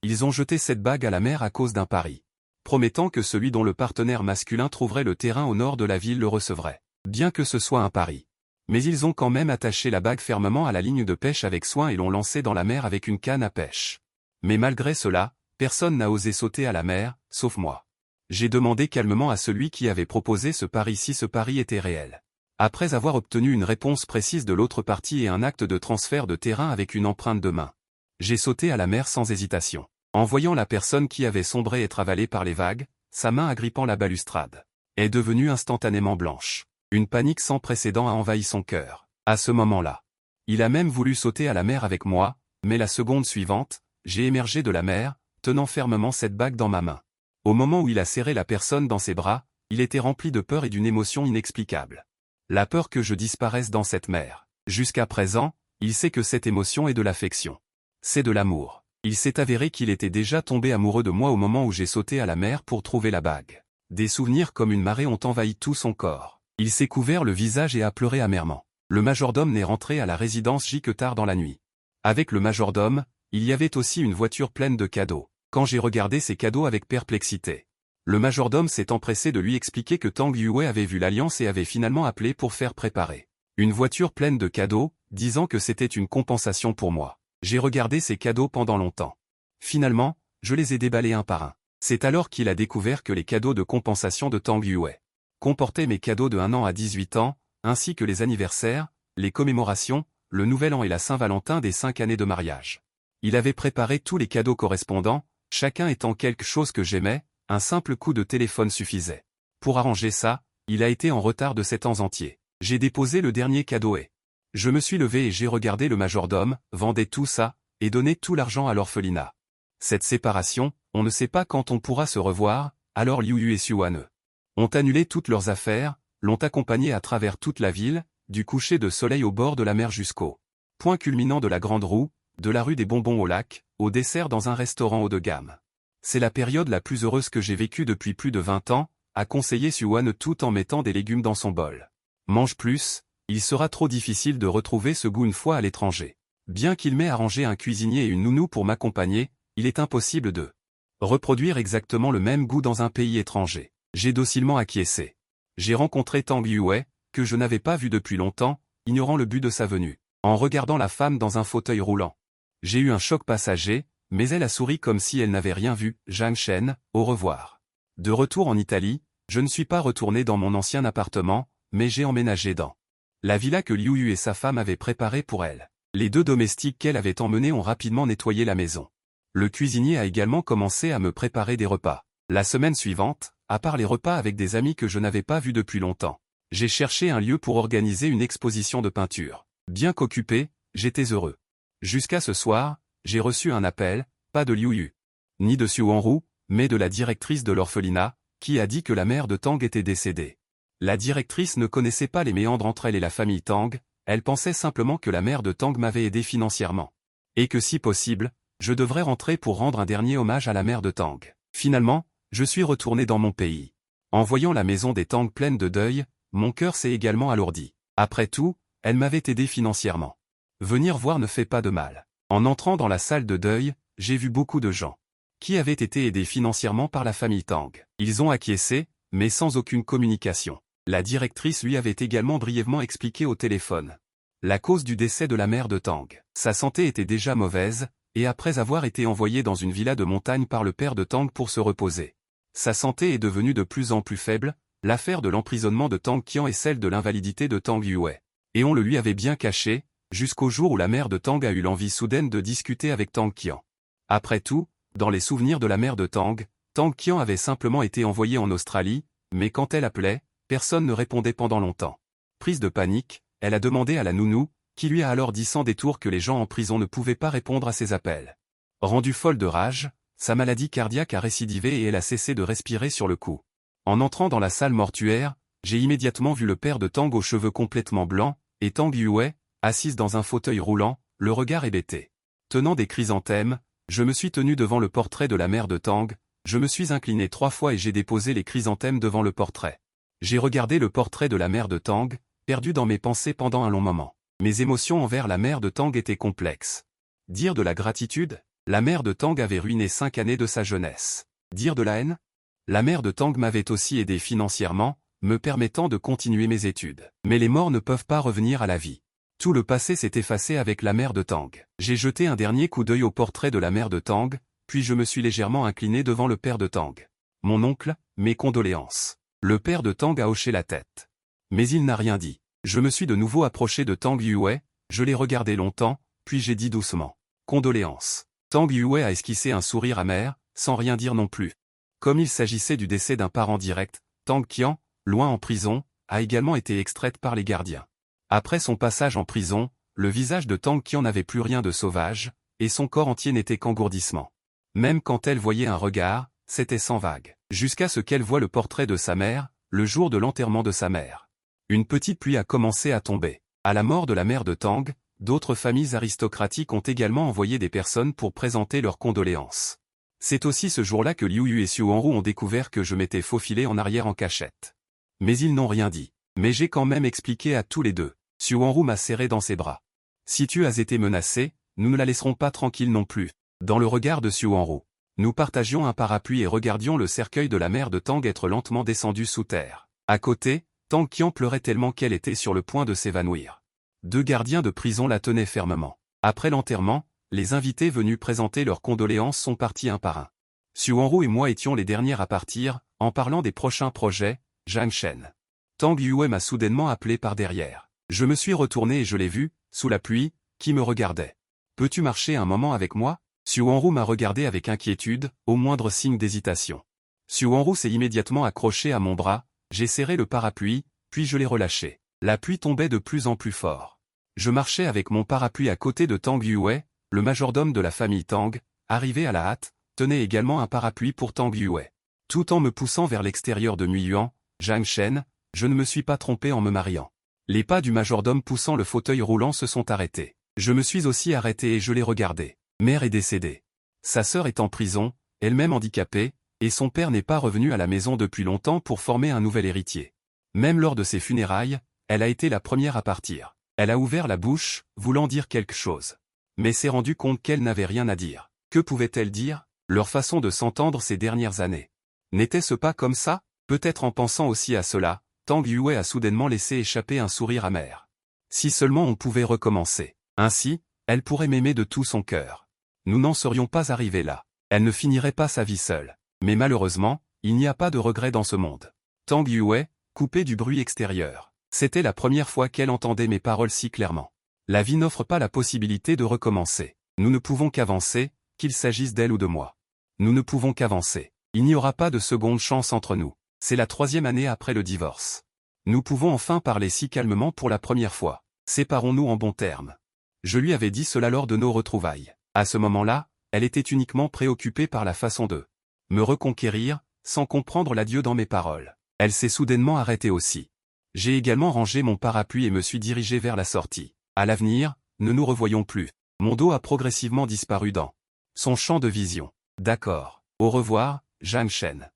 ils ont jeté cette bague à la mer à cause d'un pari. Promettant que celui dont le partenaire masculin trouverait le terrain au nord de la ville le recevrait. Bien que ce soit un pari. Mais ils ont quand même attaché la bague fermement à la ligne de pêche avec soin et l'ont lancée dans la mer avec une canne à pêche. Mais malgré cela, personne n'a osé sauter à la mer, sauf moi. J'ai demandé calmement à celui qui avait proposé ce pari si ce pari était réel. Après avoir obtenu une réponse précise de l'autre partie et un acte de transfert de terrain avec une empreinte de main, j'ai sauté à la mer sans hésitation. En voyant la personne qui avait sombré être avalée par les vagues, sa main agrippant la balustrade est devenue instantanément blanche. Une panique sans précédent a envahi son cœur. À ce moment-là, il a même voulu sauter à la mer avec moi, mais la seconde suivante, j'ai émergé de la mer, tenant fermement cette bague dans ma main. Au moment où il a serré la personne dans ses bras, il était rempli de peur et d'une émotion inexplicable. La peur que je disparaisse dans cette mer. Jusqu'à présent, il sait que cette émotion est de l'affection. C'est de l'amour. Il s'est avéré qu'il était déjà tombé amoureux de moi au moment où j'ai sauté à la mer pour trouver la bague. Des souvenirs comme une marée ont envahi tout son corps. Il s'est couvert le visage et a pleuré amèrement. Le majordome n'est rentré à la résidence J que tard dans la nuit. Avec le majordome, il y avait aussi une voiture pleine de cadeaux. Quand j'ai regardé ces cadeaux avec perplexité, le majordome s'est empressé de lui expliquer que Tang Yue avait vu l'alliance et avait finalement appelé pour faire préparer une voiture pleine de cadeaux, disant que c'était une compensation pour moi. J'ai regardé ces cadeaux pendant longtemps. Finalement, je les ai déballés un par un. C'est alors qu'il a découvert que les cadeaux de compensation de Tang Yue comportaient mes cadeaux de 1 an à 18 ans, ainsi que les anniversaires, les commémorations, le Nouvel An et la Saint-Valentin des 5 années de mariage. Il avait préparé tous les cadeaux correspondants, chacun étant quelque chose que j'aimais, un simple coup de téléphone suffisait. Pour arranger ça, il a été en retard de 7 ans entiers. J'ai déposé le dernier cadeau et je me suis levé et j'ai regardé le majordome, vendait tout ça, et donnait tout l'argent à l'orphelinat. Cette séparation, on ne sait pas quand on pourra se revoir, alors Liu Yu et Xuan ont annulé toutes leurs affaires, l'ont accompagné à travers toute la ville, du coucher de soleil au bord de la mer jusqu'au point culminant de la Grande Roue, de la rue des Bonbons au lac, au dessert dans un restaurant haut de gamme. C'est la période la plus heureuse que j'ai vécue depuis plus de 20 ans, a conseillé Xuan tout en mettant des légumes dans son bol. Mange plus, il sera trop difficile de retrouver ce goût une fois à l'étranger. Bien qu'il m'ait arrangé un cuisinier et une nounou pour m'accompagner, il est impossible de reproduire exactement le même goût dans un pays étranger. J'ai docilement acquiescé. J'ai rencontré Tang Yue, que je n'avais pas vu depuis longtemps, ignorant le but de sa venue, en regardant la femme dans un fauteuil roulant. J'ai eu un choc passager, mais elle a souri comme si elle n'avait rien vu. Zhang Shen, au revoir. De retour en Italie, je ne suis pas retourné dans mon ancien appartement, mais j'ai emménagé dans la villa que Liu Yu et sa femme avaient préparée pour elle. Les 2 domestiques qu'elle avait emmenés ont rapidement nettoyé la maison. Le cuisinier a également commencé à me préparer des repas. La semaine suivante, à part les repas avec des amis que je n'avais pas vus depuis longtemps, J'ai cherché un lieu pour organiser une exposition de peinture. Bien qu'occupé, j'étais heureux. Jusqu'à ce soir, j'ai reçu un appel, pas de Liu Yu, ni de Xu Wanru, mais de la directrice de l'orphelinat, qui a dit que la mère de Tang était décédée. La directrice ne connaissait pas les méandres entre elle et la famille Tang, elle pensait simplement que la mère de Tang m'avait aidé financièrement. Et que si possible, je devrais rentrer pour rendre un dernier hommage à la mère de Tang. Finalement, je suis retourné dans mon pays. En voyant la maison des Tang pleine de deuil, mon cœur s'est également alourdi. Après tout, elle m'avait aidé financièrement. Venir voir ne fait pas de mal. En entrant dans la salle de deuil, j'ai vu beaucoup de gens qui avaient été aidés financièrement par la famille Tang. Ils ont acquiescé, mais sans aucune communication. La directrice lui avait également brièvement expliqué au téléphone la cause du décès de la mère de Tang. Sa santé était déjà mauvaise, et après avoir été envoyée dans une villa de montagne par le père de Tang pour se reposer, sa santé est devenue de plus en plus faible, l'affaire de l'emprisonnement de Tang Qian et celle de l'invalidité de Tang Yue. Et on le lui avait bien caché, jusqu'au jour où la mère de Tang a eu l'envie soudaine de discuter avec Tang Qian. Après tout, dans les souvenirs de la mère de Tang, Tang Qian avait simplement été envoyée en Australie, mais quand elle appelait, personne ne répondait pendant longtemps. Prise de panique, elle a demandé à la nounou, qui lui a alors dit sans détour que les gens en prison ne pouvaient pas répondre à ses appels. Rendue folle de rage, sa maladie cardiaque a récidivé et elle a cessé de respirer sur le coup. En entrant dans la salle mortuaire, j'ai immédiatement vu le père de Tang aux cheveux complètement blancs, et Tang Yue, assise dans un fauteuil roulant, le regard hébété. Tenant des chrysanthèmes, je me suis tenu devant le portrait de la mère de Tang, je me suis incliné 3 fois et j'ai déposé les chrysanthèmes devant le portrait. J'ai regardé le portrait de la mère de Tang, perdu dans mes pensées pendant un long moment. Mes émotions envers la mère de Tang étaient complexes. Dire de la gratitude, la mère de Tang avait ruiné 5 années de sa jeunesse. Dire de la haine? La mère de Tang m'avait aussi aidé financièrement, me permettant de continuer mes études. Mais les morts ne peuvent pas revenir à la vie. Tout le passé s'est effacé avec la mère de Tang. J'ai jeté un dernier coup d'œil au portrait de la mère de Tang, puis je me suis légèrement incliné devant le père de Tang. Mon oncle, mes condoléances. Le père de Tang a hoché la tête. Mais il n'a rien dit. Je me suis de nouveau approché de Tang Yue, je l'ai regardé longtemps, puis j'ai dit doucement. Condoléances. Tang Yue a esquissé un sourire amer, sans rien dire non plus. Comme il s'agissait du décès d'un parent direct, Tang Qian, loin en prison, a également été extraite par les gardiens. Après son passage en prison, le visage de Tang Qian n'avait plus rien de sauvage, et son corps entier n'était qu'engourdissement. Même quand elle voyait un regard, c'était sans vague. Jusqu'à ce qu'elle voie le portrait de sa mère, le jour de l'enterrement de sa mère. Une petite pluie a commencé à tomber. À la mort de la mère de Tang, d'autres familles aristocratiques ont également envoyé des personnes pour présenter leurs condoléances. C'est aussi ce jour-là que Liu Yu et Xu Wanru ont découvert que je m'étais faufilé en arrière en cachette. Mais ils n'ont rien dit. Mais j'ai quand même expliqué à tous les deux. Xu Wanru m'a serré dans ses bras. Si tu as été menacé, nous ne la laisserons pas tranquille non plus. Dans le regard de Xu Wanru, nous partagions un parapluie et regardions le cercueil de la mère de Tang être lentement descendu sous terre. À côté, Tang Qian pleurait tellement qu'elle était sur le point de s'évanouir. 2 gardiens de prison la tenaient fermement. Après l'enterrement, les invités venus présenter leurs condoléances sont partis un par un. Xu Wanru et moi étions les derniers à partir, en parlant des prochains projets, Zhang Shen. Tang Yue m'a soudainement appelé par derrière. Je me suis retourné et je l'ai vu, sous la pluie, qui me regardait. « Peux-tu marcher un moment avec moi ?» Xu Wanru m'a regardé avec inquiétude, au moindre signe d'hésitation. Xu Wanru s'est immédiatement accroché à mon bras, j'ai serré le parapluie, puis je l'ai relâché. La pluie tombait de plus en plus fort. Je marchais avec mon parapluie à côté de Tang Yue, le majordome de la famille Tang, arrivé à la hâte, tenait également un parapluie pour Tang Yue. Tout en me poussant vers l'extérieur de Nyuan, Zhang Shen, je ne me suis pas trompé en me mariant. Les pas du majordome poussant le fauteuil roulant se sont arrêtés. Je me suis aussi arrêté et je l'ai regardé. Mère est décédée. Sa sœur est en prison, elle-même handicapée, et son père n'est pas revenu à la maison depuis longtemps pour former un nouvel héritier. Même lors de ses funérailles, elle a été la première à partir. Elle a ouvert la bouche, voulant dire quelque chose. Mais s'est rendue compte qu'elle n'avait rien à dire. Que pouvait-elle dire? Leur façon de s'entendre ces dernières années. N'était-ce pas comme ça? Peut-être en pensant aussi à cela, Tang Yue a soudainement laissé échapper un sourire amer. Si seulement on pouvait recommencer. Ainsi, elle pourrait m'aimer de tout son cœur. Nous n'en serions pas arrivés là. Elle ne finirait pas sa vie seule. Mais malheureusement, il n'y a pas de regret dans ce monde. Tang Yue, coupée du bruit extérieur. C'était la première fois qu'elle entendait mes paroles si clairement. La vie n'offre pas la possibilité de recommencer. Nous ne pouvons qu'avancer, qu'il s'agisse d'elle ou de moi. Nous ne pouvons qu'avancer. Il n'y aura pas de seconde chance entre nous. C'est la 3e année après le divorce. Nous pouvons enfin parler si calmement pour la première fois. Séparons-nous en bons termes. Je lui avais dit cela lors de nos retrouvailles. À ce moment-là, elle était uniquement préoccupée par la façon de me reconquérir, sans comprendre l'adieu dans mes paroles. Elle s'est soudainement arrêtée aussi. J'ai également rangé mon parapluie et me suis dirigé vers la sortie. À l'avenir, ne nous revoyons plus. Mon dos a progressivement disparu dans son champ de vision. D'accord. Au revoir, Zhang Shen.